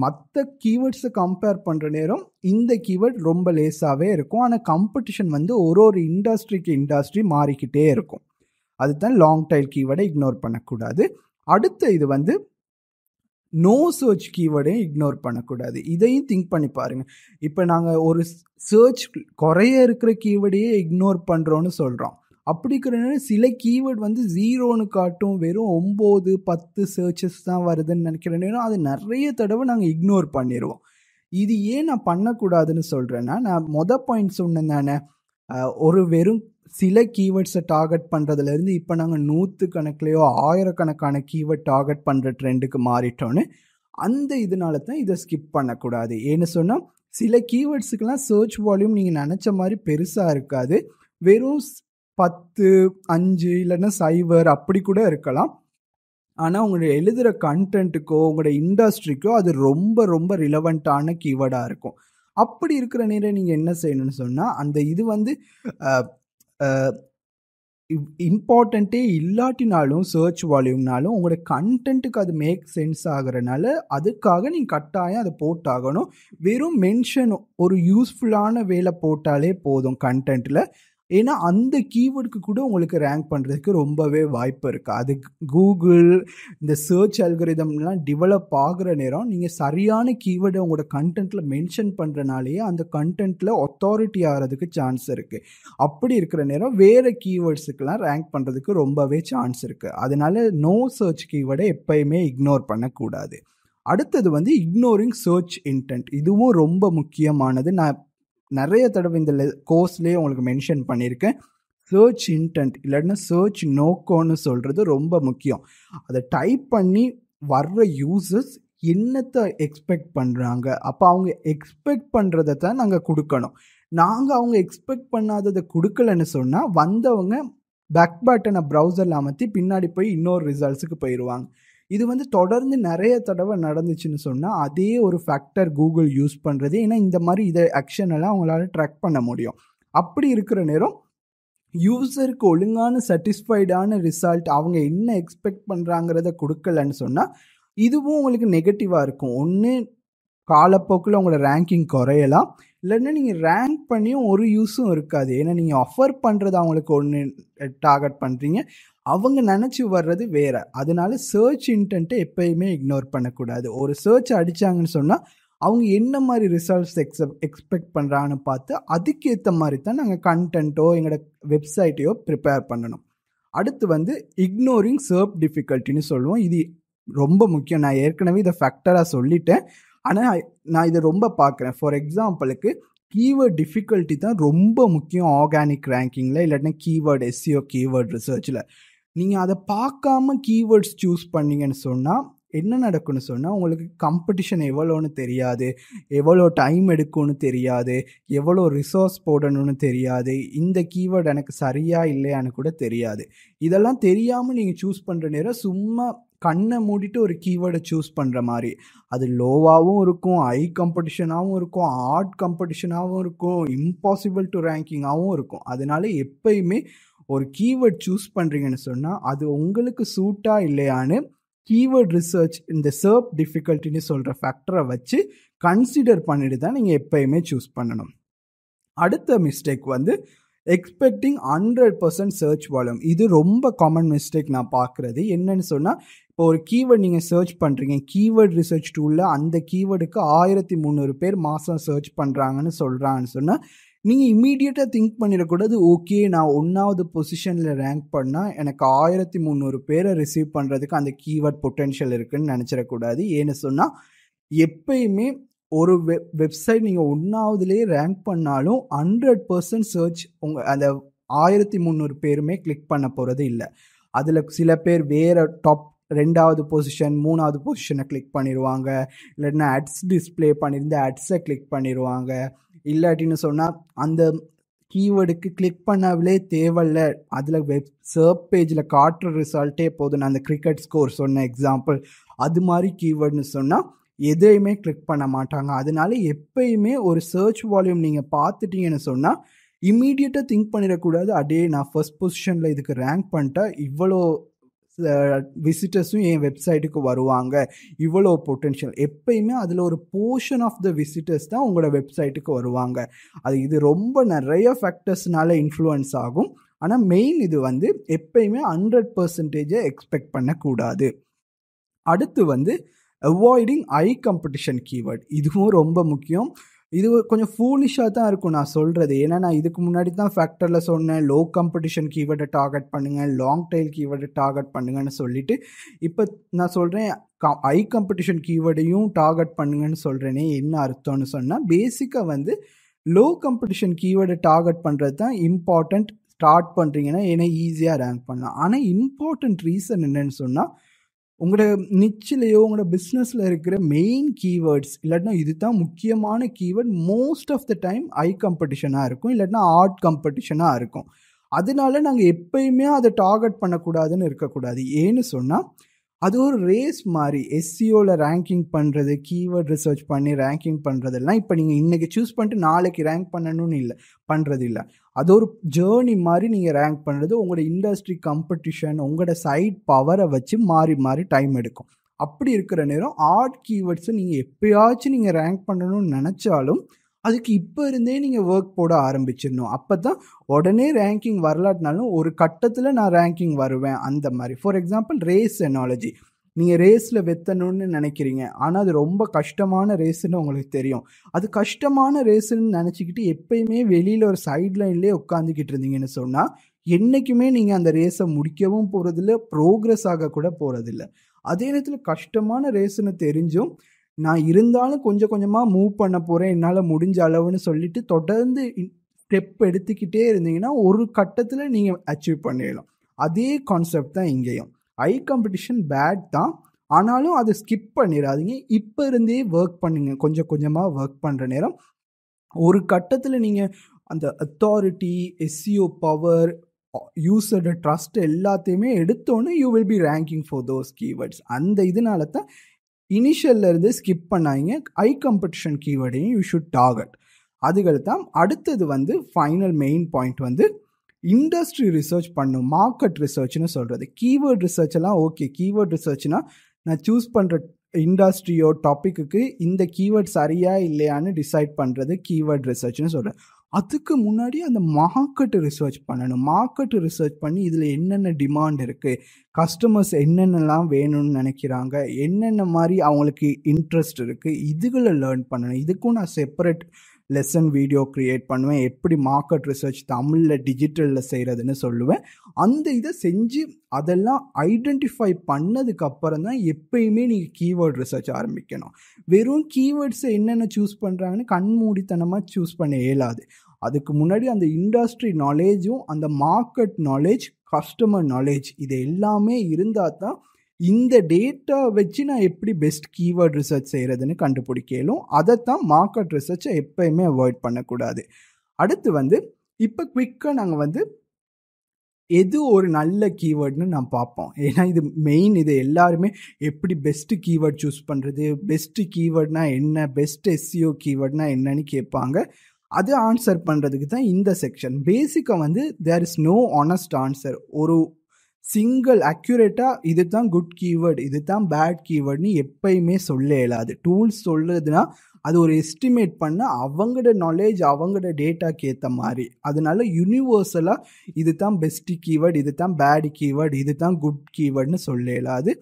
[SPEAKER 1] மற்ற கீவேர்ட்ஸை கம்பேர் பண்ணுற நேரம் இந்த கீவேர்ட் ரொம்ப லேஸாகவே இருக்கும். ஆனால் காம்படிஷன் வந்து ஒரு இண்டஸ்ட்ரிக்கு இண்டஸ்ட்ரி மாறிக்கிட்டே இருக்கும். அதுதான் லாங் டைல் கீவேர்டை இக்னோர் பண்ணக்கூடாது. அடுத்த இது வந்து நோ சர்ச் கீவேர்டையும் இக்னோர் பண்ணக்கூடாது. இதையும் திங்க் பண்ணி பாருங்கள். இப்போ நாங்கள் ஒரு சர்ச் குறைய இருக்கிற கீவேர்டையே இக்னோர் பண்ணுறோன்னு சொல்கிறோம். அப்படி இருக்கிற சில கீவேர்ட் வந்து 0ன்னு காட்டும், வெறும் 9 10 சர்ச்சஸ் தான் வருதுன்னு நினைக்கிற நேரம் அது நிறைய தடவை நாங்கள் இக்னோர் பண்ணிடுவோம். இது ஏன் நான் பண்ணக்கூடாதுன்னு சொல்கிறேன்னா, நான் பாயிண்ட் சொன்னேன் தானே, ஒரு வெறும் சில கீவேர்ட்ஸை டார்கெட் பண்ணுறதுலேருந்து இப்போ நாங்கள் 100 கணக்குலையோ 1000 கணக்கான கீவேர்ட் டார்கெட் பண்ணுற ட்ரெண்டுக்கு மாறிட்டோன்னு. அந்த இதனால தான் இதை ஸ்கிப் பண்ணக்கூடாது. ஏன்னு சொன்னால் சில கீவேர்ட்ஸுக்கெல்லாம் சர்ச் வால்யூம் நீங்கள் நினச்ச மாதிரி பெருசாக இருக்காது. வெறும் 10 5 இல்லைன்னா 0 அப்படி கூட இருக்கலாம். ஆனால் உங்களுடைய எழுதுகிற கண்டென்ட்டுக்கோ உங்களோட இண்டஸ்ட்ரிக்கோ அது ரொம்ப ரொம்ப ரிலவெண்ட்டான கீவேர்டாக இருக்கும். அப்படி இருக்கிற நேரம் நீங்கள் என்ன செய்யணும்னு சொன்னால், அந்த இது வந்து இம்பார்ட்டண்ட்டே இல்லாட்டினாலும் சர்ச் வால்யூம்னாலும் உங்களோட கண்டென்ட்டுக்கு அது மேக் சென்ஸ் ஆகிறனால அதுக்காக நீங்கள் கட்டாயம் அதை போட்டாகணும். வெறும் மென்ஷன் ஒரு யூஸ்ஃபுல்லான வேலை போட்டாலே போதும் கண்டென்ட்டில். ஏன்னா அந்த கீவேர்டுக்கு கூட உங்களுக்கு ரேங்க் பண்ணுறதுக்கு ரொம்பவே வாய்ப்பு இருக்குது. அது கூகுள் இந்த சர்ச் அல்கரிதம்லாம் டெவலப் ஆகிற நேரம் நீங்கள் சரியான கீவேர்டை உங்களோட கண்டென்ட்டில் மென்ஷன் பண்ணுறனாலேயே அந்த கண்டென்ட்டில் அத்தாரிட்டி ஆகிறதுக்கு சான்ஸ் இருக்குது. அப்படி இருக்கிற நேரம் வேறு கீவேர்ட்ஸுக்கெல்லாம் ரேங்க் பண்ணுறதுக்கு ரொம்பவே சான்ஸ் இருக்குது. அதனால நோ சர்ச் கீவேர்டை எப்பயுமே இக்னோர் பண்ணக்கூடாது. அடுத்தது வந்து இக்னோரிங் சர்ச் இன்டென்ட். இதுவும் ரொம்ப முக்கியமானது. நான் நிறைய தடவை இந்த கோர்ஸ்லேயே உங்களுக்கு மென்ஷன் பண்ணியிருக்கேன். சர்ச் இன்டென்ட் இல்லைன்னா சர்ச் நோக்கோன்னு சொல்கிறது ரொம்ப முக்கியம். அதை டைப் பண்ணி வர்ற யூசர்ஸ் என்னத்தை எக்ஸ்பெக்ட் பண்ணுறாங்க, அப்போ அவங்க எக்ஸ்பெக்ட் பண்ணுறதை தான் நாங்கள் கொடுக்கணும். நாங்கள் அவங்க எக்ஸ்பெக்ட் பண்ணாததை கொடுக்கலன்னு சொன்னால் வந்தவங்க பேக் பட்டனை ப்ரௌசரில் அமர்த்தி பின்னாடி போய் இன்னொரு ரிசல்ட்ஸுக்கு போயிடுவாங்க. இது வந்து தொடர்ந்து நிறைய தடவை நடந்துச்சுன்னு சொன்னால் அதே ஒரு ஃபேக்டர் கூகுள் யூஸ் பண்ணுறது. ஏன்னா இந்த மாதிரி இதை ஆக்ஷன் எல்லாம் அவங்களால ட்ராக் பண்ண முடியும். அப்படி இருக்கிற நேரம் யூசருக்கு ஒழுங்கான சாட்டிஸ்ஃபைடான ரிசல்ட் அவங்க என்ன எக்ஸ்பெக்ட் பண்ணுறாங்கிறத கொடுக்கலன்னு சொன்னால் இதுவும் உங்களுக்கு நெகட்டிவாக இருக்கும். ஒன்று காலப்போக்கில் உங்களோட ரேங்கிங் குறையலாம், இல்லைன்னா நீங்கள் ரேங்க் பண்ணியும் ஒரு யூஸும் இருக்காது. ஏன்னா நீங்கள் ஆஃபர் பண்ணுறது அவங்களுக்கு ஒன்று டார்கெட் பண்ணுறீங்க, அவங்க நினச்சி வர்றது வேறு. அதனால சர்ச் இன்டென்ட்டை எப்பயுமே இக்னோர் பண்ணக்கூடாது. ஒரு சர்ச் அடித்தாங்கன்னு சொன்னால் அவங்க என்ன மாதிரி ரிசல்ட்ஸ் எக்ஸ்பெக்ட் பண்ணுறாங்கன்னு பார்த்து அதுக்கேற்ற மாதிரி தான் நாங்கள் கண்டென்ட்டோ எங்களோட வெப்சைட்டையோ ப்ரிப்பேர் பண்ணணும். அடுத்து வந்து இக்னோரிங் சர்ச் டிஃபிகல்ட்டின்னு சொல்லுவோம். இது ரொம்ப முக்கியம். நான் ஏற்கனவே இதை ஃபேக்டராக சொல்லிட்டேன், ஆனால் நான் இதை ரொம்ப பார்க்குறேன். ஃபார் எக்ஸாம்பிளுக்கு கீவேர்ட் டிஃபிகல்ட்டி தான் ரொம்ப முக்கியம் ஆர்கானிக் ரேங்கிங்கில், இல்லாட்டினா கீவேர்ட் எஸ்சிஓ கீவேர்ட் ரிசர்ச்சில். நீங்கள் அதை பார்க்காம கீவேர்ட்ஸ் சூஸ் பண்ணிங்கன்னு சொன்னால் என்ன நடக்கும்னு சொன்னால் உங்களுக்கு காம்படிஷன் எவ்வளோன்னு தெரியாது, எவ்வளோ டைம் எடுக்கும்னு தெரியாது, எவ்வளோ ரிசோர்ஸ் போடணும்னு தெரியாது, இந்த கீவேர்டு எனக்கு சரியா இல்லையான்னு கூட தெரியாது. இதெல்லாம் தெரியாமல் நீங்கள் சூஸ் பண்ணுற நேரம் சும்மா கண்ணை மூடிட்டு ஒரு கீவேர்டை சூஸ் பண்ணுற மாதிரி அது லோவாகவும் இருக்கும், ஹை காம்படிஷனாகவும் இருக்கும், ஹார்ட் காம்படிஷனாகவும் இருக்கும், இம்பாசிபிள் டு ரேங்கிங்காகவும் இருக்கும். அதனால எப்பயுமே ஒரு கீவேர்ட் சூஸ் பண்ணுறீங்கன்னு சொன்னால் அது உங்களுக்கு சூட்டாக இல்லையான்னு கீவேர்ட் ரிசர்ச் இந்த சர்ச் டிஃபிகல்ட்டின்னு சொல்கிற ஃபேக்டரை வச்சு கன்சிடர் பண்ணிட்டு தான் நீங்கள் எப்பயுமே சூஸ் பண்ணணும். அடுத்த மிஸ்டேக் வந்து எக்ஸ்பெக்டிங் 100% சர்ச் வால்யூம். இது ரொம்ப காமன் மிஸ்டேக் நான் பார்க்குறது. என்னன்னு சொன்னால், இப்போ ஒரு கீவேர்ட் நீங்கள் சர்ச் பண்ணுறீங்க, கீவேர்ட் ரிசர்ச் டூலில் அந்த கீவேர்டுக்கு 1300 பேர் மாதம் சர்ச் பண்ணுறாங்கன்னு சொல்கிறாங்கன்னு சொன்னால் நீங்கள் இம்மீடியட்டாக திங்க் பண்ணிடக்கூடாது, ஓகே நான் 1வது பொசிஷனில் ரேங்க் பண்ணால் எனக்கு 1300 பேரை ரிசீவ் பண்ணுறதுக்கு அந்த கீவேர்ட் பொட்டென்ஷியல் இருக்குதுன்னு நினச்சிடக்கூடாது. ஏன்னு சொன்னால் எப்பயுமே ஒரு வெப்சைட் நீங்கள் 1வதுலேயே ரேங்க் பண்ணாலும் 100% சர்ச் அந்த 1300 பேருமே கிளிக் பண்ண போகிறது இல்லை. அதில் சில பேர் வேறு டாப் 2வது பொசிஷன் 3வது பொசிஷனை கிளிக் பண்ணிடுவாங்க, இல்லைன்னா அட்ஸ் டிஸ்பிளே பண்ணியிருந்த அட்ஸை கிளிக் பண்ணிடுவாங்க. இல்லாட்டின்னு சொன்னால் அந்த கீவேர்டுக்கு கிளிக் பண்ணாமலே தேவையில்ல, அதில் சர்ச் பேஜில் காட்டுற ரிசல்ட்டே போதும். நான் அந்த கிரிக்கெட் ஸ்கோர் சொன்ன எக்ஸாம்பிள் அது மாதிரி கீவேர்டுன்னு சொன்னால் எதையுமே கிளிக் பண்ண மாட்டாங்க. அதனால எப்பயுமே ஒரு சர்ச் வால்யூம் நீங்கள் பார்த்துட்டீங்கன்னு சொன்னால் இம்மீடியட்டாக திங்க் பண்ணிடக்கூடாது, அடே நான் ஃபர்ஸ்ட் பொசிஷனில் இதுக்கு ரேங்க் பண்ணிட்டா இவ்வளோ விசிட்டர்ஸும் என் வெப்சைட்டுக்கு வருவாங்க, இவ்வளோ பொட்டென்ஷியல். எப்பயுமே அதில் ஒரு போர்ஷன் ஆஃப் த விசிட்டர்ஸ் தான் உங்களோட வெப்சைட்டுக்கு வருவாங்க. இது ரொம்ப நிறைய ஃபேக்டர்ஸ்னால இன்ஃப்ளூயன்ஸ் ஆகும். ஆனால் மெயின் இது வந்து எப்பயுமே 100% எக்ஸ்பெக்ட் பண்ணக்கூடாது. அடுத்து அவாய்டிங் ஐ காம்படிஷன் கீவேர்ட். இதுவும் ரொம்ப முக்கியம். இது கொஞ்சம் ஃபூலிஷாக தான் இருக்கும் நான் சொல்கிறது. ஏன்னா நான் இதுக்கு முன்னாடி தான் ஃபேக்டரில் சொன்னேன், லோ காம்படிஷன் கீவேர்டை டார்கெட் பண்ணுங்கள், லாங் டெயில் கீவேர்டை டார்கெட் பண்ணுங்கன்னு சொல்லிட்டு, இப்போ நான் சொல்கிறேன் ஐ காம்படிஷன் கீவேர்டையும் டார்கெட் பண்ணுங்கன்னு சொல்கிறேனே. என்ன அர்த்தம்னு சொன்னால், பேசிக்காக லோ காம்படிஷன் கீவேர்டை டார்கெட் பண்ணுறது தான் இம்பார்ட்டண்ட். ஸ்டார்ட் பண்ணுறீங்கன்னா ஏன்னா ஈஸியாக ரேங்க் பண்ணலாம். ஆனால் இம்பார்ட்டண்ட் ரீசன் என்னன்னு சொன்னால், உங்களோட நிச்சிலையோ உங்களோட பிஸ்னஸில் இருக்கிற மெயின் கீவேர்ட்ஸ் இல்லாட்டினா இது தான் முக்கியமான keyword most of the time I காம்படிஷனாக இருக்கும், இல்லாட்டினா ஆர்ட் காம்படிஷனாக இருக்கும். அதனால நாங்கள் எப்பயுமே அதை டார்கெட் பண்ணக்கூடாதுன்னு இருக்கக்கூடாது. ஏன்னு சொன்னால் அது ஒரு ரேஸ் மாதிரி. எஸ்சிஓவில் ரேங்கிங் பண்ணுறது, கீவேர்ட் ரிசர்ச் பண்ணி ரேங்கிங் பண்ணுறதெல்லாம் இப்போ நீங்கள் இன்றைக்கி சூஸ் பண்ணிட்டு நாளைக்கு ரேங்க் பண்ணணும்னு பண்ணுறது இல்லை. அது ஒரு ஜேர்னி மாதிரி நீங்கள் ரேங்க் பண்ணுறது. உங்களோட இண்டஸ்ட்ரி காம்படிஷன், உங்களோட சைட் பவரை வச்சு மாறி மாறி டைம் எடுக்கும். அப்படி இருக்கிற நேரம் ஆர்ட் கீவேர்ட்ஸை நீங்கள் எப்போயாச்சும் நீங்கள் ரேங்க் பண்ணணும்னு நினச்சாலும் அதுக்கு இப்போ இருந்தே நீங்கள் ஒர்க் போட ஆரம்பிச்சிடணும். அப்போ தான் உடனே ரேங்கிங் வரலாட்டினாலும் ஒரு கட்டத்தில் நான் ரேங்கிங் வருவேன் அந்த மாதிரி. For example race analogy. நீங்கள் ரேஸில் வெத்தணும்னு நினைக்கிறீங்க, ஆனால் அது ரொம்ப கஷ்டமான ரேஸுன்னு உங்களுக்கு தெரியும். அது கஷ்டமான ரேஸுன்னு நினச்சிக்கிட்டு எப்பயுமே வெளியில் ஒரு சைட் லைன்லேயே உட்காந்துக்கிட்டு இருந்தீங்கன்னு சொன்னால் என்றைக்குமே நீங்கள் அந்த ரேஸை முடிக்கவும் போகிறதில்ல, ப்ரோக்ரஸ் ஆக கூட போகிறதில்ல. அதே நேரத்தில் கஷ்டமான ரேஸுன்னு தெரிஞ்சும் நான் இருந்தாலும் கொஞ்சம் கொஞ்சமாக மூவ் பண்ண போகிறேன், என்னால் முடிஞ்ச அளவுன்னு சொல்லிட்டு தொடர்ந்து ஸ்டெப் எடுத்துக்கிட்டே இருந்தீங்கன்னா ஒரு கட்டத்தில் நீங்கள் அச்சீவ் பண்ணிடலாம். அதே கான்செப்ட் தான் இங்கேயும். ஐ காம்படிஷன் பேட் தான், ஆனாலும் அதை ஸ்கிப் பண்ணிடாதீங்க. இப்போ இருந்தே ஒர்க் பண்ணுங்க. கொஞ்சம் கொஞ்சமாக ஒர்க் பண்ணுற நேரம் ஒரு கட்டத்தில் நீங்கள் அந்த அத்தாரிட்டி, எஸ்சிஓ பவர், யூசரோட ட்ரஸ்ட் எல்லாத்தையுமே எடுத்தோன்னே you will be ranking for those keywords. அந்த இதனால தான் இனிஷியல்ல இருந்து ஸ்கிப் பண்ணாங்க. ஐ காம்படிஷன் கீவேர்டையும் யூ ஷுட் டார்கெட். அதுகள் தான் அடுத்தது final main point industry research பண்ணும், மார்க்கெட் ரிசர்ச்னு சொல்கிறது. கீவேர்ட் ரிசர்ச் எல்லாம் ஓகே. கீவேர்ட் ரிசர்ச்னா நான் சூஸ் பண்ணுற இண்டஸ்ட்ரியோ டாப்பிக்கு இந்த கீவேர்ட் சரியா இல்லையான்னு டிசைட் பண்ணுறது கீவேர்ட் ரிசர்ச்னு சொல்கிறேன். அதுக்கு முன்னாடி அந்த மார்க்கெட் ரிசர்ச் பண்ணணும். மார்க்கெட் ரிசர்ச் பண்ணி இதில் என்னென்ன டிமாண்ட் இருக்குது, கஸ்டமர்ஸ் என்னென்னலாம் வேணும்னு நினைக்கிறாங்க, என்னென்ன மாதிரி அவங்களுக்கு இன்ட்ரெஸ்ட் இருக்குது, இதுகளை லேர்ன் பண்ணணும். இதுக்கும் நான் செப்பரேட் லெசன் வீடியோ க்ரியேட் பண்ணுவேன். எப்படி மார்க்கெட் ரிசர்ச் தமிழில் டிஜிட்டலில் செய்கிறதுன்னு சொல்லுவேன். அந்த இதை செஞ்சு அதெல்லாம் ஐடென்டிஃபை பண்ணதுக்கப்புறம் தான் எப்பயுமே நீங்கள் கீவேர்ட் ரிசர்ச் ஆரம்பிக்கணும். வெறும் கீவேர்ட்ஸை என்னென்ன சூஸ் பண்ணுறாங்கன்னு கண்மூடித்தனமாக சூஸ் பண்ண இயலாது. அதுக்கு முன்னாடி அந்த இண்டஸ்ட்ரி நாலேஜும் அந்த மார்க்கெட் நாலேஜ், கஸ்டமர் நாலேஜ், இது எல்லாமே இருந்தால் தான் இந்த டேட்டா வச்சு நான் எப்படி பெஸ்ட் கீவேர்ட் ரிசர்ச் செய்கிறதுன்னு கண்டுபிடிக்கலும். அதைத்தான் மார்க்கெட் ரிசர்ச்சை எப்பயுமே அவாய்ட் பண்ணக்கூடாது. அடுத்து இப்போ குவிக்காக நாங்கள் எது ஒரு நல்ல கீவேர்ட்னு நான் பார்ப்போம். ஏன்னா இது மெயின். இது எல்லாருமே எப்படி பெஸ்ட்டு கீவேர்ட் சூஸ் பண்ணுறது, பெஸ்ட்டு கீவேர்ட்னா என்ன, பெஸ்ட் எஸ்சிஓ கீவேர்ட்னா என்னன்னு கேட்பாங்க. அது ஆன்சர் பண்ணுறதுக்கு தான் இந்த செக்ஷன். பேசிக்காக there is no honest answer. ஒரு சிங்கிள் அக்யூரேட்டாக இது தான் குட் கீவேர்டு, இது தான் பேட் கீவேர்டுன்னு எப்பயுமே சொல்ல இயலாது. டூல்ஸ் சொல்லுறதுனா அது ஒரு எஸ்டிமேட் பண்ண அவங்களோட நாலேஜ், அவங்களோட டேட்டாக்கு ஏற்ற மாதிரி. அதனால யூனிவர்சலாக இது தான் பெஸ்ட் கீவேர்டு, இது தான் பேட் கீவேர்டு, இது தான் குட் கீவேர்டுன்னு சொல்ல இயலாது.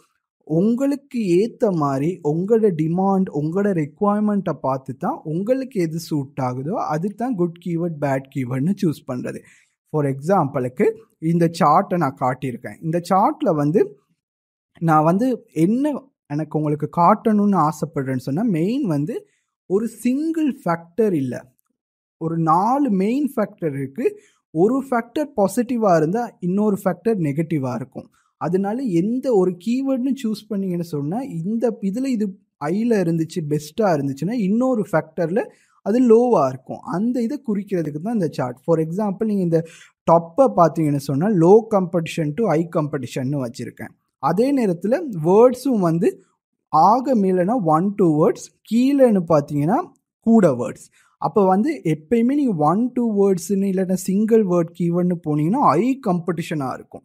[SPEAKER 1] உங்களுக்கு ஏற்ற மாதிரி உங்களோட டிமாண்ட், உங்களோட ரெக்குவயர்மெண்ட்டை பார்த்து தான் உங்களுக்கு எது சூட் ஆகுதோ அது தான் குட் கீவேர்ட், பேட் கீவேர்டுன்னு சூஸ் பண்ணுறது. ஃபார் எக்ஸாம்பிளுக்கு இந்த சார்ட்டை நான் காட்டியிருக்கேன். இந்த சார்ட்டில் நான் என்ன எனக்கு உங்களுக்கு காட்டணும்னு ஆசைப்படுறேன்னு சொன்னால், மெயின் ஒரு சிங்கிள் ஃபேக்டர் இல்லை, ஒரு 4 மெயின் ஃபேக்டர் இருக்குது. ஒரு ஃபேக்டர் பாசிட்டிவாக இருந்தால் இன்னொரு ஃபேக்டர் நெகட்டிவாக இருக்கும். அதனால எந்த ஒரு கீவேர்டுன்னு சூஸ் பண்ணிங்கன்னு சொன்னால் இந்த இதில் இது ஐயில் இருந்துச்சு, பெஸ்ட்டாக இருந்துச்சுன்னா இன்னொரு ஃபேக்டரில் அது லோவாக இருக்கும். அந்த இதை குறிக்கிறதுக்கு தான் இந்த சார்ட். ஃபார் எக்ஸாம்பிள் நீங்கள் இந்த டாப்பை பார்த்தீங்கன்னு சொன்னால் லோ காம்படிஷன் டு ஹை காம்படிஷன்னு வச்சுருக்கேன். அதே நேரத்தில் வேர்ட்ஸும் ஆக மேலேனா 1-2 வேர்ட்ஸ், கீழேன்னு பார்த்தீங்கன்னா கூட வேர்ட்ஸ். அப்போ வந்து எப்பயுமே நீங்கள் 1-2 வேர்ட்ஸ்ன்னு இல்லைன்னா சிங்கிள் வேர்ட் கீவேர்ட்னு போனீங்கன்னா காம்படிஷனாக இருக்கும்.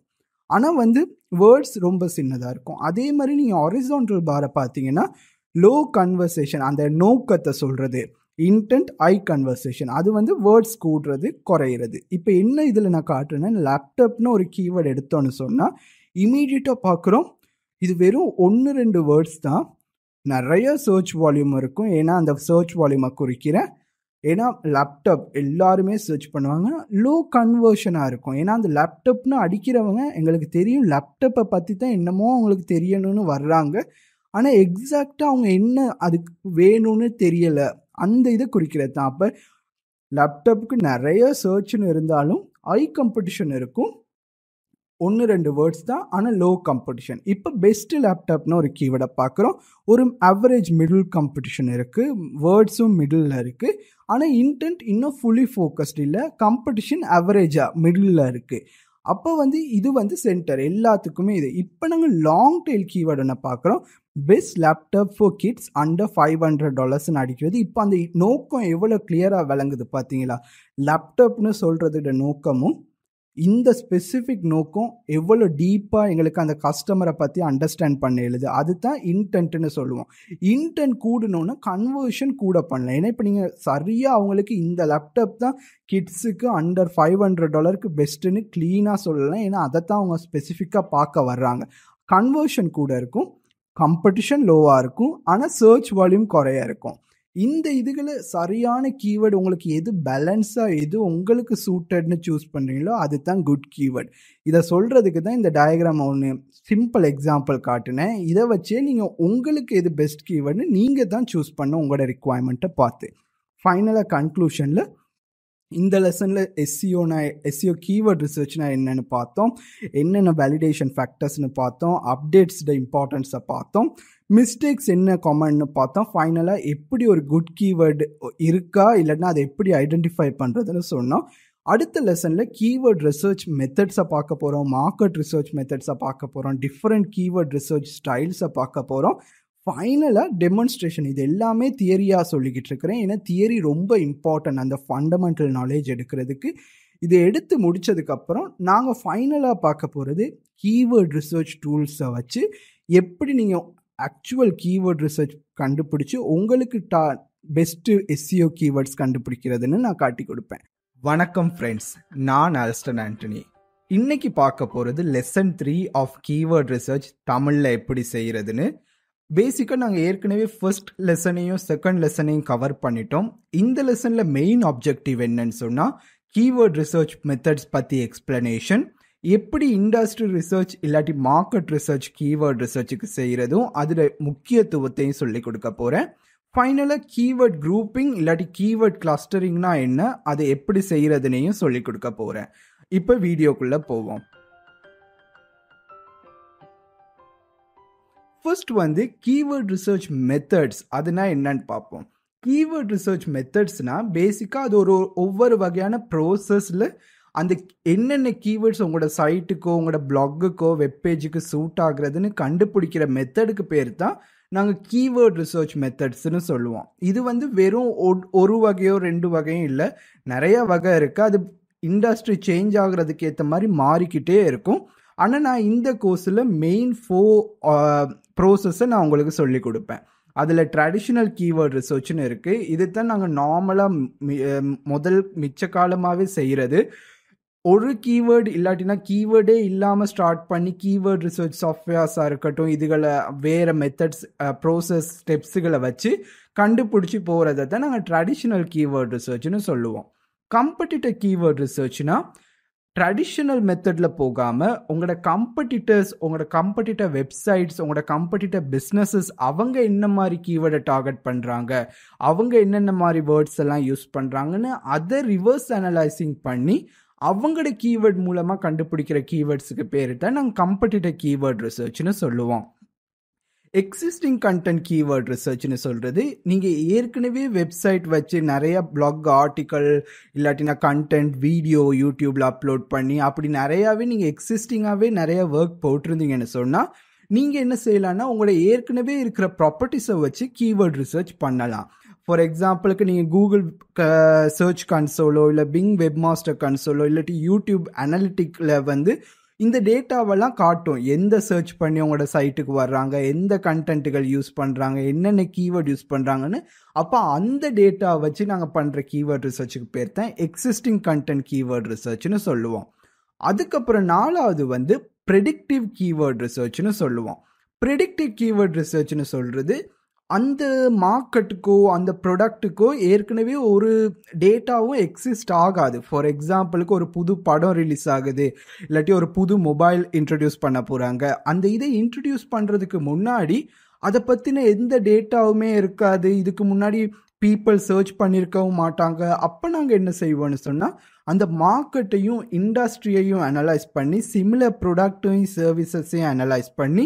[SPEAKER 1] ஆனால் வந்து வேர்ட்ஸ் ரொம்ப சின்னதாக இருக்கும். அதே மாதிரி நீங்கள் ஹாரிசான்டல் பாரை பார்த்தீங்கன்னா லோ கன்வர்சேஷன், அந்த நோக்கத்தை சொல்கிறது, இன்டென்ட் ஐ கன்வர்சேஷன், அது வந்து வேர்ட்ஸ் கூடுறது குறையிறது. இப்போ என்ன இதில் நான் காட்டுறேன்னா, லேப்டாப்னு ஒரு கீவேர்டு எடுத்தோன்னு சொன்னால் இமீடியட்டாக பார்க்குறோம் இது வெறும் 1-2 வேர்ட்ஸ் தான். நிறைய சர்ச் வால்யூம் இருக்கும். ஏன்னா அந்த சர்ச் வால்யூமை குறிக்கிறேன். ஏன்னா லேப்டாப் எல்லாருமே சர்ச் பண்ணுவாங்க. லோ கன்வர்ஷனாக இருக்கும். ஏன்னா அந்த லேப்டாப்னு அடிக்கிறவங்க எங்களுக்கு தெரியும் லேப்டாப்பை பற்றி தான் என்னமோ அவங்களுக்கு தெரியணும்னு வர்றாங்க. ஆனால் எக்ஸாக்டாக அவங்க என்ன அதுக்கு வேணும்னு தெரியலை, அந்த இதை குறிக்கிறது தான். அப்போ லேப்டாப்புக்கு நிறைய சர்ச்னு இருந்தாலும் காம்படிஷன் இருக்கும். 1-2 வேர்ட்ஸ் தான், ஆனால் லோ காம்படிஷன். இப்போ பெஸ்ட் லேப்டாப்னு ஒரு கீவேர்டை பார்க்குறோம். ஒரு ஆவரேஜ் மிடில் காம்படிஷன் இருக்குது, வேர்ட்ஸும் மிடில் இருக்குது. ஆனால் இன்டென்ட் இன்னும் ஃபுல்லி ஃபோக்கஸ்ட் இல்லை, காம்படிஷன் ஆவரேஜாக மிடில் இருக்குது. அப்போ வந்து இது வந்து சென்டர் எல்லாத்துக்குமே இது. இப்போ நாங்கள் லாங் டெயில் கீவேர்டு ஒன்று பார்க்குறோம். Best laptop for kids under $500 அடிக்கிறது. இப்போ அந்த நோக்கம் எவ்வளோ கிளியராக விளங்குது பார்த்தீங்களா? லேப்டாப்னு சொல்கிறதோட நோக்கமும் இந்த ஸ்பெசிஃபிக் நோக்கம் எவ்வளோ டீப்பாக எங்களுக்கு அந்த கஸ்டமரை பற்றி அண்டர்ஸ்டாண்ட் பண்ண எழுது. அதுதான் இன்டென்ட்னு சொல்லுவோம். இன்டென்ட் கூடணுன்னா கன்வர்ஷன் கூட பண்ணலாம். ஏன்னா இப்போ நீங்கள் சரியாக அவங்களுக்கு இந்த லேப்டாப் தான் கிட்ஸுக்கு அண்டர் $500 பெஸ்ட்டுன்னு க்ளீனாக சொல்லலாம். ஏன்னா அதை தான் அவங்க ஸ்பெசிஃபிக்காக பார்க்க வர்றாங்க. கன்வர்ஷன் கூட இருக்கும், காம்படிஷன் லோவாக இருக்கும், ஆனால் சர்ச் வால்யூம் குறையா இருக்கும். இந்த இதுகளை சரியான கீவேர்டு உங்களுக்கு எது பேலன்ஸாக எது உங்களுக்கு சூட்டட்னு சூஸ் பண்ணுறீங்களோ அது தான் குட் கீவேர்டு. இதை சொல்கிறதுக்கு தான் இந்த டயக்ராம் ஒன்று சிம்பிள் எக்ஸாம்பிள் காட்டினேன். இதை வச்சே நீங்கள் உங்களுக்கு எது பெஸ்ட் கீவேர்டுன்னு நீங்கள் தான் சூஸ் பண்ண உங்களோட ரிக்குவயர்மெண்ட்டை பார்த்து. ஃபைனலாக கன்க்ளூஷனில் இந்த லெசனில் எஸ்சிஓ கீவேர்ட் ரிசர்ச்னா என்னென்னு பார்த்தோம், என்னென்ன வேலிடேஷன் ஃபேக்டர்ஸ்னு பார்த்தோம், அப்டேட்ஸோட இம்பார்ட்டன்ஸை பார்த்தோம், மிஸ்டேக்ஸ் என்ன காமன்னு பார்த்தோம், ஃபைனலாக எப்படி ஒரு குட் கீவேர்டு இருக்கா இல்லைன்னா அதை எப்படி ஐடென்டிஃபை பண்ணுறதுன்னு சொன்னோம். அடுத்த லெசனில் கீவேர்ட் ரிசர்ச் மெத்தட்ஸை பார்க்க போகிறோம், மார்க்கெட் ரிசர்ச் மெத்தட்ஸை பார்க்க போகிறோம், டிஃப்ரெண்ட் கீவேர்ட் ரிசர்ச் ஸ்டைல்ஸை பார்க்க போகிறோம். ஃபைனலாக டெமான்ஸ்ட்ரேஷன். இது எல்லாமே தியரியாக சொல்லிக்கிட்டு இருக்கிறேன். ஏன்னா தியரி ரொம்ப இம்பார்ட்டன்ட் அந்த ஃபண்டமெண்டல் நாலேஜ் எடுக்கிறதுக்கு. இதை எடுத்து முடித்ததுக்கப்புறம் நாங்கள் ஃபைனலாக பார்க்க போகிறது கீவேர்ட் ரிசர்ச் டூல்ஸை வச்சு எப்படி நீங்கள் ஆக்சுவல் கீவேர்ட் ரிசர்ச் கண்டுபிடிச்சி உங்களுக்கு பெஸ்ட்டு எஸ்சிஓ கீவேர்ட்ஸ் கண்டுபிடிக்கிறதுன்னு நான் காட்டி கொடுப்பேன். வணக்கம் ஃப்ரெண்ட்ஸ், நான் ஆல்ஸ்டன் ஆண்டனி. இன்னைக்கு பார்க்க போகிறது லெசன் 3 ஆஃப் கீவேர்ட் ரிசர்ச் தமிழில் எப்படி செய்கிறதுன்னு. பேசிக்காக நாங்கள் ஏற்கனவே ஃபர்ஸ்ட் லெசனையும் செகண்ட் லெசனையும் கவர் பண்ணிட்டோம். இந்த லெசனில் மெயின் ஆப்ஜெக்டிவ் என்னன்னு சொன்னால் கீவேர்ட் ரிசர்ச் மெத்தட்ஸ் பற்றி எக்ஸ்பிளனேஷன், எப்படி இண்டஸ்ட்ரி ரிசர்ச் இல்லாட்டி மார்க்கெட் ரிசர்ச் கீவேர்ட் ரிசர்ச்சுக்கு செய்கிறதும் அதில் முக்கியத்துவத்தையும் சொல்லி கொடுக்க போகிறேன். ஃபைனலாக கீவேர்ட் குரூப்பிங் இல்லாட்டி கீவேர்ட் கிளஸ்டரிங்னா என்ன, அதை எப்படி செய்கிறதுனையும் சொல்லி கொடுக்க போகிறேன். இப்போ வீடியோக்குள்ளே போவோம். ஃபர்ஸ்ட் வந்து கீவேர்ட் ரிசர்ச் மெத்தட்ஸ் அதுனா என்னன்னு பார்ப்போம். கீவேர்ட் ரிசர்ச் மெத்தட்ஸ்னால் பேசிக்காக அது ஒவ்வொரு வகையான ப்ரோசஸில் அந்த என்னென்ன கீவேர்ட்ஸ் உங்களோட சைட்டுக்கோ உங்களோட பிளாக்குக்கோ வெப்பேஜுக்கு சூட் ஆகுறதுன்னு கண்டுபிடிக்கிற மெத்தடுக்கு பேர் தான் நாங்கள் கீவேர்ட் ரிசர்ச் மெத்தட்ஸ்னு சொல்லுவோம். இது வந்து வெறும் ஒரு வகையோ 2 வகையும் இல்லை, நிறைய வகை இருக்குது. அது இண்டஸ்ட்ரி சேஞ்ச் ஆகுறதுக்கு ஏற்ற மாதிரி மாறிக்கிட்டே இருக்கும். ஆனால் நான் இந்த கோர்ஸில் மெயின் 4 ப்ரோசஸை நான் உங்களுக்கு சொல்லி கொடுப்பேன். அதில் ட்ரெடிஷ்னல் கீவேர்ட் ரிசர்ச்னு இருக்குது. இது தான் நாங்கள் நார்மலாக மிச்ச காலமாகவே செய்கிறது. ஒரு கீவேர்டு இல்லாட்டினா கீவேர்டே இல்லாமல் ஸ்டார்ட் பண்ணி கீவேர்ட் ரிசர்ச் சாஃப்ட்வேர்ஸாக இருக்கட்டும், இதுகளை வேறு மெத்தட்ஸ் ப்ரோசஸ் ஸ்டெப்ஸுகளை வச்சு கண்டுபிடிச்சி போகிறத தான் நாங்கள் ட்ரெடிஷ்னல் கீவேர்ட் ரிசர்ச்னு சொல்லுவோம். காம்படிட்டிவ் கீவேர்ட் ரிசர்ச்னா ட்ரெடிஷ்னல் மெத்தடில் போகாமல் உங்களோட கம்படிட்டர்ஸ், உங்களோட கம்படிட்டர் வெப்சைட்ஸ், உங்களோட கம்படிட்டர் பிஸ்னஸஸ் அவங்க என்ன மாதிரி கீவேர்டை டார்கெட் பண்ணுறாங்க, அவங்க என்னென்ன மாதிரி வேர்ட்ஸ் எல்லாம் யூஸ் பண்ணுறாங்கன்னு அதை ரிவர்ஸ் அனலைசிங் பண்ணி அவங்களோட கீவேர்ட் மூலமாக கண்டுபிடிக்கிற கீவேர்ட்ஸுக்கு பேர் தான் நாங்கள் கம்படிட்டர் கீவேர்ட் ரிசர்ச்னு சொல்லுவோம். எக்ஸிஸ்டிங் கண்டென்ட் கீவேர்ட் ரிசர்ச்னு சொல்கிறது, நீங்கள் ஏற்கனவே வெப்சைட் வச்சு நிறைய பிளாக் ஆர்டிக்கல் இல்லாட்டினா கண்டென்ட் வீடியோ யூடியூப்பில் அப்லோட் பண்ணி அப்படி நிறையாவே நீங்கள் எக்ஸிஸ்டிங்காகவே நிறைய ஒர்க் போட்டிருந்தீங்கன்னு சொன்னால் நீங்கள் என்ன செய்யலாம்னா உங்களோட ஏற்கனவே இருக்கிற ப்ராப்பர்ட்டிஸை வச்சு கீவேர்ட் ரிசர்ச் பண்ணலாம். ஃபார் எக்ஸாம்பிளுக்கு நீங்கள் கூகுள் சர்ச் கன்சோலோ இல்லை பிங் வெப்மாஸ்டர் கன்சோலோ இல்லாட்டி யூடியூப் அனலிட்டிக்கில் வந்து இந்த டேட்டாவெல்லாம் காட்டும். எந்த சர்ச் பண்ணி உங்களோட சைட்டுக்கு வர்றாங்க, எந்த கண்டென்ட்டுகள் யூஸ் பண்ணுறாங்க, என்னென்ன கீவேர்ட் யூஸ் பண்ணுறாங்கன்னு. அப்போ அந்த டேட்டா வச்சு நாங்கள் பண்ணுற கீவேர்ட் ரிசர்ச்சுக்கு பேர் தான் எக்ஸிஸ்டிங் கண்டென்ட் கீவேர்ட் ரிசர்ச்னு சொல்லுவோம். அதுக்கப்புறம் 4வது வந்து ப்ரெடிக்டிவ் கீவேர்ட் ரிசர்ச்னு சொல்லுவோம். ப்ரெடிக்டிவ் கீவேர்ட் ரிசர்ச்னு சொல்கிறது அந்த மார்க்கெட்டுக்கோ அந்த ப்ராடக்ட்டுக்கோ ஏற்கனவே ஒரு டேட்டாவும் எக்ஸிஸ்ட் ஆகாது. ஃபார் எக்ஸாம்பிளுக்கு ஒரு புது படம் ரிலீஸ் ஆகுது, இல்லாட்டி ஒரு புது மொபைல் இன்ட்ரடியூஸ் பண்ண போகிறாங்க. அந்த இதை இன்ட்ரடியூஸ் பண்ணுறதுக்கு முன்னாடி அதை பற்றின எந்த டேட்டாவுமே இருக்காது. இதுக்கு முன்னாடி பீப்புள் சர்ச் பண்ணியிருக்கவும் மாட்டாங்க. அப்போ நாங்கள் என்ன செய்வோம்னு சொன்னால் அந்த மார்க்கெட்டையும் இண்டஸ்ட்ரியையும் அனலைஸ் பண்ணி சிமிலர் ப்ராடக்ட்டையும் சர்வீசஸையும் அனலைஸ் பண்ணி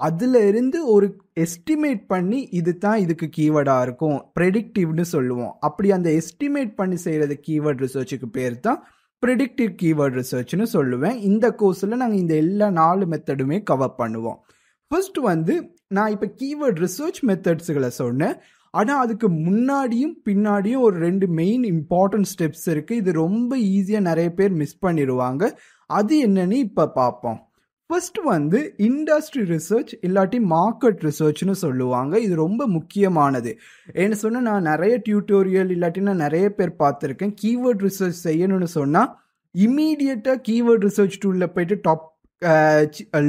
[SPEAKER 1] அதில் இருந்து ஒரு எஸ்டிமேட் பண்ணி இது தான் இதுக்கு கீவேர்டாக இருக்கும், ப்ரெடிக்டிவ்னு சொல்லுவோம். அப்படி அந்த எஸ்டிமேட் பண்ணி செய்கிறது கீவேர்ட் ரிசர்ச்சுக்கு பேர் தான் ப்ரெடிக்டிவ் கீவேர்ட் ரிசர்ச்னு சொல்லுவேன். இந்த கோர்ஸில் நாங்கள் இந்த எல்லா 4 மெத்தடுமே கவர் பண்ணுவோம். ஃபர்ஸ்ட் வந்து நான் இப்போ கீவேர்ட் ரிசர்ச் மெத்தட்ஸுகளை சொன்னேன். ஆனால் அதுக்கு முன்னாடியும் பின்னாடியும் ஒரு 2 மெயின் இம்பார்ட்டன்ட் ஸ்டெப்ஸ் இருக்குது. இது ரொம்ப ஈஸியாக நிறைய பேர் மிஸ் பண்ணிடுவாங்க. அது என்னன்னு இப்போ பார்ப்போம். ஃபர்ஸ்ட் வந்து இண்டஸ்ட்ரி ரிசர்ச் இல்லாட்டி மார்க்கெட் ரிசர்ச்னு சொல்லுவாங்க. இது ரொம்ப முக்கியமானது. என்ன சொன்னால் நான் நிறைய டியூட்டோரியல் இல்லாட்டி நான் நிறைய பேர் பார்த்துருக்கேன். கீவேர்ட் ரிசர்ச் செய்யணும்னு சொன்னால் இமீடியட்டாக கீவேர்ட் ரிசர்ச் டூலில் போயிட்டு டாப்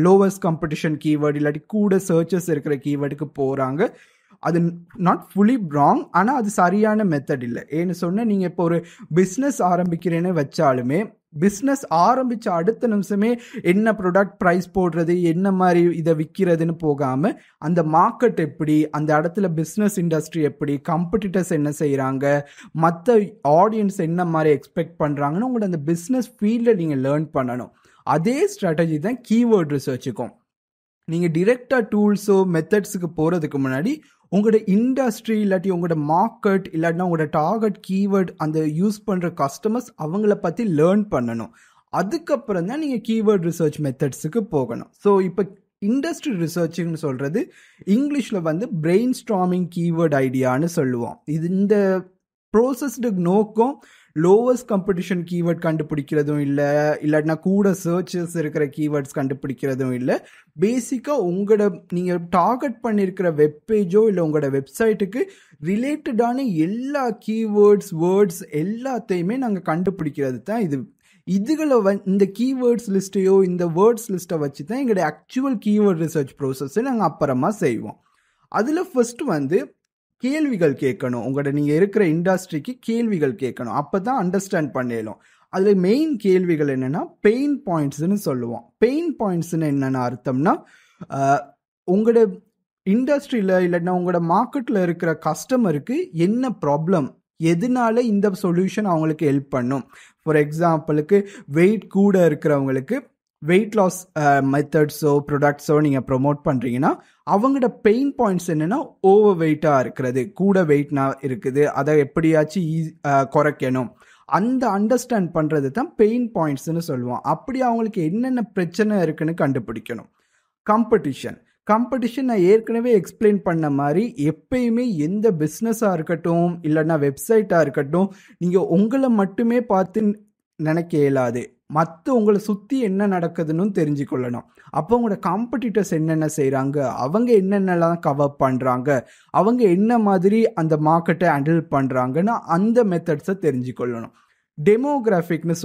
[SPEAKER 1] லோவஸ்ட் காம்படிஷன் கீவேர்டு இல்லாட்டி கூட சர்ச்சஸ் இருக்கிற கீவேர்டுக்கு போகிறாங்க. அது நாட் ஃபுல்லி ராங், ஆனால் அது சரியான மெத்தட் இல்லை. ஏன்னு சொன்னால் நீங்கள் இப்போ ஒரு பிஸ்னஸ் ஆரம்பிக்கிறேன்னு வச்சாலுமே பிஸ்னஸ் ஆரம்பித்த அடுத்த நிமிஷமே என்ன ப்ராடக்ட் ப்ரைஸ் போடுறது, என்ன மாதிரி இதை விற்கிறதுன்னு போகாமல் அந்த மார்க்கெட் எப்படி, அந்த இடத்துல பிஸ்னஸ் இண்டஸ்ட்ரி எப்படி, காம்படிட்டர்ஸ் என்ன செய்கிறாங்க, மற்ற ஆடியன்ஸ் என்ன மாதிரி எக்ஸ்பெக்ட் பண்ணுறாங்கன்னு உங்களோட அந்த பிஸ்னஸ் ஃபீல்டில் நீங்கள் லேர்ன் பண்ணணும். அதே ஸ்ட்ராட்டஜி தான் கீவேர்ட் ரிசர்ச்சுக்கும். நீங்கள் டிரெக்டாக டூல்ஸோ மெத்தட்ஸுக்கு போகிறதுக்கு முன்னாடி உங்களோட இண்டஸ்ட்ரி இல்லாட்டி உங்களோட மார்க்கெட் இல்லாட்டினா உங்களோட டார்கெட் கீவேர்ட் அந்த யூஸ் பண்ணுற கஸ்டமர்ஸ் அவங்கள பற்றி லேர்ன் பண்ணணும். அதுக்கப்புறம் தான் நீங்கள் கீவேர்ட் ரிசர்ச் மெத்தட்ஸுக்கு போகணும். ஸோ இப்போ இண்டஸ்ட்ரி ரிசர்ச்சுன்னு சொல்கிறது இங்கிலீஷில் வந்து பிரெயின் ஸ்டார்மிங் கீவேர்ட் ஐடியான்னு சொல்லுவோம். இது இந்த ப்ரோசஸ்டு நோக்கம் லோவஸ்ட் காம்படிஷன் கீவேர்ட் கண்டுபிடிக்கிறதும் இல்லை, இல்லாட்டினா கூட சர்ச்சஸ் இருக்கிற கீவேர்ட்ஸ் கண்டுபிடிக்கிறதும் இல்லை. பேசிக்காக உங்களோட நீங்கள் டார்கெட் பண்ணியிருக்கிற வெப்பேஜோ இல்லை உங்களோட வெப்சைட்டுக்கு ரிலேட்டடான எல்லா கீவேர்ட்ஸ் வேர்ட்ஸ் எல்லாத்தையுமே நாங்கள் கண்டுபிடிக்கிறது தான் இது. இதுகளை இந்த கீவேர்ட்ஸ் லிஸ்ட்டையோ இந்த வேர்ட்ஸ் லிஸ்ட்டை வச்சு தான் எங்களுடைய ஆக்சுவல் கீவேர்ட் ரிசர்ச் ப்ரோசஸை நாங்கள் அப்புறமா செய்வோம். அதில் ஃபர்ஸ்ட் வந்து கேள்விகள் கேட்கணும். உங்களோட நீங்கள் இருக்கிற இண்டஸ்ட்ரிக்கு கேள்விகள் கேட்கணும். அப்போ தான் அண்டர்ஸ்டாண்ட் பண்ணலும். அதில் மெயின் கேள்விகள் என்னென்னா பெயின் பாயிண்ட்ஸ்னு சொல்லுவோம். பெயின் பாயிண்ட்ஸ்னு என்னென்ன அர்த்தம்னா உங்களோட இண்டஸ்ட்ரியில் இல்லைன்னா உங்களோட மார்க்கெட்டில் இருக்கிற கஸ்டமருக்கு என்ன ப்ராப்ளம், எதனால இந்த சொல்யூஷன் அவங்களுக்கு ஹெல்ப் பண்ணும். ஃபார் எக்ஸாம்பிளுக்கு வெயிட் கூட இருக்கிறவங்களுக்கு வெயிட் லாஸ் மெத்தட்ஸோ ப்ராடக்ட்ஸோ நீங்கள் ப்ரொமோட் பண்ணுறீங்கன்னா அவங்களோட பெயின் பாயிண்ட்ஸ் என்னென்னா ஓவர் வெயிட்டாக இருக்கிறது, கூட வெயிட்னா இருக்குது, அதை எப்படியாச்சும் குறைக்கணும். அந்த அண்டர்ஸ்டாண்ட் பண்ணுறது தான் பெயின் பாயிண்ட்ஸ்னு சொல்லுவோம். அப்படி அவங்களுக்கு என்னென்ன பிரச்சனை இருக்குன்னு கண்டுபிடிக்கணும். காம்படிஷன் நான் ஏற்கனவே எக்ஸ்பிளைன் பண்ண மாதிரி எப்பயுமே எந்த பிஸ்னஸாக இருக்கட்டும் இல்லைன்னா வெப்சைட்டாக இருக்கட்டும் நீங்கள் உங்களை மட்டுமே பார்த்து நினைக்க இயலாது. மற்ற உங்களை சுற்றி என்ன நடக்குதுன்னு தெரிஞ்சுக்கொள்ளணும். அப்போ உங்களோட காம்படிட்டர்ஸ் என்னென்ன செய்கிறாங்க, அவங்க என்னென்னலாம் கவர் பண்ணுறாங்க, அவங்க என்ன மாதிரி அந்த மார்க்கெட்டை ஹேண்டில் பண்ணுறாங்கன்னா அந்த மெத்தட்ஸை தெரிஞ்சுக்கொள்ளணும். டெமோகிராஃபிக்னு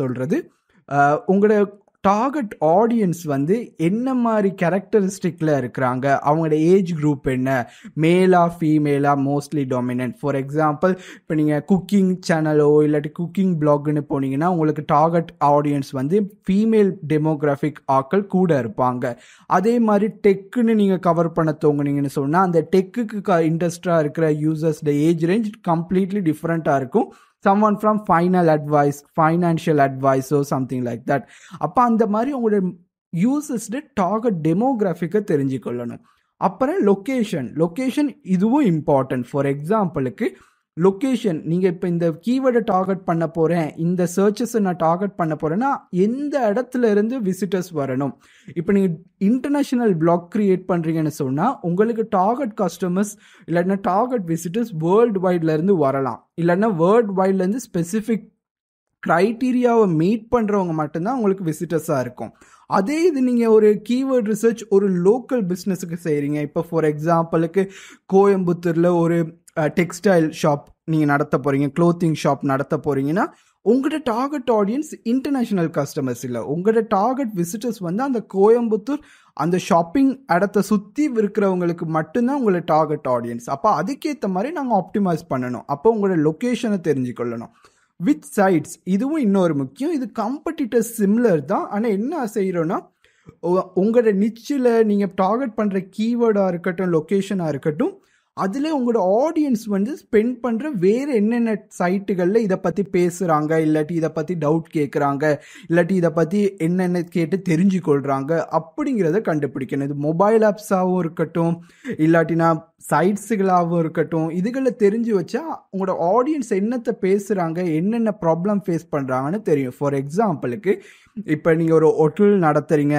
[SPEAKER 1] சொல்கிறது உங்களோட டார்கெட் ஆடியன்ஸ் வந்து என்ன மாதிரி கேரக்டரிஸ்டிக்கில் இருக்கிறாங்க, அவங்களோட ஏஜ் குரூப் என்ன, மேலா ஃபீமேலா, மோஸ்ட்லி டாமினன்ட். ஃபார் எக்ஸாம்பிள் இப்போ நீங்கள் குக்கிங் சேனலோ இல்லாட்டி குக்கிங் பிளாக்னு போனீங்கன்னா உங்களுக்கு டார்கெட் ஆடியன்ஸ் வந்து ஃபீமேல் டெமோகிராஃபிக் ஆட்கள் கூட இருப்பாங்க. அதே மாதிரி டெக்குன்னு நீங்கள் கவர் பண்ண தோங்குனீங்கன்னு சொன்னால் அந்த டெக்குக்கு இன்ட்ரெஸ்டாக இருக்கிற யூசர்ஸோட ஏஜ் ரேஞ்ச் கம்ப்ளீட்லி டிஃப்ரெண்ட்டாக இருக்கும். someone from financial advice or something like that. அப்போ அந்த மாதிரி உங்களோட யூசர்ஸ்ட டார்கெட் டெமோகிராஃபிக்கை தெரிஞ்சுக்கொள்ளணும். அப்புறம் லொக்கேஷன் இதுவும் இம்பார்ட்டன்ட். ஃபார் எக்ஸாம்பிளுக்கு லொக்கேஷன், நீங்கள் இப்போ இந்த கீவேர்டை டார்கெட் பண்ண போகிறேன், இந்த சர்ச்சஸை நான் டார்கெட் பண்ண போகிறேன்னா எந்த இடத்துல இருந்து விசிட்டர்ஸ் வரணும். இப்போ நீங்கள் இன்டர்நேஷ்னல் பிளாக் கிரியேட் பண்ணுறீங்கன்னு சொன்னால் உங்களுக்கு டார்கெட் கஸ்டமர்ஸ் இல்லைன்னா டார்கெட் விசிட்டர்ஸ் வேர்ல்டு வைட்லேருந்து வரலாம், இல்லைன்னா வேர்ல்டு வைட்லேருந்து ஸ்பெசிஃபிக் க்ரைட்டீரியாவை மீட் பண்ணுறவங்க மட்டும்தான் உங்களுக்கு விசிட்டர்ஸாக இருக்கும். அதே இது நீங்கள் ஒரு கீவேர்ட் ரிசர்ச் ஒரு லோக்கல் பிஸ்னஸுக்கு செய்கிறீங்க. இப்போ ஃபார் எக்ஸாம்பிளுக்கு கோயம்புத்தூரில் ஒரு டெக்ஸ்டைல் ஷாப் நீங்கள் நடத்த போகிறீங்க, க்ளோத்திங் ஷாப் நடத்த போகிறீங்கன்னா உங்களோட டார்கெட் ஆடியன்ஸ் இன்டர்நேஷ்னல் கஸ்டமர்ஸ் இல்லை, உங்களோட டார்கெட் விசிட்டர்ஸ் வந்து அந்த கோயம்புத்தூர் அந்த ஷாப்பிங் இடத்த சுற்றி இருக்கிறவங்களுக்கு மட்டும்தான் உங்களோட டார்கெட் ஆடியன்ஸ். அப்போ அதுக்கேற்ற மாதிரி நாங்கள் ஆப்டிமைஸ் பண்ணணும். அப்போ உங்களோட லொக்கேஷனை தெரிஞ்சுக்கொள்ளணும். வித் சைட்ஸ், இதுவும் இன்னொரு முக்கியம். இது காம்படிட்டர்ஸ் சிமிலர் தான், ஆனால் என்ன செய்கிறோன்னா உங்களோட நிச்சில் நீங்கள் டார்கெட் பண்ணுற கீவேர்டாக இருக்கட்டும், லொக்கேஷனாக இருக்கட்டும், அதில் உங்களோட ஆடியன்ஸ் வந்து ஸ்பெண்ட் பண்ணுற வேறு என்னென்ன சைட்டுகளில் இதை பற்றி பேசுகிறாங்க, இல்லாட்டி இதை பற்றி டவுட் கேட்குறாங்க, இல்லாட்டி இதை பற்றி என்னென்ன கேட்டு தெரிஞ்சுக்கொள்கிறாங்க அப்படிங்கிறத கண்டுபிடிக்கணும். இது மொபைல் ஆப்ஸாகவும் இருக்கட்டும், இல்லாட்டினா சைட்ஸுகளாகவும் இருக்கட்டும், இதுகளில் தெரிஞ்சு வச்சா உங்களோட ஆடியன்ஸ் என்னத்தை பேசுகிறாங்க, என்னென்ன ப்ராப்ளம் ஃபேஸ் பண்ணுறாங்கன்னு தெரியும். ஃபார் எக்ஸாம்பிளுக்கு இப்போ நீங்கள் ஒரு ஹோட்டல் நடத்துகிறீங்க,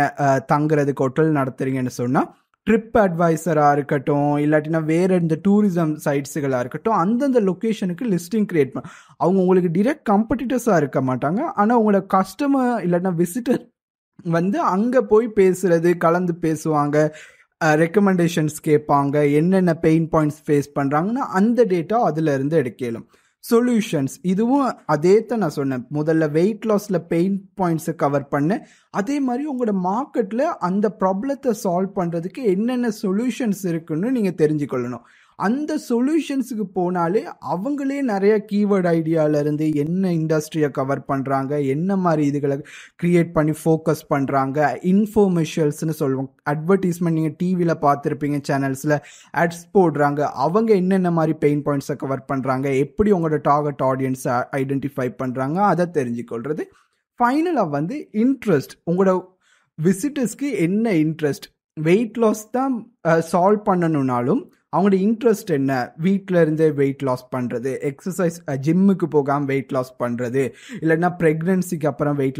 [SPEAKER 1] தங்குறதுக்கு ஹோட்டல் நடத்துகிறீங்கன்னு சொன்னால் ட்ரிப் அட்வைசராக இருக்கட்டும், இல்லாட்டினா வேறு இந்த டூரிசம் சைட்ஸுகளாக இருக்கட்டும், அந்தந்த லொக்கேஷனுக்கு லிஸ்டிங் க்ரியேட் பண்ண அவங்க உங்களுக்கு டிரெக்ட் காம்படிட்டர்ஸாக இருக்க மாட்டாங்க. ஆனால் உங்களோட கஸ்டமர் இல்லைன்னா விசிட்டர் வந்து அங்கே போய் பேசுகிறது, கலந்து பேசுவாங்க, ரெக்கமெண்டேஷன்ஸ் கேட்பாங்க, என்னென்ன பெயின் பாயிண்ட்ஸ் ஃபேஸ் பண்ணுறாங்கன்னா அந்த டேட்டா அதில் இருந்து எடுக்கலாம். சொல்யூஷன்ஸ், இதுவும் அதே தான் நான் சொன்னேன், முதல்ல வெயிட் லாஸில் பெயின் பாயிண்ட்ஸை கவர் பண்ணேன். அதே மாதிரி உங்களோட மார்க்கெட்டில் அந்த ப்ராப்ளத்தை சால்வ் பண்ணுறதுக்கு என்னென்ன சொல்யூஷன்ஸ் இருக்குன்னு நீங்கள் தெரிஞ்சுக்கொள்ளணும். அந்த சொல்யூஷன்ஸுக்கு போனாலே அவங்களே நிறைய கீவேர்ட் ஐடியாவிலேருந்து என்ன இண்டஸ்ட்ரியை கவர் பண்ணுறாங்க, என்ன மாதிரி இதுகளை க்ரியேட் பண்ணி ஃபோக்கஸ் பண்ணுறாங்க, இன்ஃபோமெஷியல்ஸ்னு சொல்லுவோம், அட்வர்டைஸ்மெண்ட் நீங்கள் டிவியில் பார்த்துருப்பீங்க, சேனல்ஸில் ஆட்ஸ் போடுறாங்க, அவங்க என்னென்ன மாதிரி பெயின் பாயிண்ட்ஸை கவர் பண்ணுறாங்க, எப்படி உங்களோட டார்கெட் ஆடியன்ஸை ஐடென்டிஃபை பண்ணுறாங்க, அதை தெரிஞ்சுக்கொள்கிறது. ஃபைனலாக வந்து இன்ட்ரெஸ்ட், உங்களோட விசிட்டர்ஸ்க்கு என்ன இன்ட்ரெஸ்ட், வெயிட் லாஸ் தான் சால்வ் பண்ணணுன்னாலும் அவங்களோட இன்ட்ரெஸ்ட் என்ன, வீட்டில் இருந்தே வெயிட் லாஸ் பண்ணுறது, எக்ஸசைஸ் ஜிம்முக்கு போகாமல் வெயிட் லாஸ் பண்ணுறது, இல்லைன்னா ப்ரெக்னென்சிக்கு அப்புறம் வெயிட்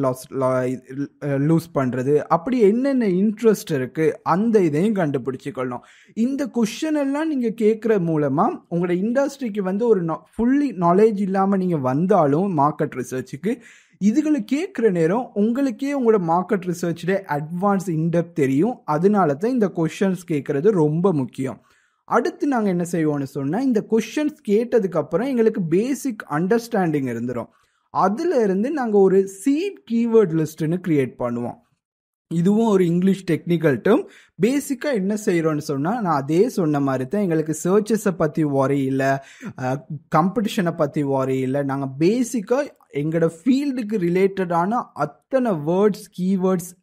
[SPEAKER 1] லூஸ் பண்ணுறது, அப்படி என்னென்ன இன்ட்ரெஸ்ட் இருக்குது அந்த இதையும் கண்டுபிடிச்சிக்கொள்ளணும். இந்த கொஷன் எல்லாம் நீங்கள் கேட்குற மூலமாக உங்களோட இண்டஸ்ட்ரிக்கு வந்து ஒரு ஃபுல்லி நாலேஜ் இல்லாமல் நீங்கள் வந்தாலும் மார்க்கெட் ரிசர்ச்சுக்கு இதுகளை கேட்குற நேரம் உங்களுக்கே உங்களோட மார்க்கெட் ரிசர்ச்சில் அட்வான்ஸ் இன்டெப்த் தெரியும். அதனால தான் இந்த கொஷன்ஸ் கேட்குறது ரொம்ப முக்கியம். அடுத்து நாங்கள் என்ன செய்வோம்னு சொன்னால், இந்த கொஷன்ஸ் கேட்டதுக்கப்புறம் எங்களுக்கு பேசிக் அண்டர்ஸ்டாண்டிங் இருந்துடும். அதில் இருந்து நாங்கள் ஒரு சீட் கீவேர்ட் லிஸ்ட்டுன்னு க்ரியேட் பண்ணுவோம். இதுவும் ஒரு இங்கிலீஷ் டெக்னிக்கல் டேர்ம். பேசிக்காக என்ன செய்கிறோன்னு சொன்னால், நான் அதே சொன்ன மாதிரி தான், எங்களுக்கு சர்ச்சஸை பற்றி வாரி இல்லை, காம்படிஷனை பற்றி வாரி இல்லை, நாங்கள் பேசிக்காக எங்களோட ஃபீல்டுக்கு ரிலேட்டடான அத்தனை வேர்ட்ஸ், கீவேர்ட்ஸ்,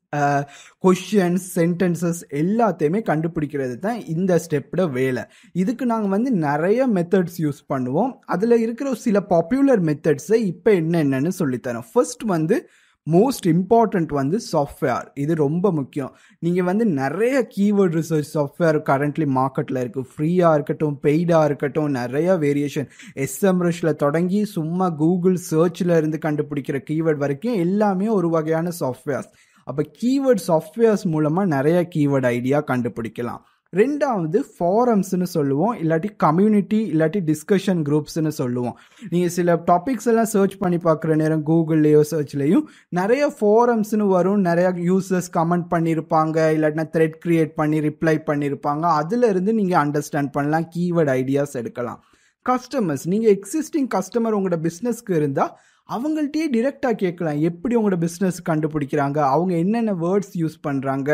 [SPEAKER 1] கொஷின்ஸ், சென்டென்சஸ் எல்லாத்தையுமே கண்டுபிடிக்கிறது தான் இந்த ஸ்டெப்போட வேலை. இதுக்கு நாங்கள் வந்து நிறைய மெத்தட்ஸ் யூஸ் பண்ணுவோம். அதில் இருக்கிற சில பாப்புலர் மெத்தட்ஸை இப்போ என்னென்னு சொல்லித்தரோம். ஃபர்ஸ்ட் வந்து மோஸ்ட் இம்பார்ட்டண்ட் வந்து சாஃப்ட்வேர். இது ரொம்ப முக்கியம். நீங்கள் வந்து நிறைய கீவேர்ட் ரிசர்ச் சாஃப்ட்வேர் கரண்ட்லி மார்க்கெட்டில் இருக்குது. ஃப்ரீயாக இருக்கட்டும், பெய்டாக இருக்கட்டும், நிறைய வேரியேஷன். எஸ்எம்ரஷில் தொடங்கி சும்மா கூகுள் சர்ச்சில் இருந்து கண்டுபிடிக்கிற கீவேர்ட் வரைக்கும் எல்லாமே ஒரு வகையான சாஃப்ட்வேர்ஸ். அப்போ கீவேர்ட் சாஃப்ட்வேர்ஸ் மூலமாக நிறைய கீவேர்ட் ஐடியா கண்டுபிடிக்கலாம். ரெண்டாவது ஃபாரம்ஸ்னு சொல்லுவோம், இல்லாட்டி கம்யூனிட்டி, இல்லாட்டி டிஸ்கஷன் குரூப்ஸ்னு சொல்லுவோம். நீங்கள் சில டாபிக்ஸ் எல்லாம் சர்ச் பண்ணி பார்க்குற நேரம் கூகுள்லேயோ சர்ச்லேயும் நிறைய ஃபாரம்ஸ்னு வரும். நிறைய யூசர்ஸ் கமெண்ட் பண்ணியிருப்பாங்க, இல்லாட்டினா த்ரெட் கிரியேட் பண்ணி ரிப்ளை பண்ணியிருப்பாங்க. அதிலிருந்து நீங்கள் அண்டர்ஸ்டாண்ட் பண்ணலாம், கீவேர்ட் ஐடியாஸ் எடுக்கலாம். கஸ்டமர்ஸ், நீங்கள் எக்ஸிஸ்டிங் கஸ்டமர் உங்களோட பிஸ்னஸ்க்கு இருந்தால் அவங்கள்ட்டே டிரெக்டாக கேட்கலாம், எப்படி உங்களோட பிஸ்னஸ் கண்டுபிடிக்கிறாங்க, அவங்க என்னென்ன வேர்ட்ஸ் யூஸ் பண்ணுறாங்க,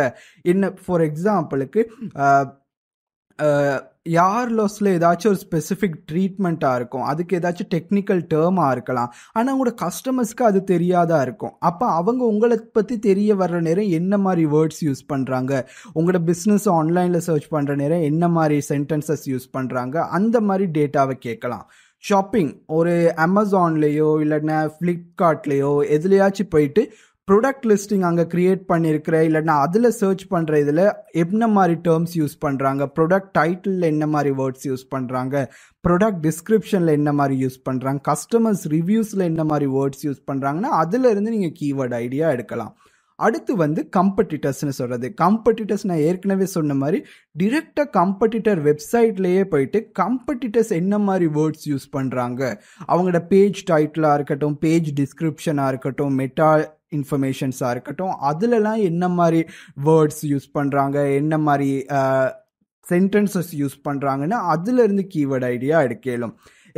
[SPEAKER 1] என்ன. ஃபார் எக்ஸாம்பிளுக்கு யார் லாஸில் ஏதாச்சும் ஒரு ஸ்பெசிஃபிக் ட்ரீட்மெண்ட்டாக இருக்கும், அதுக்கு ஏதாச்சும் டெக்னிக்கல் டேர்மாக இருக்கலாம், ஆனால் உங்களோட கஸ்டமர்ஸ்க்கு அது தெரியாதா இருக்கும். அப்போ அவங்க உங்களை பற்றி தெரிய வர்ற நேரம் என்ன மாதிரி வேர்ட்ஸ் யூஸ் பண்ணுறாங்க, உங்களோட பிஸ்னஸ் ஆன்லைனில் சர்ச் பண்ணுற நேரம் என்ன மாதிரி சென்டென்சஸ் யூஸ் பண்ணுறாங்க, அந்த மாதிரி டேட்டாவை கேட்கலாம். ஷாப்பிங், ஒரு அமேசான்லேயோ இல்லைன்னா ஃப்ளிப்கார்ட்லேயோ எதுலையாச்சும் போயிட்டு ப்ராடக்ட் லிஸ்டிங் அங்கே கிரியேட் பண்ணியிருக்கிற இல்லைன்னா அதில் சர்ச் பண்ணுற இதில் என்ன மாதிரி டேர்ம்ஸ் யூஸ் பண்ணுறாங்க, ப்ராடக்ட் டைட்டிலில் என்ன மாதிரி வேர்ட்ஸ் யூஸ் பண்ணுறாங்க, ப்ராடக்ட் டிஸ்கிரிப்ஷனில் என்ன மாதிரி யூஸ் பண்ணுறாங்க, கஸ்டமர்ஸ் ரிவ்யூஸில் என்ன மாதிரி வேர்ட்ஸ் யூஸ் பண்ணுறாங்கன்னா அதிலிருந்து நீங்கள் கீவேர்ட் ஐடியா எடுக்கலாம். அடுத்து வந்து கம்படிட்டர்ஸ்னு சொல்கிறது. கம்படிட்டர்ஸ் நான் ஏற்கனவே சொன்ன மாதிரி டிரெக்டாக கம்படிட்டர் வெப்சைட்லேயே போயிட்டு கம்படிட்டர்ஸ் என்ன மாதிரி வேர்ட்ஸ் யூஸ் பண்ணுறாங்க, அவங்களோட பேஜ் டைட்டிலாக இருக்கட்டும், பேஜ் டிஸ்கிரிப்ஷனாக இருக்கட்டும், மெட்டா இன்ஃபர்மேஷன்ஸாக இருக்கட்டும், அதிலலாம் என்ன மாதிரி வேர்ட்ஸ் யூஸ் பண்ணுறாங்க, என்ன மாதிரி சென்டென்சஸ் யூஸ் பண்ணுறாங்கன்னா அதிலிருந்து கீவேர்ட் ஐடியா எடுக்கலும்.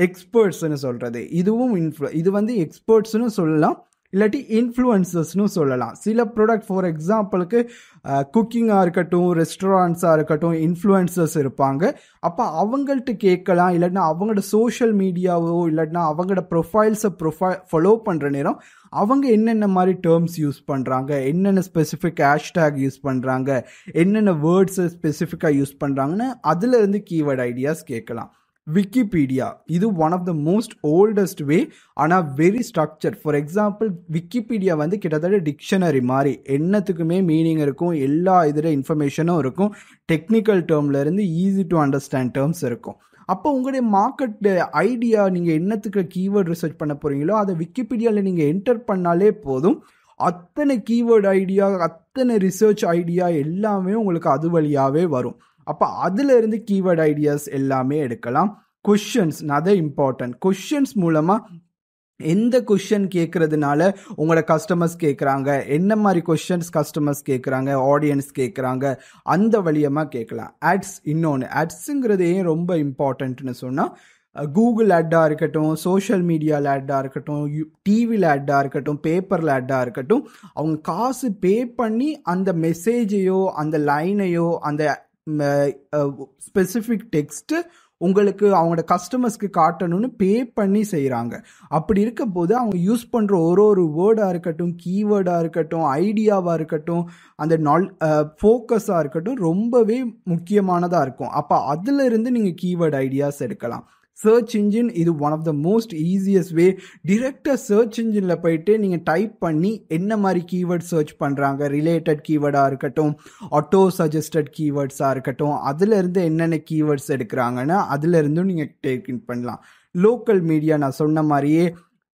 [SPEAKER 1] எக்ஸ்பர்ட்ஸ்னு சொல்கிறது இதுவும் இது வந்து எக்ஸ்பர்ட்ஸ்னு சொல்லலாம், இல்லாட்டி இன்ஃப்ளூயன்சர்ஸ்னு சொல்லலாம். சில ப்ராடக்ட் ஃபார் எக்ஸாம்பிளுக்கு குக்கிங்காக இருக்கட்டும், ரெஸ்டாரண்ட்ஸாக இருக்கட்டும், இன்ஃப்ளூயன்சர்ஸ் இருப்பாங்க. அப்போ அவங்கள்ட்ட கேட்கலாம், இல்லாட்டினா அவங்களோட சோஷியல் மீடியாவோ இல்லாட்டினா அவங்களோட ப்ரொஃபைல் ஃபாலோ பண்ணுற நேரம் அவங்க என்னென்ன மாதிரி டேர்ம்ஸ் யூஸ் பண்ணுறாங்க, என்னென்ன ஸ்பெசிஃபிக் ஹேஷ்டேக் யூஸ் பண்ணுறாங்க, என்னென்ன வேர்ட்ஸை ஸ்பெசிஃபிக்காக யூஸ் பண்ணுறாங்கன்னு அதிலிருந்து கீவேர்ட் ஐடியாஸ் கேட்கலாம். விக்கிபீடியா இது one of the most oldest way, ஆனால் very structure. For example Wikipedia வந்து கிட்டத்தட்ட டிக்ஷனரி மாதிரி, என்னத்துக்குமே மீனிங் இருக்கும், எல்லா இதில் இன்ஃபர்மேஷனும் இருக்கும், டெக்னிக்கல் டேர்ம்லேருந்து ஈஸி டு அண்டர்ஸ்டாண்ட் டேர்ம்ஸ் இருக்கும். அப்போ உங்களுடைய மார்க்கெட் ஐடியா நீங்கள் என்னத்துக்கு கீவேர்ட் ரிசர்ச் பண்ண போகிறீங்களோ அதை விக்கிபீடியாவில் நீங்கள் என்டர் பண்ணாலே போதும், அத்தனை கீவேர்ட் ஐடியா, அத்தனை ரிசர்ச் ஐடியா எல்லாமே உங்களுக்கு அது வழியாகவே வரும். அப்போ அதில் இருந்து கீவேர்ட் ஐடியாஸ் எல்லாமே எடுக்கலாம். கொஷின்ஸ் அதை இம்பார்ட்டன்ட். கொஷின்ஸ் மூலமாக எந்த கொஷின் கேட்கறதுனால உங்களோட கஸ்டமர்ஸ் கேட்குறாங்க, என்ன மாதிரி கொஷின்ஸ் கஸ்டமர்ஸ் கேட்குறாங்க, ஆடியன்ஸ் கேட்குறாங்க, அந்த வழியமாக கேட்கலாம். ஆட்ஸ் இன்னொன்று, ஆட்ஸுங்கிறது ஏன் ரொம்ப இம்பார்ட்டன்ட்னு சொன்னால் கூகுள் ஆட்டாக இருக்கட்டும், சோஷியல் மீடியாவில் ஆட்டாக இருக்கட்டும், டிவியில் ஆட்டாக இருக்கட்டும், பேப்பரில் ஆட்டாக இருக்கட்டும், அவங்க காசு பே பண்ணி அந்த மெசேஜையோ அந்த லைனையோ அந்த ஸ்பெசிஃபிக் டெக்ஸ்ட்டு உங்களுக்கு அவங்களோட கஸ்டமர்ஸ்க்கு காட்டணும்னு பே பண்ணி செய்கிறாங்க. அப்படி இருக்கும் போது அவங்க யூஸ் பண்ணுற ஒரு வேர்டாக இருக்கட்டும், கீவேர்டாக இருக்கட்டும், ஐடியாவாக இருக்கட்டும், அந்த ஃபோக்கஸாக இருக்கட்டும், ரொம்பவே முக்கியமானதாக இருக்கும். அப்போ அதிலிருந்து நீங்கள் கீவேர்ட் ஐடியாஸ் எடுக்கலாம். சர்ச் இன்ஜின் இது one of the most easiest way. டிரெக்டாக சர்ச் இன்ஜினில் போயிட்டு நீங்கள் டைப் பண்ணி என்ன மாதிரி கீவேர்ட் சர்ச் பண்ணுறாங்க, ரிலேட்டட் கீவேர்டாக இருக்கட்டும், ஆட்டோ சஜஸ்டட் கீவேர்ட்ஸாக இருக்கட்டும், அதிலிருந்து என்னென்ன கீவேர்ட்ஸ் எடுக்கிறாங்கன்னா அதிலிருந்தும் நீங்கள் டேக் இன் பண்ணலாம். லோக்கல் மீடியா நான் சொன்ன மாதிரியே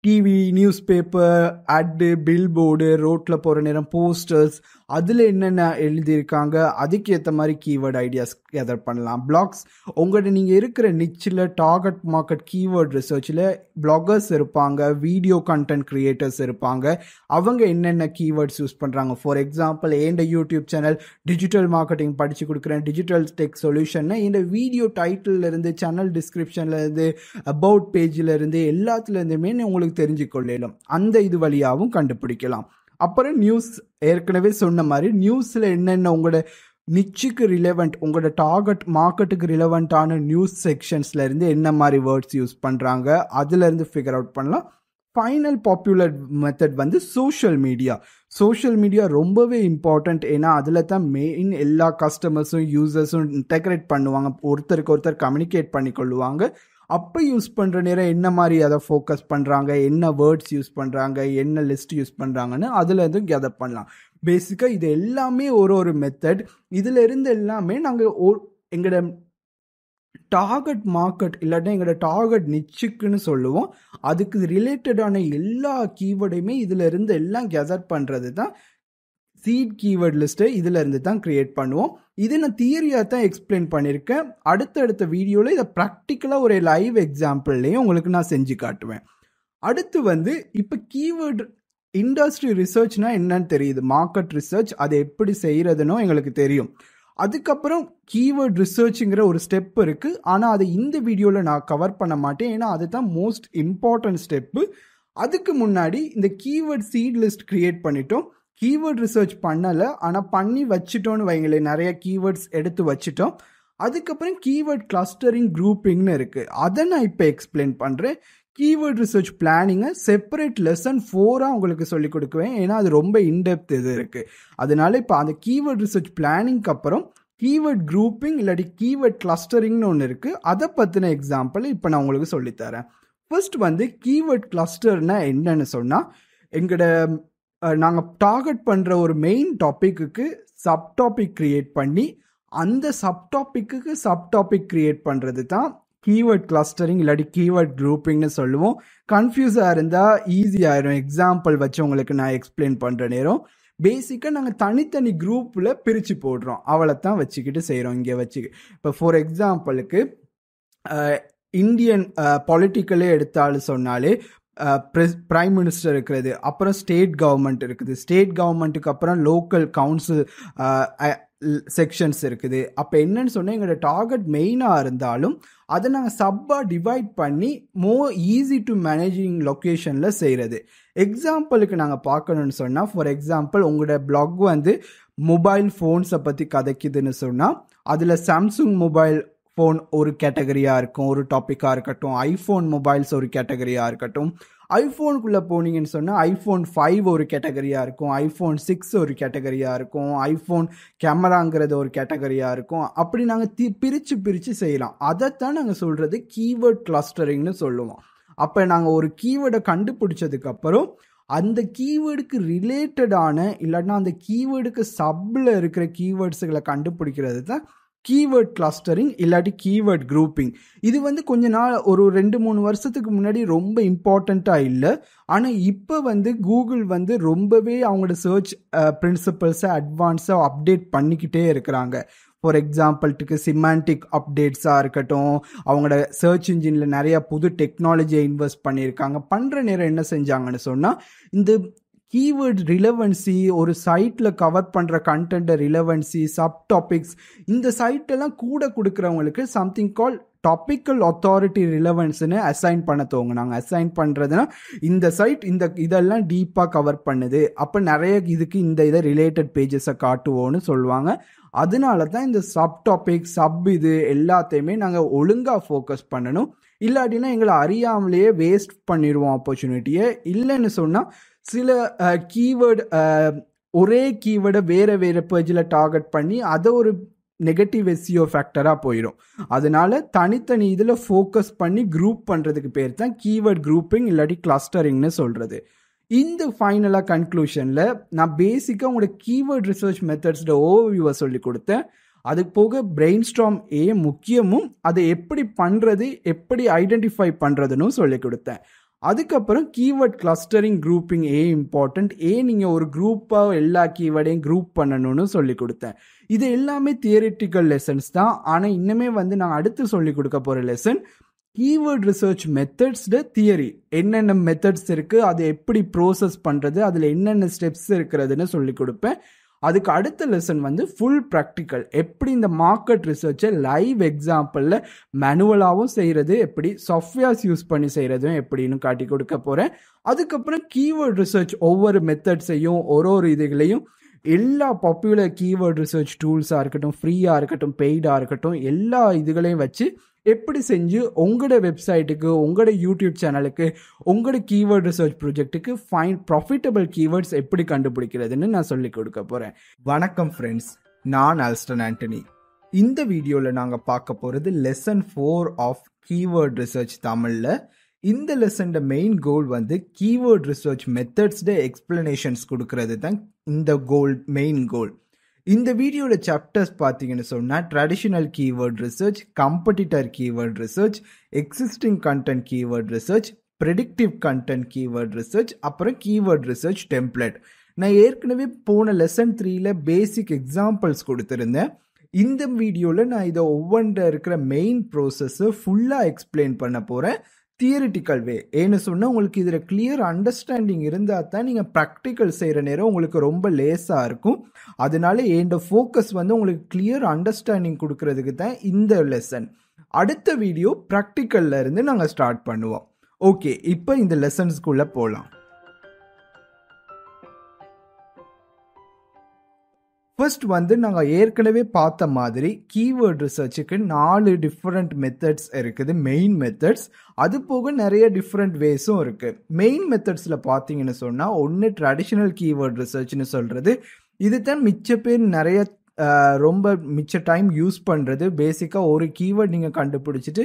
[SPEAKER 1] TV, news paper, at, Billboard, ரோட்டில் போகிற நேரம் போஸ்டர்ஸ், அதில் என்னென்ன எழுதியிருக்காங்க அதுக்கேற்ற மாதிரி கீவேர்ட் ஐடியாஸ் கேதர் பண்ணலாம். பிளாக்ஸ் உங்கள்கிட்ட நீங்கள் இருக்கிற நிச்சில் டார்கெட் மார்க்கெட் கீவேர்ட் ரிசர்ச்சில் பிளாகர்ஸ் இருப்பாங்க, வீடியோ கண்டென்ட் கிரியேட்டர்ஸ் இருப்பாங்க, அவங்க என்னென்ன கீவேர்ட்ஸ் யூஸ் பண்ணுறாங்க. For example N YouTube channel digital marketing படித்து கொடுக்குறேன், டிஜிட்டல் டெக் சொல்யூஷன்னா இந்த வீடியோ டைட்டிலேருந்து சேனல் டிஸ்கிரிப்ஷன்லேருந்து அபவுட் பேஜிலேருந்து எல்லாத்துலேருந்துமே உங்களுக்கு தெரிஞ்சுக்கொள்ளலாம். அந்த இது வழியாகவும் கண்டுபிடிக்கலாம். அப்புறம் நியூஸ், ஏற்கனவே சொன்ன மாதிரி நியூஸில் என்னென்ன உங்களோட நிச்சுக்கு ரிலவெண்ட், உங்களோட டார்கெட் மார்க்கெட்டுக்கு ரிலவெண்ட்டான நியூஸ் செக்ஷன்ஸ்லேருந்து என்ன மாதிரி வேர்ட்ஸ் யூஸ் பண்ணுறாங்க அதுலேருந்து ஃபிகர் அவுட் பண்ணலாம். ஃபைனல் பாப்புலர் மெத்தட் வந்து சோஷியல் மீடியா. சோஷியல் மீடியா ரொம்பவே இம்பார்ட்டண்ட், ஏன்னா அதில் தான் மெயின் எல்லா கஸ்டமர்ஸும் யூசர்ஸும் இன்டெகிரேட் பண்ணுவாங்க, ஒருத்தருக்கு ஒருத்தர் கம்யூனிகேட் பண்ணி கொள்ளுவாங்க. அப்போ யூஸ் பண்ணுற நேரம் என்ன மாதிரி அதை ஃபோக்கஸ் பண்ணுறாங்க, என்ன வேர்ட்ஸ் யூஸ் பண்ணுறாங்க, என்ன லிஸ்ட் யூஸ் பண்ணுறாங்கன்னு அதில் இருந்து கெதர் பண்ணலாம். பேசிக்காக இது எல்லாமே ஒரு மெத்தட். இதில் இருந்து எல்லாமே நாங்கள் எங்களோட டார்கெட் மார்க்கெட் இல்லாட்டா எங்களோட டார்கெட் நிச்சுக்குன்னு சொல்லுவோம், அதுக்கு ரிலேட்டடான எல்லா கீவேர்டையுமே இதில் இருந்து எல்லாம் கெதர் பண்ணுறது தான் சீட் கீவேர்ட் லிஸ்ட்டை இதில் இருந்து தான் கிரியேட் பண்ணுவோம். இது நான் தியரியாக தான் எக்ஸ்பிளைன் பண்ணியிருக்கேன். அடுத்தடுத்த வீடியோவில் இதை ப்ராக்டிக்கலாக ஒரு லைவ் எக்ஸாம்பிள்லேயும் உங்களுக்கு நான் செஞ்சு காட்டுவேன். அடுத்து வந்து இப்போ கீவேர்டு இண்டஸ்ட்ரி ரிசர்ச்னா என்னன்னு தெரியுது, மார்க்கெட் ரிசர்ச் அதை எப்படி செய்கிறதுனோ எங்களுக்கு தெரியும். அதுக்கப்புறம் கீவேர்ட் ரிசர்ச்சுங்கிற ஒரு ஸ்டெப் இருக்குது, ஆனால் அதை இந்த வீடியோவில் நான் கவர் பண்ண மாட்டேன், ஏன்னா அதுதான் மோஸ்ட் இம்பார்ட்டன்ட் ஸ்டெப்பு. அதுக்கு முன்னாடி இந்த கீவேர்ட் சீட் லிஸ்ட் கிரியேட் பண்ணிட்டோம், கீவேர்ட் ரிசர்ச் பண்ணலை ஆனால் பண்ணி வச்சுட்டோன்னு வைங்களேன், நிறைய கீவேர்ட்ஸ் எடுத்து வச்சுட்டோம். அதுக்கப்புறம் கீவேர்ட் கிளஸ்டரிங் குரூப்பிங்னு இருக்குது, அதை நான் இப்போ எக்ஸ்பிளைன் பண்ணுறேன். கீவேர்ட் ரிசர்ச் பிளானிங்கை செப்பரேட் லெசன் 4 உங்களுக்கு சொல்லிக் கொடுக்குவேன், ஏன்னா அது ரொம்ப இன்டெப்த் இது இருக்குது. அதனால இப்போ அந்த கீவேர்ட் ரிசர்ச் பிளானிங்க்கு அப்புறம் கீவேர்ட் குரூப்பிங் இல்லாட்டி கீவேர்ட் கிளஸ்டரிங்னு ஒன்று இருக்குது, அதை பற்றின எக்ஸாம்பிள் இப்போ நான் உங்களுக்கு சொல்லித்தரேன். ஃபர்ஸ்ட் வந்து கீவேர்ட் கிளஸ்டர்னா என்னன்னு சொன்னால், எங்களோட நாங்கள் டார்கெட் பண்ணுற ஒரு main topic sub topic create பண்ணி அந்த சப் டாபிக் கிரியேட் பண்ணுறது தான் கீவேர்ட் கிளஸ்டரிங் இல்லாட்டி கீவேர்ட் குரூப்பிங்னு சொல்லுவோம். கன்ஃபியூஸாக இருந்தால் ஈஸியாகிடும். எக்ஸாம்பிள் வச்சு உங்களுக்கு நான் எக்ஸ்பிளைன் பண்ணுற நேரம் பேசிக்காக நாங்கள் தனித்தனி குரூப்பில் பிரித்து போடுறோம். அவளை தான் வச்சுக்கிட்டு செய்கிறோம். இங்கே இப்போ ஃபார் எக்ஸாம்பிளுக்கு இந்தியன் பொலிட்டிக்கலே எடுத்தாலும் சொன்னாலே பிரைம் மினிஸ்டர் இருக்கிறது, அப்புறம் ஸ்டேட் கவர்மெண்ட் இருக்குது, ஸ்டேட் கவர்மெண்ட்டுக்கு அப்புறம் லோக்கல் கவுன்சில் செக்ஷன்ஸ் இருக்குது. அப்போ என்னன்னு சொன்னால் எங்களோட டார்கெட் மெயினாக இருந்தாலும் அதை நாங்கள் சப்பாக டிவைட் பண்ணி மோர் ஈஸி டு மேனேஜிங் லொக்கேஷனில் செய்கிறது. எக்ஸாம்பிளுக்கு நாங்கள் பார்க்கணுன்னு சொன்னால், ஃபார் எக்ஸாம்பிள் உங்களோட பிளாக் மொபைல் ஃபோன்ஸை பற்றி கதைக்குதுன்னு சொன்னால் அதில் சாம்சங் மொபைல் ஃபோன் ஒரு கேட்டகரியாக இருக்கும், ஒரு டாப்பிக்காக இருக்கட்டும். ஐஃபோன் மொபைல்ஸ் ஒரு கேட்டகரியாக இருக்கட்டும். ஐஃபோனுக்குள்ளே போனீங்கன்னு சொன்னால் ஐஃபோன் 5 ஒரு கேட்டகரியாக இருக்கும், ஐஃபோன் 6 ஒரு கேட்டகரியாக இருக்கும், ஐஃபோன் கேமராங்கிறது ஒரு கேட்டகரியாக இருக்கும். அப்படி நாங்கள் பிரித்து செய்யலாம். அதைத்தான் நாங்கள் சொல்கிறது கீவேர்ட் கிளஸ்டரிங்னு சொல்லுவோம். அப்போ நாங்கள் ஒரு கீவேர்டை கண்டுபிடிச்சதுக்கப்புறம் அந்த கீவேர்டுக்கு ரிலேட்டடான இல்லைன்னா அந்த கீவேர்டுக்கு சப்பில் இருக்கிற கீவேர்ட்ஸுகளை கண்டுபிடிக்கிறது தான் கீவேர்ட் கிளஸ்டரிங் இல்லாட்டி கீவேர்ட் குரூப்பிங். இது கொஞ்ச நாள் ஒரு 2-3 வருஷத்துக்கு முன்னாடி ரொம்ப இம்பார்ட்டண்ட்டாக இல்லை. ஆனால் இப்போ கூகுள் ரொம்பவே அவங்களோட சர்ச் பிரின்சிபல்ஸை அட்வான்ஸாக அப்டேட் பண்ணிக்கிட்டே இருக்கிறாங்க. ஃபார் எக்ஸாம்பிள்ட்டுக்கு சிமாண்டிக் அப்டேட்ஸாக இருக்கட்டும், அவங்களோட சர்ச் இன்ஜினில் நிறையா புது டெக்னாலஜியை இன்வெஸ்ட் பண்ணியிருக்காங்க. பண்ணுற நேரம் என்ன செஞ்சாங்கன்னு சொன்னால், இந்த கீவேர்ட் ரிலவன்சி, ஒரு சைட்டில் கவர் பண்ணுற கண்டென்ட் ரிலவன்சி, சப் டாபிக்ஸ், இந்த சைட்டெல்லாம் கூட கொடுக்குறவங்களுக்கு சம்திங் கால் டாபிக்கல் அத்தாரிட்டி ரிலவன்ஸ்னு அசைன் பண்ண துவங்கினாங்க. அசைன் பண்ணுறதுனா இந்த சைட் இதெல்லாம் டீப்பாக கவர் பண்ணுது, அப்போ நிறைய இதுக்கு இதை ரிலேட்டட் பேஜஸை காட்டுவோன்னு சொல்லுவாங்க. அதனால தான் இந்த சப் டாபிக் இது எல்லாத்தையுமே நாங்கள் ஒழுங்காக ஃபோக்கஸ் பண்ணணும். இல்லாட்டினா எங்களை அறியாமலேயே வேஸ்ட் பண்ணிடுவோம் ஆப்பர்ச்சுனிட்டியை. இல்லைன்னு சொன்னால் சில கீவேர்டு ஒரே கீவேர்டை வேறு பேஜில் டார்கெட் பண்ணி அதை ஒரு நெகட்டிவ் எஸ்இஓ ஃபேக்டராக போயிடும். அதனால தனித்தனி இதில் ஃபோக்கஸ் பண்ணி குரூப் பண்ணுறதுக்கு பேர் தான் கீவேர்ட் குரூப்பிங் இல்லாட்டி கிளஸ்டரிங்னு சொல்கிறது. இந்த ஃபைனலாக கன்க்ளூஷனில் நான் பேசிக்காக உங்களோட கீவேர்ட் ரிசர்ச் மெத்தட்ஸோட ஓவர்வியூவை சொல்லி கொடுத்தேன். அதுக்கு போக பிரெயின் ஸ்டார்ம் முக்கியமும் அதை எப்படி பண்ணுறது, எப்படி ஐடென்டிஃபை பண்ணுறதுன்னு சொல்லி கொடுத்தேன். அதுக்கப்புறம் கீவேர்ட் கிளஸ்டரிங் குரூப்பிங் இம்பார்ட்டன்ட். நீங்கள் ஒரு குரூப்பாக எல்லா கீவேர்டையும் குரூப் பண்ணணும்னு சொல்லி கொடுத்தேன். இது எல்லாமே தியரிட்டிக்கல் லெசன்ஸ் தான். ஆனால் இன்னுமே நான் அடுத்து சொல்லி கொடுக்க போகிற லெசன் கீவேர்ட் ரிசர்ச் மெத்தட்ஸ்ட தியரி. என்னென்ன மெத்தட்ஸ் இருக்குது, அதை எப்படி ப்ரோசஸ் பண்ணுறது, அதில் என்னென்ன ஸ்டெப்ஸ் இருக்கிறதுன்னு சொல்லி கொடுப்பேன். அதுக்கு அடுத்த லெசன் ஃபுல் ப்ராக்டிக்கல், எப்படி இந்த மார்க்கெட் ரிசர்ச்சை லைவ் எக்ஸாம்பிளில் மேனுவலாகவும் செய்கிறது, எப்படி சாஃப்ட்வேர்ஸ் யூஸ் பண்ணி செய்கிறதும் எப்படின்னு காட்டி கொடுக்க போகிறேன். அதுக்கப்புறம் கீவேர்ட் ரிசர்ச் ஒவ்வொரு மெத்தட்ஸையும் ஒரு இதுகளையும் எல்லா பாப்புலர் கீவேர்ட் ரிசர்ச் டூல்ஸாக இருக்கட்டும், ஃப்ரீயாக இருக்கட்டும், பெய்டாக இருக்கட்டும், எல்லா இதுகளையும் வச்சு எப்படி செஞ்சு உங்களோட வெப்சைட்டுக்கு, உங்களோட யூடியூப் சேனலுக்கு, உங்களோட கீவேர்ட் ரிசர்ச் ப்ராஜெக்ட்டுக்கு ப்ராஃபிட்டபிள் கீவேர்ட்ஸ் எப்படி கண்டுபிடிக்கிறதுன்னு நான் சொல்லி கொடுக்க போகிறேன். வணக்கம் ஃப்ரெண்ட்ஸ், நான் ஆல்ஸ்டன் ஆண்டனி. இந்த வீடியோவில் நாங்கள் பார்க்க போகிறது லெசன் 4 ஆஃப் கீவேர்ட் ரிசர்ச் தமிழில். இந்த லெசனோட மெயின் கோல் கீவேர்ட் ரிசர்ச் மெத்தட்ஸ்ட எக்ஸ்பிளனேஷன்ஸ் கொடுக்கறது தான் இந்த மெயின் கோல். இந்த வீடியோட சாப்டர்ஸ் பார்த்தீங்கன்னு சொன்னால் traditional keyword research, competitor keyword research, existing content keyword research, predictive content keyword research, அப்புறம் கீவேர்ட் ரிசர்ச் டெம்ப்ளேட். நான் ஏற்கனவே போன லெசன் 3ல் பேசிக் எக்ஸாம்பிள்ஸ் கொடுத்துருந்தேன். இந்த வீடியோவில் நான் இதை ஒவ்வொன்றில் இருக்கிற மெயின் ப்ரோசஸை ஃபுல்லாக எக்ஸ்பிளைன் பண்ண போகிறேன் தியரிட்டிக்கல் வே. ஏன்னு சொன்னால் உங்களுக்கு இதில் கிளியர் அண்டர்ஸ்டாண்டிங் இருந்தால் தான் நீங்கள் ப்ராக்டிக்கல் செய்கிற நேரம் உங்களுக்கு ரொம்ப லேஸாக இருக்கும். அதனால என்னோட ஃபோக்கஸ் உங்களுக்கு கிளியர் அண்டர்ஸ்டாண்டிங் கொடுக்கறதுக்கு தான் இந்த லெசன். அடுத்த வீடியோ ப்ராக்டிக்கல்ல இருந்து நாங்கள் ஸ்டார்ட் பண்ணுவோம். ஓகே, இப்போ இந்த லெசன்ஸ்குள்ளே போகலாம். ஃபர்ஸ்ட் நாங்கள் ஏற்கனவே பார்த்த மாதிரி கீவேர்ட் ரிசர்ச்சுக்கு 4 டிஃப்ரெண்ட் மெத்தட்ஸ் இருக்குது, மெயின் மெத்தட்ஸ். அது போக நிறைய டிஃப்ரெண்ட் வேஸும் இருக்குது. மெயின் மெத்தட்ஸில் பார்த்தீங்கன்னு சொன்னால் ஒன்று ட்ரெடிஷ்னல் கீவேர்ட் ரிசர்ச்னு சொல்கிறது. இது தான் மிச்ச பேர் நிறைய ரொம்ப மிச்ச டைம் யூஸ் பண்ணுறது. பேசிக்காக ஒரு கீவேர்ட் நீங்கள் கண்டுபிடிச்சிட்டு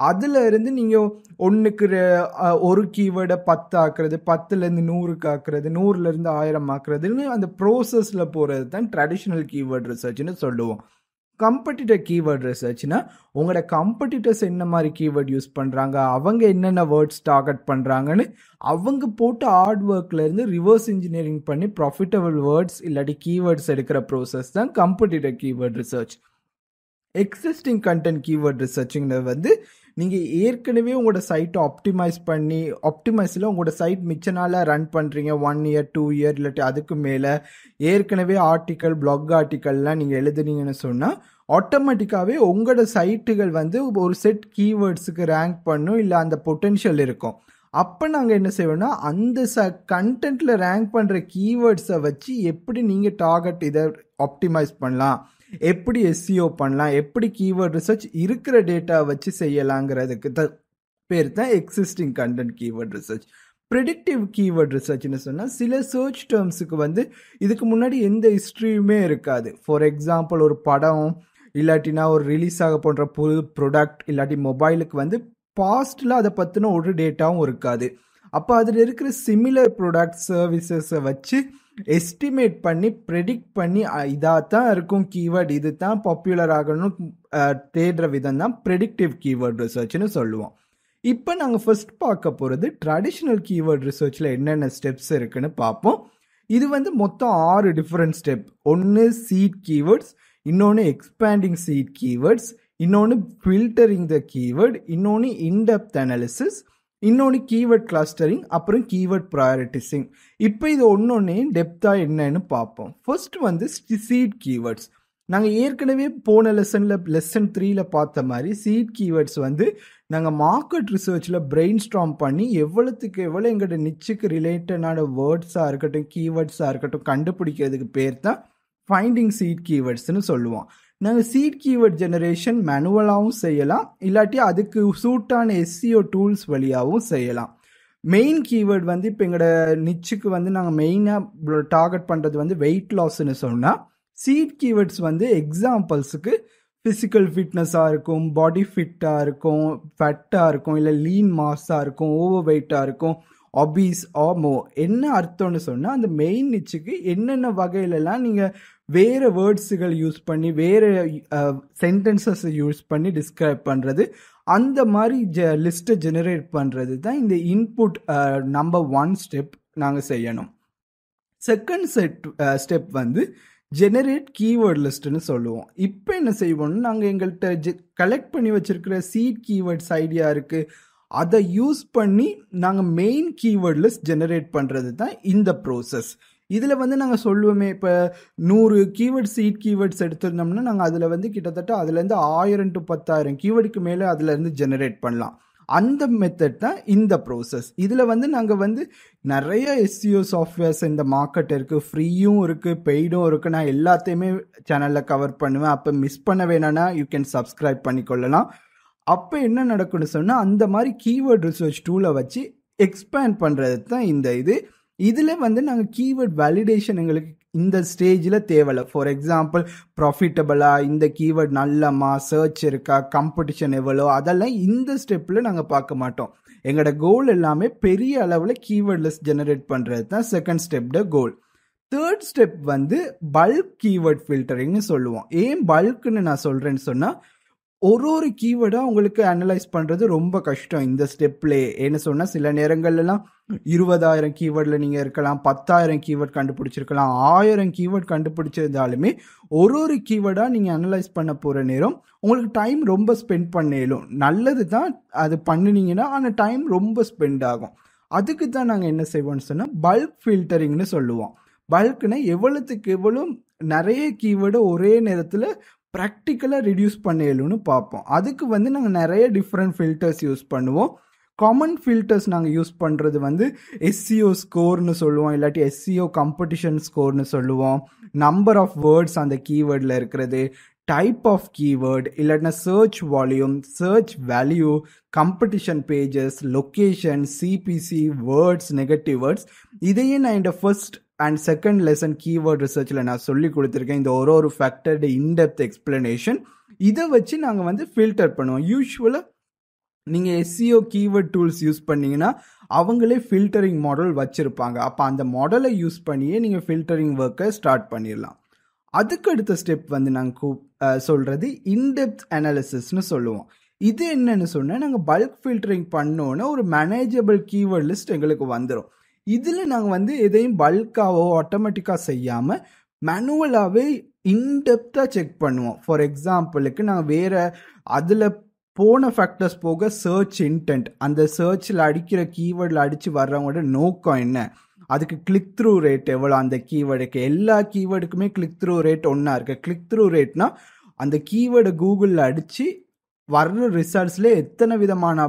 [SPEAKER 1] அதில் இருந்து நீங்கள் ஒன்றுக்கு ஒரு கீவேர்டை 10 ஆக்குறது, 10லேருந்து 100க்கு ஆக்குறது, 100லேருந்து 1000 ஆக்குறதுன்னு அந்த ப்ரோசஸில் போகிறது தான் ட்ரெடிஷ்னல் கீவேர்ட் ரிசர்ச்னு சொல்லுவோம். காம்படிட்டர் கீவேர்ட் ரிசர்ச்னா உங்களோட காம்படிட்டர்ஸ் என்ன மாதிரி கீவேர்ட் யூஸ் பண்ணுறாங்க, அவங்க என்னென்ன வேர்ட்ஸ் டார்கெட் பண்ணுறாங்கன்னு அவங்க போட்டு ஹார்ட் ஒர்க்லேருந்து ரிவர்ஸ் இன்ஜினியரிங் பண்ணி ப்ராஃபிட்டபிள் வேர்ட்ஸ் இல்லாட்டி கீவேர்ட்ஸ் எடுக்கிற ப்ரோசஸ் தான் competitor keyword research. Existing content keyword ரிசர்ச்சுங்கிறது வந்து நீங்கள் ஏற்கனவே உங்களோட சைட்டை ஆப்டிமைஸில் உங்களோட சைட் மிச்ச நாளாக ரன் பண்ணுறீங்க, 1 இயர் 2 இயர் இல்லாட்டி அதுக்கு மேலே ஏற்கனவே பிளாக் ஆர்டிக்கல்லாம் நீங்கள் எழுதுனீங்கன்னு சொன்னால் ஆட்டோமேட்டிக்காகவே உங்களோட சைட்டுகள் வந்து ஒரு செட் கீவேர்ட்ஸுக்கு ரேங்க் பண்ணும், இல்லை அந்த பொட்டென்ஷியல் இருக்கும். அப்போ நாங்கள் என்ன செய்வோம்னா அந்த கண்டென்ட்டில் ரேங்க் பண்ணுற கீவேர்ட்ஸை வச்சு எப்படி நீங்கள் டார்கெட் இதை ஆப்டிமைஸ் பண்ணலாம், எப்படி SEO பண்ணலாம், எப்படி கீவேர்ட் ரிசர்ச் இருக்கிற டேட்டா வச்சு செய்யலாங்கிறதுக்கு பேர் தான் existing content keyword research. Predictive keyword ரிசர்ச்னு சொன்னால் சில சர்ச் டேர்ம்ஸுக்கு வந்து இதுக்கு முன்னாடி எந்த ஹிஸ்ட்ரியுமே இருக்காது. ஃபார் எக்ஸாம்பிள் ஒரு படம் இல்லாட்டினா ஒரு ரிலீஸ் ஆக போன்ற புது ப்ராடக்ட் இல்லாட்டி மொபைலுக்கு வந்து பாஸ்டில் அதை பற்றின ஒரு டேட்டாவும் இருக்காது. அப்போ அதில் இருக்கிற சிமிலர் ப்ராடக்ட் சர்வீசஸை வச்சு எஸ்டிமேட் பண்ணி ப்ரெடிக்ட் பண்ணி இதாக தான் இருக்கும் கீவேர்ட், இது தான் பாப்புலர் ஆகணும் தேடுற விதம் தான் ப்ரெடிக்டிவ் கீவேர்ட் ரிசர்ச்னு சொல்லுவோம். இப்போ நாங்கள் ஃபர்ஸ்ட் பார்க்க போகிறது ட்ரெடிஷ்னல் கீவேர்ட் ரிசர்ச்சில் என்னென்ன ஸ்டெப்ஸ் இருக்குன்னு பார்ப்போம். இது வந்து மொத்தம் 6 டிஃப்ரெண்ட் ஸ்டெப். ஒன்று சீட் கீவேர்ட்ஸ், இன்னொன்று எக்ஸ்பேண்டிங் சீட் கீவேர்ட்ஸ், இன்னொன்று ஃபில்டரிங் த கீவேர்ட், இன்னொன்று இன்டெப்த் அனாலிசிஸ், இன்னொன்று கீவேர்ட் கிளஸ்டரிங், அப்புறம் கீவேர்ட் ப்ரையாரிட்டிசிங். இப்போ இது ஒன்னொன்னே டெப்த்தாக என்னன்னு பார்ப்போம். ஃபர்ஸ்ட் வந்து சீட் கீவேர்ட்ஸ். நாங்கள் ஏற்கனவே போன லெசன் 3ல பார்த்த மாதிரி சீட் கீவேர்ட்ஸ் வந்து நாங்கள் மார்க்கெட் ரிசர்ச்சில் பிரெயின் ஸ்டார்ம் பண்ணி எவ்வளோத்துக்கு எவ்வளோ எங்களோட நிச்சுக்கு ரிலேட்டடான வேர்ட்ஸாக இருக்கட்டும் கீவேர்ட்ஸாக இருக்கட்டும் கண்டுபிடிக்கிறதுக்கு பேர் தான் ஃபைண்டிங் சீட் கீவேர்ட்ஸ்னு சொல்லுவோம். நாங்கள் சீட் கீவேர்ட் ஜெனரேஷன் மேனுவலாகவும் செய்யலாம், இல்லாட்டி அதுக்கு சூட்டான SEO டூல்ஸ் வழியாகவும் செய்யலாம். மெயின் கீவேர்ட் வந்து இப்போ எங்களோட நிச்சுக்கு வந்து நாங்கள் மெயினாக டார்கெட் பண்ணுறது வந்து வெயிட் லாஸ்ன்னு சொன்னால், சீட் கீவேர்ட்ஸ் வந்து எக்ஸாம்பிள்ஸுக்கு ஃபிசிக்கல் ஃபிட்னஸாக இருக்கும், பாடி ஃபிட்டாக இருக்கும், ஃபேட்டாக இருக்கும், இல்லை லீன் மாஸாக இருக்கும், ஓவர் வெயிட்டாக இருக்கும், ஒபீஸ் ஆமோ. என்ன அர்த்தம்னு சொன்னால் அந்த மெயின் நிச்சுக்கு என்னென்ன வகையிலலாம் நீங்கள் வேறு வேர்ட்ஸுகள் யூஸ் பண்ணி வேறு சென்டென்சஸ் யூஸ் பண்ணி டிஸ்கிரைப் பண்ணுறது, அந்த மாதிரி லிஸ்ட்டை ஜெனரேட் பண்ணுறது தான் இந்த இன்புட் நம்பர் 1 ஸ்டெப் நாங்கள் செய்யணும். செகண்ட் ஸ்டெப் வந்து ஜெனரேட் கீவேர்ட் லிஸ்ட்னு சொல்லுவோம். இப்போ என்ன செய்வோம்னா நாங்கள் எங்கள்கிட்ட கலெக்ட் பண்ணி வச்சிருக்கிற சீட் கீவேர்ட்ஸ் ஐடியா இருக்குது, அதை யூஸ் பண்ணி நாங்கள் மெயின் கீவேர்ட் லிஸ்ட் ஜெனரேட் பண்ணுறது தான் இந்த ப்ரோசஸ். இதில் வந்து நாங்கள் சொல்லுவோமே, இப்போ 100 சீட் கீவேர்ட்ஸ் எடுத்திருந்தோம்னா நாங்கள் அதில் வந்து கிட்டத்தட்ட அதுலேருந்து 1000 to 10,000 கீவேர்டுக்கு மேலே அதுலேருந்து ஜெனரேட் பண்ணலாம். அந்த மெத்தட் தான் இந்த ப்ரோசஸ். இதில் வந்து நாங்கள் வந்து நிறைய SEO சாஃப்ட்வேர்ஸ் இந்த மார்க்கெட் இருக்குது, ஃப்ரீயும் இருக்குது பெய்டும் இருக்குது. நான் எல்லாத்தையுமே சேனலில் கவர் பண்ணுவேன். அப்போ மிஸ் பண்ண வேணான்னா யூ கேன் சப்ஸ்கிரைப் பண்ணிக்கொள்ளலாம். அப்போ என்ன நடக்குன்னு சொன்னால் அந்த மாதிரி கீவேர்ட் ரிசர்ச் டூலை வச்சு எக்ஸ்பேண்ட் பண்ணுறது தான் இந்த இதில் வந்து நாங்கள் கீவேர்ட் வேலிடேஷன் எங்களுக்கு இந்த ஸ்டேஜில் தேவையில்லை. ஃபார் எக்ஸாம்பிள் ப்ராஃபிட்டபிளாக, இந்த கீவேர்ட் நல்லமா, சர்ச் இருக்கா, காம்படிஷன் எவ்வளோ, அதெல்லாம் இந்த ஸ்டெப்பில் நாங்கள் பார்க்க மாட்டோம். எங்களோட கோல் எல்லாமே பெரிய அளவில் கீவேர்ட் லிஸ்ட் ஜெனரேட் பண்ணுறது தான் செகண்ட் ஸ்டெப்ட கோல். தேர்ட் ஸ்டெப் வந்து பல்க் கீவேர்ட் ஃபில்டரிங்னு சொல்லுவோம். ஏன் பல்க்னு நான் சொல்கிறேன்னு சொன்னால் ஒரு கீவேர்டாக உங்களுக்கு அனலைஸ் பண்ணுறது ரொம்ப கஷ்டம் இந்த ஸ்டெப்லேயே. ஏன்னு சொன்னால் சில நேரங்கள்லாம் 20,000 கீவேர்டில் நீங்கள் இருக்கலாம், 10,000 கீவேர்ட் கண்டுபிடிச்சிருக்கலாம், 1000 கீவேர்ட் கண்டுபிடிச்சிருந்தாலுமே ஒரு கீவேர்டாக நீங்கள் அனலைஸ் பண்ண போகிற நேரம் உங்களுக்கு டைம் ரொம்ப ஸ்பெண்ட் பண்ணலும். நல்லது தான் அது பண்ணினீங்கன்னா, ஆனால் டைம் ரொம்ப ஸ்பெண்ட் ஆகும். அதுக்கு தான் நாங்கள் என்ன செய்வோம்னு சொன்னால் பல்க் ஃபில்டரிங்னு சொல்லுவோம். பல்க்னா எவ்வளோத்துக்கு எவ்வளோ நிறைய கீவேர்டை ஒரே நேரத்தில் ப்ராக்டிக்கலாக ரிடியூஸ் பண்ணலும்னு பார்ப்போம். அதுக்கு வந்து நாங்கள் நிறைய டிஃப்ரெண்ட் ஃபில்டர்ஸ் யூஸ் பண்ணுவோம். காமன் ஃபில்டர்ஸ் நாங்கள் யூஸ் பண்ணுறது வந்து SEO ஸ்கோர்னு சொல்லுவோம், இல்லாட்டி SEO காம்படிஷன் ஸ்கோர்னு சொல்லுவோம், நம்பர் ஆஃப் வேர்ட்ஸ் அந்த கீவேர்டில் இருக்கிறது, டைப் ஆஃப் கீவேர்ட், இல்லாட்டினா search volume, search value, competition pages, location, CPC, words, negative words. இதையே நான் இந்த first and second lesson keyword ரிசர்ச்சில் நான் சொல்லி கொடுத்துருக்கேன். இந்த ஒரு ஃபேக்டர்டு இன்டெப்த் எக்ஸ்பிளனேஷன். இதை வச்சு நாங்கள் வந்து ஃபில்டர் பண்ணுவோம். யூஸ்வலாக நீங்கள் எஸ்சிஓ கீவேர்ட் டூல்ஸ் யூஸ் பண்ணீங்கன்னா அவங்களே ஃபில்டரிங் மாடல் வச்சுருப்பாங்க. அப்போ அந்த மாடலை யூஸ் பண்ணியே நீங்கள் ஃபில்டரிங் ஒர்க்கை ஸ்டார்ட் பண்ணிடலாம். அதுக்கு அடுத்த ஸ்டெப் வந்து நாங்கள் சொல்கிறது இன்டெப்த் அனாலிசிஸ்னு சொல்லுவோம். இது என்னன்னு சொன்னால், நாங்கள் பல்க் ஃபில்டரிங் பண்ணோன்னா ஒரு மேனேஜபிள் கீவேர்ட் லிஸ்ட் எங்களுக்கு வந்துடும். இதில் நாங்கள் வந்து எதையும் பல்காவோ ஆட்டோமேட்டிக்காக செய்யாமல் மேனுவலாகவே இன்டெப்த்தாக செக் பண்ணுவோம். ஃபார் எக்ஸாம்பிளுக்கு நாங்கள் வேறு அதில் போன ஃபேக்டர்ஸ் போக சர்ச் இன்டென்ட், அந்த சர்ச்சில் அடிக்கிற கீவேர்டில் அடித்து வர்றவங்களோட நோக்கம் என்ன, அதுக்கு கிளிக் த்ரூ ரேட் எவ்வளோ, அந்த கீவேர்டுக்கு எல்லா கீவேர்டுக்குமே கிளிக் த்ரூ ரேட் ஒன்றா இருக்குது. கிளிக் த்ரூ ரேட்னா அந்த கீவேர்டை கூகுளில் அடித்து வர்ற ரிசல்ட்ஸில் எத்தனை விதமான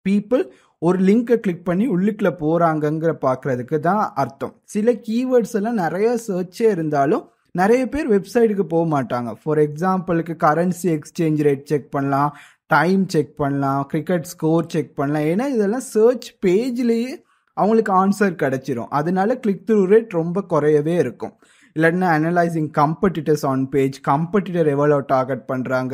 [SPEAKER 1] பீப்புள் ஒரு லிங்கை கிளிக் பண்ணி உள்ளுக்குள்ளே போகிறாங்கங்கிற பார்க்குறதுக்கு தான் அர்த்தம். சில கீவேர்ட்ஸ் எல்லாம் நிறைய சர்ச்சே இருந்தாலும் நிறைய பேர் வெப்சைட்டுக்கு போக மாட்டாங்க. ஃபார் எக்ஸாம்பிளுக்கு கரன்சி எக்ஸ்சேஞ்ச் ரேட் செக் பண்ணலாம், டைம் செக் பண்ணலாம், கிரிக்கெட் ஸ்கோர் செக் பண்ணலாம். ஏன்னா இதெல்லாம் சர்ச் பேஜ்லேயே அவங்களுக்கு ஆன்சர் கிடச்சிரும். அதனால கிளிக் த்ரூ ரேட் ரொம்ப குறையவே இருக்கும். இல்லைன்னா அனலைசிங் கம்படிட்டர்ஸ் ஆன் பேஜ், கம்படிட்டர் எவ்வளோ டார்கெட் பண்ணுறாங்க,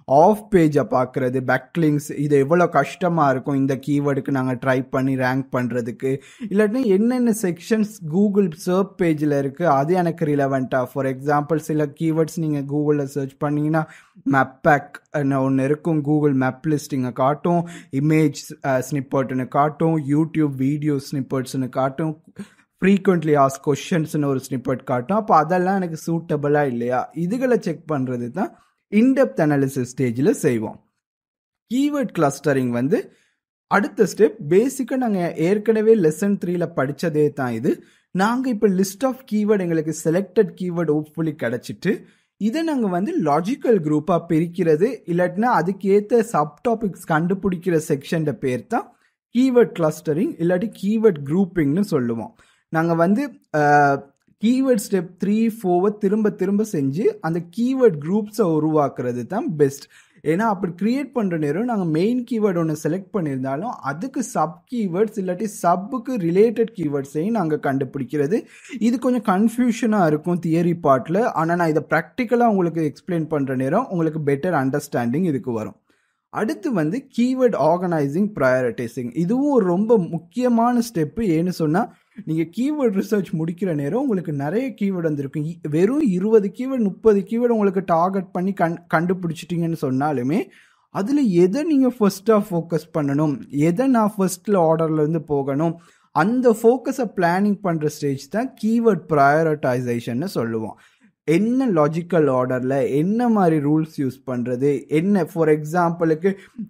[SPEAKER 1] ஆஃப் பேஜை பார்க்குறது, பேக்லிங்ஸ், இது எவ்வளோ கஷ்டமாக இருக்கும் இந்த கீவேர்டுக்கு நாங்கள் ட்ரை பண்ணி ரேங்க் பண்ணுறதுக்கு. இல்லாட்டினா என்னென்ன செக்ஷன்ஸ் கூகுள் சர்ச் பேஜில் இருக்குது அது எனக்கு ரிலவெண்ட்டாக. ஃபார் எக்ஸாம்பிள் சில கீவேர்ட்ஸ் நீங்கள் கூகுளில் சர்ச் பண்ணிங்கன்னா மேப் பேக் ஒன்று இருக்கும், கூகுள் மேப் லிஸ்டிங்கை காட்டும், இமேஜ் ஸ்னிப்பர்ட்னு காட்டும், யூடியூப் வீடியோ ஸ்னிப்பர்ட்ஸ்னு காட்டும், ஃப்ரீக்வெண்ட்லி ஆஸ்க் கொஷின்ஸ்னு ஒரு ஸ்னிப்பட் காட்டும். அப்போ அதெல்லாம் எனக்கு சூட்டபிளாக இல்லையா, இதுகளை செக் பண்ணுறது தான் இன்டெப்த் அனாலிசிஸ் ஸ்டேஜில் செய்வோம். கீவேர்ட் கிளஸ்டரிங் வந்து அடுத்த ஸ்டெப். பேசிக்காக நாங்கள் ஏற்கனவே லெசன் 3ல் படித்ததே தான் இது. நாங்கள் இப்போ லிஸ்ட் ஆஃப் கீவேர்டு, எங்களுக்கு செலக்டட் கீவேர்டு ஹோப்ஃபுல்லி கிடச்சிட்டு இதை நாங்கள் வந்து லாஜிக்கல் குரூப்பாக பிரிக்கிறது, இல்லாட்டினா அதுக்கு ஏற்ற சப்டாபிக்ஸ் கண்டுபிடிக்கிற செக்ஷன் பேர் தான் கீவேர்ட் கிளஸ்டரிங் இல்லாட்டி கீவேர்ட் குரூப்பிங்னு சொல்லுவோம். நாங்கள் வந்து கீவேர்ட் ஸ்டெப் 3, 4 திரும்ப திரும்ப செஞ்சு அந்த கீவேர்ட் குரூப்ஸை உருவாக்குறது தான் பெஸ்ட். ஏன்னா அப்படி கிரியேட் பண்ணுற நேரம் நாங்கள் மெயின் கீவேர்டு ஒன்று செலக்ட் பண்ணியிருந்தாலும் அதுக்கு சப் கீவேர்ட்ஸ் இல்லாட்டி சப்புக்கு ரிலேட்டட் கீவேர்ட்ஸையும் நாங்கள் கண்டுபிடிக்கிறது. இது கொஞ்சம் கன்ஃபியூஷனாக இருக்கும் தியரி பார்ட்டில். ஆனால் நான் இதை ப்ராக்டிக்கலாக உங்களுக்கு எக்ஸ்பிளைன் பண்ணுற நேரம் உங்களுக்கு பெட்டர் அண்டர்ஸ்டாண்டிங் இதுக்கு வரும். அடுத்து வந்து கீவேர்ட் ஆர்கனைசிங், ப்ரையாரிட்டைசிங். இதுவும் ஒரு ரொம்ப முக்கியமான ஸ்டெப்பு. ஏன்னு சொன்னால், நீங்கள் கீவேர்ட் ரிசர்ச் முடிக்கிற நேரம் உங்களுக்கு நிறைய கீவேர்டு வந்திருக்கும். வெறும் 20 கீவேர்டு 30 கீவேர்டு உங்களுக்கு டார்கெட் பண்ணி கண்டுபிடிச்சிட்டிங்கன்னு சொன்னாலுமே அதில் எதை நீங்கள் ஃபர்ஸ்ட்டாக ஃபோக்கஸ் பண்ணணும், எதை நான் ஃபர்ஸ்ட்டில் ஆர்டர்லேருந்து போகணும், அந்த ஃபோக்கஸை பிளானிங் பண்ணுற ஸ்டேஜ் தான் கீவேர்ட் ப்ரையாரிட்டைசேஷன்னு சொல்லுவோம். என்ன லாஜிக்கல் ஆர்டரில் என்ன மாதிரி ரூல்ஸ் யூஸ் பண்ணுறது, என்ன ஃபார் எக்ஸாம்பிளுக்கு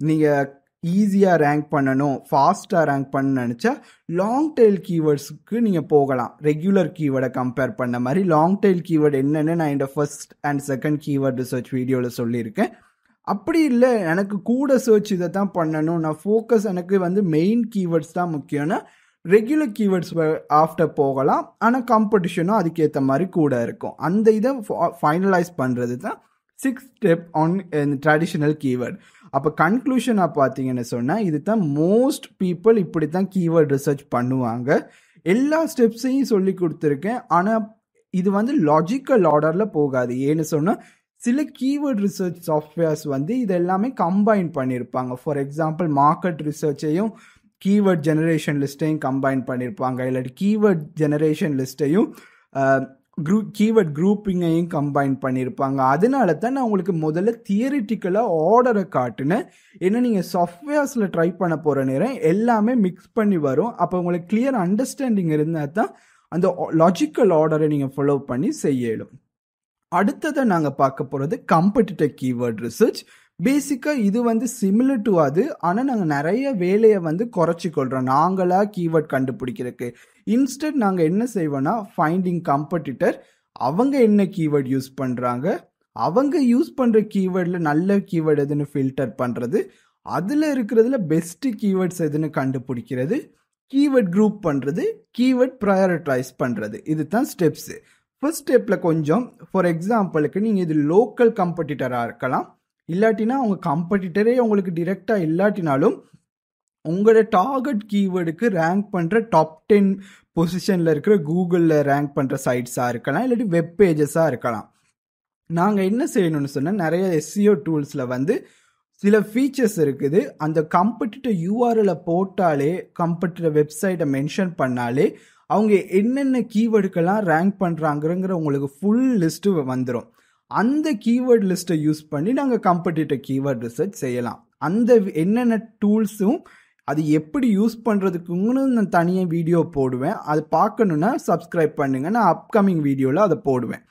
[SPEAKER 1] நீங்கள் ஈஸியாக ரேங்க் பண்ணணும், ஃபாஸ்ட்டாக ரேங்க் பண்ண நினச்சா லாங் டெயில் கீவேர்ட்ஸுக்கு நீங்கள் போகலாம். ரெகுலர் கீவேர்டை கம்பேர் பண்ண மாதிரி லாங் டெயில் கீவேர்டு என்னென்னு நான் இந்த first and second keyword research வீடியோவில் சொல்லியிருக்கேன். அப்படி இல்லை எனக்கு கூட சர்ச் இதை தான் பண்ணணும், நான் ஃபோக்கஸ் எனக்கு வந்து மெயின் கீவேர்ட்ஸ் தான் முக்கியம்னா ரெகுலர் கீவேர்ட்ஸ் ஆஃப்டர் போகலாம். ஆனால் காம்படிஷனும் அதுக்கேற்ற மாதிரி கூட இருக்கும். அந்த இதை ஃபைனலைஸ் பண்ணுறது தான் 6th step on traditional keyword. அப்போ கன்க்ளூஷனாக பார்த்தீங்கன்னு சொன்னால் இது தான் மோஸ்ட் பீப்புள் இப்படி தான் கீவேர்ட் ரிசர்ச் பண்ணுவாங்க. எல்லா ஸ்டெப்ஸையும் சொல்லி கொடுத்துருக்கேன். ஆனால் இது வந்து லாஜிக்கல் ஆர்டரில் போகாது. ஏன்னு சொன்னால் சில கீவேர்ட் ரிசர்ச் சாஃப்ட்வேர்ஸ் வந்து இது எல்லாமே கம்பைன் பண்ணியிருப்பாங்க. ஃபார் எக்ஸாம்பிள் மார்க்கெட் ரிசர்ச்சையும் கீவேர்ட் ஜெனரேஷன் லிஸ்ட்டையும் கம்பைன் பண்ணியிருப்பாங்க, இல்லாட்டி கீவேர்ட் ஜெனரேஷன் லிஸ்ட்டையும் கீவேர்ட் குரூப்பிங்கையும் கம்பைன் பண்ணியிருப்பாங்க. அதனால தான் நான் உங்களுக்கு முதல்ல தியரிட்டிக்கலாக ஆர்டரை காட்டுனேன். ஏன்னா நீங்கள் சாஃப்ட்வேர்ஸில் ட்ரை பண்ண போகிற நேரம் எல்லாமே மிக்ஸ் பண்ணி வரும். அப்போ உங்களுக்கு கிளியர் அண்டர்ஸ்டாண்டிங் இருந்தால் தான் அந்த லாஜிக்கல் ஆர்டரை நீங்கள் ஃபாலோ பண்ணி செய்யலும். அடுத்ததை நாங்கள் பார்க்க போகிறது காம்படிட்டிவ் கீவேர்ட் ரிசர்ச். பேசிக்காக இது வந்து சிமிலர் டு அது, ஆனால் நாங்கள் நிறைய வேலையை வந்து குறைச்சிக்கொள்கிறோம் நாங்களாக கீவேர்ட் கண்டுபிடிக்கிறதுக்கு. இன்ஸ்டன்ட் நாங்கள் என்ன செய்வோன்னா ஃபைண்டிங் காம்படிட்டர், அவங்க என்ன கீவேர்ட் யூஸ் பண்ணுறாங்க, அவங்க யூஸ் பண்ணுற கீவேர்டில் நல்ல கீவேர்டு எதுன்னு ஃபில்டர் பண்ணுறது, அதில் இருக்கிறதுல பெஸ்ட்டு கீவேர்ட்ஸ் எதுன்னு கண்டுபிடிக்கிறது, கீவேர்ட் குரூப் பண்ணுறது, கீவேர்ட் ப்ரையாரிட்டைஸ் பண்ணுறது. இது தான் ஸ்டெப்ஸு. ஃபர்ஸ்ட் ஸ்டெப்பில் கொஞ்சம் ஃபார் எக்ஸாம்பிளுக்கு நீங்கள் இது லோக்கல் காம்படிட்டராக இருக்கலாம், இல்லாட்டினா அவங்க காம்படிட்டரே உங்களுக்கு டிரெக்டாக இல்லாட்டினாலும் உங்களோட டார்கெட் கீவேர்டுக்கு ரேங்க் பண்ணுற டாப் 10 பொசிஷனில் இருக்கிற கூகுளில் ரேங்க் பண்ணுற சைட்ஸாக இருக்கலாம், இல்லாட்டி வெப் பேஜஸாக இருக்கலாம். நாங்கள் என்ன செய்யணும்னு சொன்னால் நிறைய எஸ்சிஓ டூல்ஸில் வந்து சில ஃபீச்சர்ஸ் இருக்குது. அந்த காம்படிட்டர் யூஆர்எல்லை போட்டாலே, காம்படிட்டர் வெப்சைட்டை மென்ஷன் பண்ணாலே அவங்க என்னென்ன கீவேர்டுக்கெல்லாம் ரேங்க் பண்ணுறாங்கிற உங்களுக்கு ஃபுல் லிஸ்ட்டு வந்துடும். அந்த கீவேர்ட் லிஸ்ட்டை யூஸ் பண்ணி நாங்கள் காம்படிட்டர் கீவேர்ட் ரிசர்ச் செய்யலாம். அந்த என்னென்ன டூல்ஸும் அது எப்படி யூஸ் பண்ணுறதுக்குன்னு நான் தனியாக வீடியோ போடுவேன். அது பார்க்கணுன்னா சப்ஸ்கிரைப் பண்ணுங்கள். நான் அப்கமிங் வீடியோவில் அதை போடுவேன்.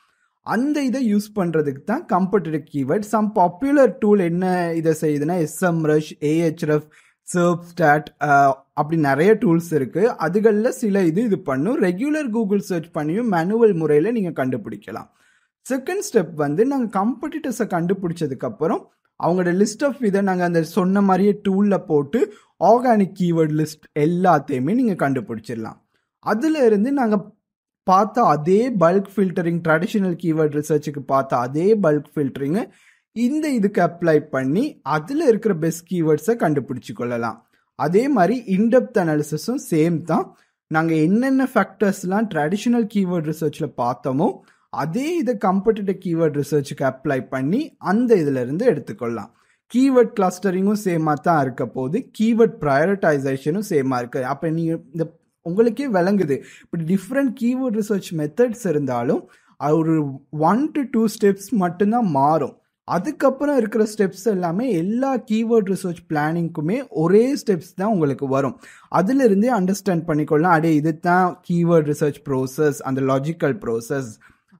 [SPEAKER 1] அந்த இதை யூஸ் பண்ணுறதுக்கு தான் competitive keyword. Some popular tool என்ன இதை செய்யுதுன்னா SMrush, Ahref, SERPstat அப்படி நிறைய டூல்ஸ் இருக்குது. அதுகளில் சில இது பண்ணும். ரெகுலர் கூகுள் சர்ச் பண்ணியும் மேனுவல் முறையில் நீங்கள் கண்டுபிடிக்கலாம். செகண்ட் ஸ்டெப் வந்து நாங்கள் காம்படிட்டர்ஸை கண்டுபிடிச்சதுக்கப்புறம் அவங்களோட லிஸ்ட் ஆஃப் இதை நாங்கள் அந்த சொன்ன மாதிரியே டூலில் போட்டு ஆர்கானிக் கீவேர்ட் லிஸ்ட் எல்லாத்தையுமே நீங்கள் கண்டுபிடிச்சிடலாம். அதில் இருந்து நாங்கள் பார்த்த அதே பல்க் ஃபில்டரிங், ட்ரெடிஷ்னல் கீவேர்ட் ரிசர்ச்சுக்கு பார்த்த அதே பல்க் ஃபில்டரிங்கை இந்த இதுக்கு அப்ளை பண்ணி அதில் இருக்கிற பெஸ்ட் கீவேர்ட்ஸை கண்டுபிடிச்சி கொள்ளலாம். அதே மாதிரி இன்டெப்த் அனாலிசிஸும் சேம் தான். நாங்கள் என்னென்ன ஃபேக்டர்ஸ்லாம் ட்ரெடிஷ்னல் கீவேர்ட் ரிசர்ச்சில் பார்த்தோமோ அதே இதை காம்படிட்டிவ் கீவேர்ட் ரிசர்ச்சுக்கு அப்ளை பண்ணி அந்த இதிலிருந்து எடுத்துக்கொள்ளலாம். கீவேர்ட் கிளஸ்டரிங்கும் சேமாக தான் இருக்க போது, கீவேர்ட் ப்ரையாரிட்டைசேஷனும் சேமாக இருக்குது. அப்போ நீங்கள் இந்த உங்களுக்கே விளங்குது, இப்படி டிஃப்ரெண்ட் கீவேர்ட் ரிசர்ச் மெத்தட்ஸ் இருந்தாலும் ஒரு 1 to 2 ஸ்டெப்ஸ் மட்டும்தான் மாறும். அதுக்கப்புறம் இருக்கிற ஸ்டெப்ஸ் எல்லாமே எல்லா கீவேர்ட் ரிசர்ச் பிளானிங்க்குமே ஒரே ஸ்டெப்ஸ் தான் உங்களுக்கு வரும். அதிலிருந்தே அண்டர்ஸ்டாண்ட் பண்ணிக்கொள்ளலாம், அடே இது தான் கீவேர்ட் ரிசர்ச் ப்ரோசஸ், அந்த லாஜிக்கல் ப்ரோசஸ்,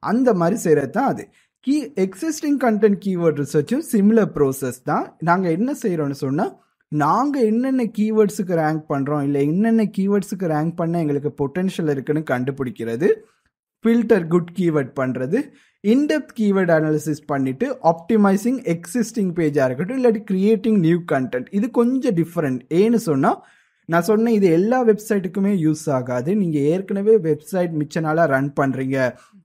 [SPEAKER 1] அந்த மாதிரி செய்கிறது தான் அது. எக்ஸிஸ்டிங் கண்டென்ட் கீவேர்ட் ரிசர்ச்சும் சிமிலர் ப்ரோசஸ் தான். நாங்கள் என்ன செய்கிறோன்னு சொன்னால், நாங்கள் என்னென்ன கீவேர்ட்ஸுக்கு ரேங்க் பண்ணுறோம், இல்லை என்னென்ன கீவேர்ட்ஸுக்கு ரேங்க் பண்ண எங்களுக்கு பொட்டென்ஷியல் இருக்குன்னு கண்டுபிடிக்கிறது, ஃபில்டர் குட் கீவேர்ட் பண்ணுறது, இன்டெப்த் கீவேர்ட் அனாலிசிஸ் பண்ணிவிட்டு ஆப்டிமைசிங் எக்ஸிஸ்டிங் பேஜாக இருக்கட்டும், இல்லாட்டி கிரியேட்டிங் நியூ கண்டென்ட். இது கொஞ்சம் டிஃப்ரெண்ட். ஏன்னு சொன்னால், நான் சொன்னேன் இது எல்லா வெப்சைட்டுக்குமே யூஸ் ஆகாது. நீங்கள் ஏற்கனவே வெப்சைட் மிச்ச நாளாக ரன் பண்ணுறீங்க,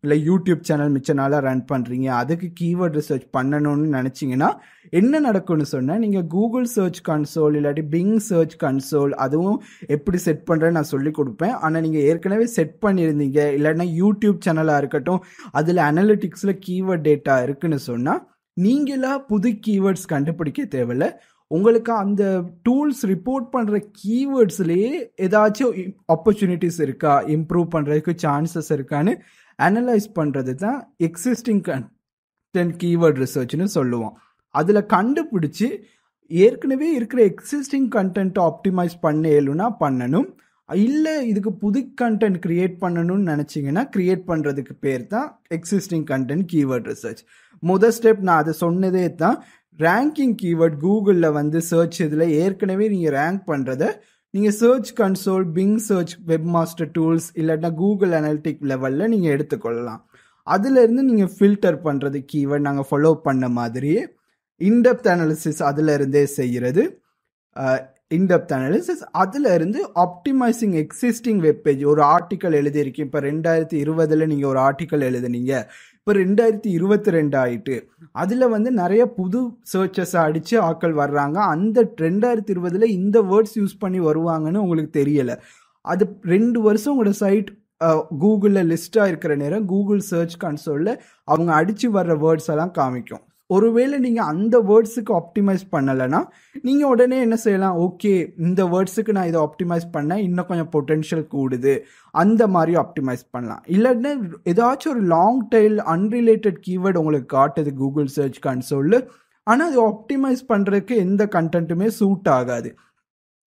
[SPEAKER 1] இல்லை யூடியூப் சேனல் மிச்ச நாளாக ரன் பண்ணுறீங்க, அதுக்கு கீவேர்ட் ரிசர்ச் பண்ணணும்னு நினச்சிங்கன்னா என்ன நடக்கும்னு சொன்னால், நீங்கள் கூகுள் சர்ச் கன்சோல் இல்லாட்டி பிங் சர்ச் கன்சோல் அதுவும் எப்படி செட் பண்ணுறேன்னு நான் சொல்லி கொடுப்பேன். ஆனால் நீங்கள் ஏற்கனவே செட் பண்ணியிருந்தீங்க, இல்லைன்னா யூடியூப் சேனலாக இருக்கட்டும் அதில் அனலிட்டிக்ஸில் கீவேர்ட் டேட்டா இருக்குன்னு சொன்னால் நீங்களா புது கீவேர்ட்ஸ் கண்டுபிடிக்க தேவையில்லை. உங்களுக்கு அந்த டூல்ஸ் ரிப்போர்ட் பண்ணுற கீவேர்ட்ஸ்லேயே ஏதாச்சும் ஆப்பர்ச்சுனிட்டிஸ் இருக்கா, இம்ப்ரூவ் பண்ணுறதுக்கு சான்சஸ் இருக்கான்னு அனலைஸ் பண்ணுறது தான் எக்ஸிஸ்டிங் கண்டென்ட் கீவேர்ட் ரிசர்ச்னு சொல்லுவோம். அதில் கண்டுபிடிச்சி ஏற்கனவே இருக்கிற எக்ஸிஸ்டிங் கண்டென்ட்டை ஆப்டிமைஸ் பண்ணேலுன்னா பண்ணணும், இல்லை இதுக்கு புது கண்டென்ட் கிரியேட் பண்ணணும்னு நினச்சிங்கன்னா கிரியேட் பண்ணுறதுக்கு பேர் தான் எக்ஸிஸ்டிங் கண்டென்ட் கீவேர்ட் ரிசர்ச். முதல் ஸ்டெப் நான் அதை சொன்னதே தான். ரேங்கிங் கீவேர்ட் கூகுளில் வந்து சர்ச் இதில் ஏற்கனவே நீங்கள் ரேங்க் பண்ணுறத நீங்கள் search console, Bing search, webmaster tools இல்லாட்டா கூகுள் அனலிட்டிக் லெவலில் நீங்கள் எடுத்துக்கொள்ளலாம். அதிலேருந்து நீங்கள் ஃபில்டர் பண்ணுறது கீவேர்ட் நாங்கள் ஃபாலோ பண்ண மாதிரியே இன்டெப்த் அனாலிசிஸ் அதில் இருந்தே செய்கிறது. இன்டெப்த் அனாலிசிஸ் அதில் இருந்து ஆப்டிமைசிங் எக்ஸிஸ்டிங் வெப்பேஜ். ஒரு ஆர்டிக்கல் எழுதியிருக்கேன், இப்போ 2020 நீங்கள் ஒரு ஆர்டிக்கல் எழுதுனீங்க, இப்போ 2022 ஆகிட்டு, அதில் வந்து நிறைய புது சர்ச்சஸை அடித்து ஆட்கள் வர்றாங்க. அந்த 2020 இந்த வேர்ட்ஸ் யூஸ் பண்ணி வருவாங்கன்னு உங்களுக்கு தெரியலை. அது 2 வருஷம் உங்களோட சைட் கூகுளில் லிஸ்ட்டாக இருக்கிற நேரம் கூகுள் சர்ச் கன்சோலில் அவங்க அடித்து வர்ற வேர்ட்ஸ் எல்லாம் காமிக்கும். ஒருவேளை நீங்கள் அந்த வேர்ட்ஸுக்கு ஆப்டிமைஸ் பண்ணலைன்னா நீங்கள் உடனே என்ன செய்யலாம், ஓகே இந்த வேர்ட்ஸுக்கு நான் இதை ஆப்டிமைஸ் பண்ணேன், இன்னும் கொஞ்சம் பொட்டென்ஷியல் கூடுது, அந்த மாதிரி ஆப்டிமைஸ் பண்ணலாம். இல்லைன்னா ஏதாச்சும் ஒரு லாங் டெயில் அன்ரிலேட்டட் கீவேர்டு உங்களுக்கு காட்டுது கூகுள் சர்ச் கன்சோலில், ஆனால் அது ஆப்டிமைஸ் பண்ணுறதுக்கு எந்த கண்டென்ட்டுமே சூட் ஆகாது.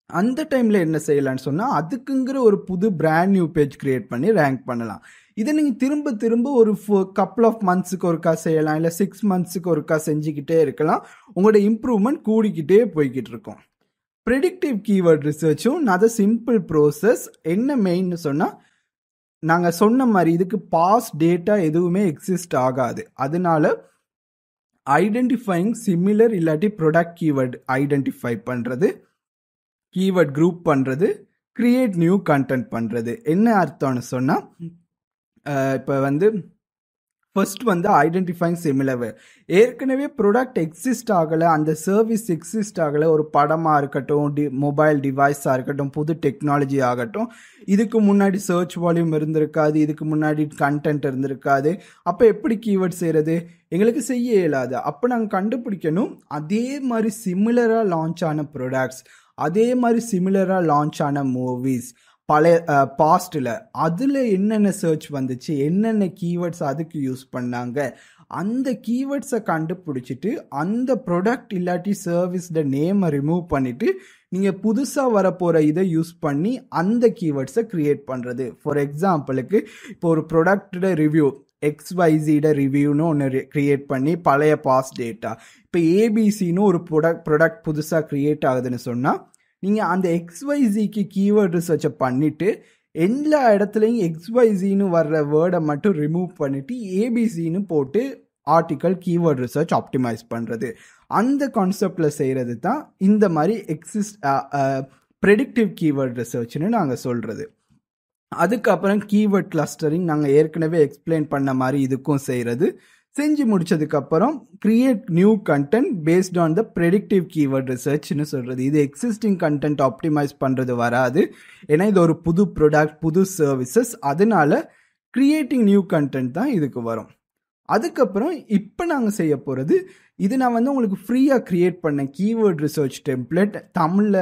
[SPEAKER 1] அந்த டைமில் என்ன செய்யலான்னு சொன்னால், அதுக்குங்கிற ஒரு புது பிராண்ட் நியூ பேஜ் கிரியேட் பண்ணி ரேங்க் பண்ணலாம். இதை நீங்கள் திரும்ப திரும்ப ஒரு கப்புள் ஆஃப் மந்த்ஸுக்கு ஒருக்கா செய்யலாம், இல்லை 6 மந்த்ஸுக்கு ஒருக்கா செஞ்சுக்கிட்டே இருக்கலாம். உங்களோட இம்ப்ரூவ்மெண்ட் கூடிக்கிட்டே போய்கிட்டு இருக்கும். ப்ரெடிக்டிவ் கீவேர்ட் ரிசர்ச்சும் அது சிம்பிள் ப்ரோசஸ். என்ன மெயின்னு சொன்னால், நாங்கள் சொன்ன மாதிரி இதுக்கு பாஸ் டேட்டா எதுவுமே எக்ஸிஸ்ட் ஆகாது. அதனால ஐடென்டிஃபைங் சிமிலர் இல்லாட்டி ப்ரொடக்ட் கீவேர்ட் ஐடென்டிஃபை பண்ணுறது, கீவேர்ட் குரூப் பண்ணுறது, கிரியேட் நியூ கண்டென்ட் பண்ணுறது. என்ன அர்த்தம்னு சொன்னால், இப்போ வந்து ஃபர்ஸ்ட் வந்து ஐடென்டிஃபைங் சிமிலர். ஏற்கனவே ப்ராடக்ட் எக்ஸிஸ்ட் ஆகலை, அந்த சர்வீஸ் எக்ஸிஸ்ட் ஆகலை, ஒரு படமாக இருக்கட்டும், மொபைல் டிவைஸாக இருக்கட்டும், புது டெக்னாலஜி ஆகட்டும், இதுக்கு முன்னாடி சர்ச் வால்யூம் இருந்திருக்காது, இதுக்கு முன்னாடி கண்டென்ட் இருந்திருக்காது. அப்போ எப்படி கீவேர்ட் செய்கிறது? எங்களுக்கு செய்ய இயலாது. அப்போ நாங்கள் கண்டுபிடிக்கணும் அதே மாதிரி சிமிலராக லான்ச் ஆன ப்ராடக்ட்ஸ், அதே மாதிரி சிமிலராக லான்ச் ஆன மூவிஸ் பழைய பாஸ்டில் அதில் என்னென்ன சர்ச் வந்துச்சு, என்னென்ன கீவேர்ட்ஸ் அதுக்கு யூஸ் பண்ணாங்க, அந்த கீவேர்ட்ஸை கண்டுபிடிச்சிட்டு அந்த ப்ராடக்ட் இல்லாட்டி சர்வீஸோட நேமை ரிமூவ் பண்ணிவிட்டு நீங்கள் புதுசாக வரப்போகிற இதை யூஸ் பண்ணி அந்த கீவேர்ட்ஸை க்ரியேட் பண்ணுறது. ஃபார் எக்ஸாம்பிளுக்கு இப்போ ஒரு ப்ராடக்டோட ரிவ்யூ XYZட ரிவ்யூன்னு ஒன்று க்ரியேட் பண்ணி பழைய பாஸ்ட் டேட்டா, இப்போ ஏபிசின்னு ஒரு ப்ராடக்ட் புதுசாக க்ரியேட் ஆகுதுன்னு சொன்னால் நீங்கள் அந்த XYZக்கு கீவேர்ட் ரிசர்ச்சை பண்ணிவிட்டு எல்லா இடத்துலையும் XYZன்னு வர்ற வேர்டை மட்டும் ரிமூவ் பண்ணிவிட்டு ஏபிசின்னு போட்டு ஆர்டிக்கல் கீவேர்ட் ரிசர்ச் ஆப்டிமைஸ் பண்ணுறது. அந்த கான்செப்டில் செய்கிறது தான் இந்த மாதிரி ப்ரெடிக்டிவ் கீவேர்ட் ரிசர்ச்னு நாங்கள் சொல்கிறது. அதுக்கப்புறம் கீவேர்ட் கிளஸ்டரிங் நாங்கள் ஏற்கனவே எக்ஸ்பிளைன் பண்ண மாதிரி இதுக்கும் செய்கிறது. செஞ்சு முடிச்சதுக்கப்புறம் create new content based on the predictive keyword ரிசர்ச்னு சொல்கிறது. இது எக்ஸிஸ்டிங் கண்டென்ட் ஆப்டிமைஸ் பண்ணுறது வராது, ஏன்னா இது ஒரு புது ப்ராடக்ட், புது சர்வீசஸ், அதனால கிரியேட்டிங் நியூ கண்டென்ட் தான் இதுக்கு வரும். அதுக்கப்புறம் இப்போ நாங்கள் செய்ய போகிறது, இது நான் வந்து உங்களுக்கு ஃப்ரீயாக க்ரியேட் பண்ணேன் கீவேர்ட் ரிசர்ச் டெம்ப்ளேட். தமிழில்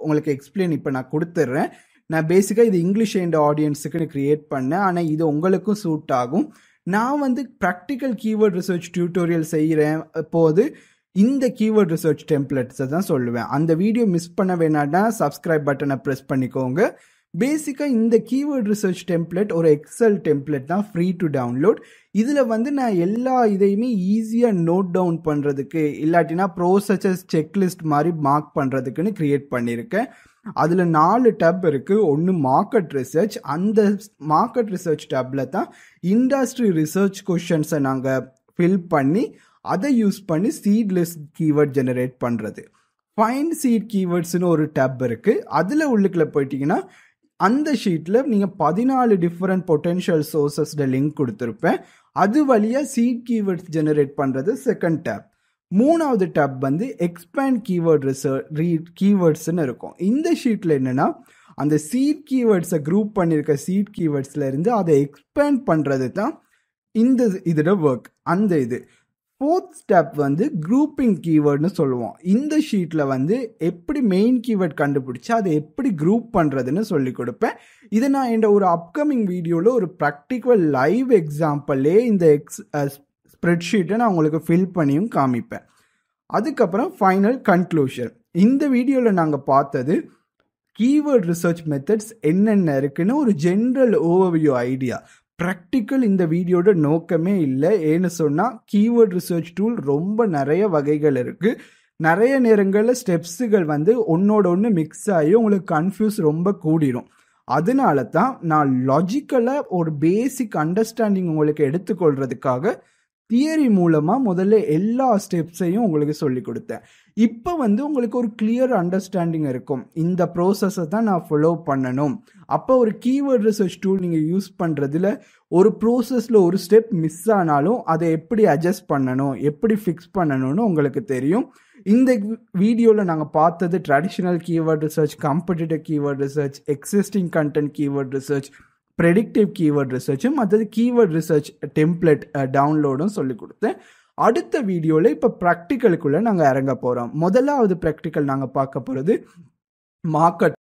[SPEAKER 1] உங்களுக்கு எக்ஸ்பிளைன் இப்போ நான் கொடுத்துட்றேன். நான் பேசிக்காக இது இங்கிலீஷ் அண்ட் ஆடியன்ஸுக்கு க்ரியேட் பண்ணேன், ஆனால் இது உங்களுக்கும் சூட் ஆகும். நான் வந்து ப்ராக்டிக்கல் கீவேர்ட் ரிசர்ச் டியூட்டோரியல் செய்கிறேன் போது இந்த கீவேர்ட் ரிசர்ச் டெம்ப்ளேட்ஸை தான் சொல்லுவேன். அந்த வீடியோ மிஸ் பண்ண வேணான்னா சப்ஸ்கிரைப் பட்டனை ப்ரெஸ் பண்ணிக்கோங்க. பேசிக்காக இந்த கீவேர்ட் ரிசர்ச் டெம்ப்ளேட் ஒரு எக்ஸல் டெம்ப்ளேட் தான், ஃப்ரீ டு டவுன்லோட். இதில் வந்து நான் எல்லா இதையுமே ஈஸியாக நோட் டவுன் பண்ணுறதுக்கு, இல்லாட்டினா ப்ரோசஸஸ் செக்லிஸ்ட் மாதிரி மார்க் பண்ணுறதுக்குன்னு க்ரியேட் பண்ணியிருக்கேன். அதில் 4 டேப் இருக்குது. ஒன்று மார்க்கெட் ரிசர்ச். அந்த மார்க்கெட் ரிசர்ச் டேப்பில் தான் இண்டஸ்ட்ரி ரிசர்ச் கொஷின்ஸை நாங்கள் ஃபில் பண்ணி அதை யூஸ் பண்ணி சீட் லிஸ்ட் கீவேர்ட் ஜெனரேட் பண்ணுறது. ஃபைண்ட் சீட் கீவேர்ட்ஸ்னு ஒரு டேப் இருக்குது. அதில் உள்ளுக்குள்ள போயிட்டீங்கன்னா அந்த ஷீட்டில் நீங்கள் 14 டிஃப்ரெண்ட் பொட்டென்ஷியல் சோர்சஸ்ட லிங்க் கொடுத்துருப்பேன். அது வழியாக சீட் கீவேர்ட்ஸ் ஜெனரேட் பண்ணுறது செகண்ட் டேப். மூணாவது டேப் வந்து எக்ஸ்பேண்ட் கீவேர்ட் கீவேர்ட்ஸ்ன்னு இருக்கும். இந்த ஷீட்டில் என்னென்னா அந்த சீட் கீவேர்ட்ஸை குரூப் பண்ணியிருக்க சீட் கீவேர்ட்ஸில் இருந்து அதை எக்ஸ்பேண்ட் பண்ணுறது தான் இதோட ஒர்க். அந்த இது ஃபோர்த் ஸ்டெப் வந்து குரூப்பிங் கீவேர்ட்னு சொல்லுவோம். இந்த ஷீட்டில் வந்து எப்படி மெயின் கீவேர்ட் கண்டுபிடிச்சி அதை எப்படி குரூப் பண்ணுறதுன்னு சொல்லி கொடுப்பேன். இதை நான் என்ற ஒரு அப்கமிங் வீடியோவில் ஒரு ப்ராக்டிக்கல் லைவ் எக்ஸாம்பிளே இந்த ஸ்ப்ரெட்ஷீட்டை நான் உங்களுக்கு ஃபில் பண்ணியும் காமிப்பேன். அதுக்கப்புறம் ஃபைனல் கன்க்ளூஷன். இந்த வீடியோவில் நாங்கள் பார்த்தது கீவேர்ட் ரிசர்ச் மெத்தட்ஸ் என்னென்ன இருக்குன்னு ஒரு ஜென்ரல் ஓவர்வியூ ஐடியா. ப்ராக்டிக்கல் இந்த வீடியோட நோக்கமே இல்லை. ஏன்னு சொன்னால் கீவேர்ட் ரிசர்ச் டூல் ரொம்ப நிறைய வகைகள் இருக்குது. நிறைய நேரங்களில் ஸ்டெப்ஸுகள் வந்து ஒன்னோட ஒன்று மிக்ஸ் ஆகி உங்களுக்கு கன்ஃபியூஸ் ரொம்ப கூடிரும். அதனால தான் நான் லாஜிக்கலாக ஒரு பேசிக் அண்டர்ஸ்டாண்டிங் உங்களுக்கு எடுத்துக்கொள்றதுக்காக தியரி மூலமாக முதல்ல எல்லா ஸ்டெப்ஸையும் உங்களுக்கு சொல்லி கொடுத்தேன். இப்போ வந்து உங்களுக்கு ஒரு கிளியர் அண்டர்ஸ்டாண்டிங் இருக்கும், இந்த ப்ரோசஸை தான் நான் ஃபாலோ பண்ணணும். அப்போ ஒரு கீவேர்ட் ரிசர்ச் டூல் நீங்கள் யூஸ் பண்ணுறதுல ஒரு ப்ரோசஸில் ஒரு ஸ்டெப் மிஸ் ஆனாலும் அதை எப்படி அட்ஜஸ்ட் பண்ணணும், எப்படி ஃபிக்ஸ் பண்ணணும்னு உங்களுக்கு தெரியும். இந்த வீடியோவில் நாங்கள் பார்த்தது traditional keyword research, competitive keyword research, existing content keyword research, predictive keyword ரிசர்ச்சும் மற்றது கீவேர்ட் ரிசர்ச் டெம்ப்ளேட் டவுன்லோடும் சொல்லி கொடுத்தேன். அடுத்த வீடியோவில் இப்போ ப்ராக்டிக்கலுக்குள்ளே நாங்கள் இறங்க போகிறோம். முதலாவது ப்ராக்டிக்கல் நாங்கள் பார்க்க போகிறது மார்க்கெட்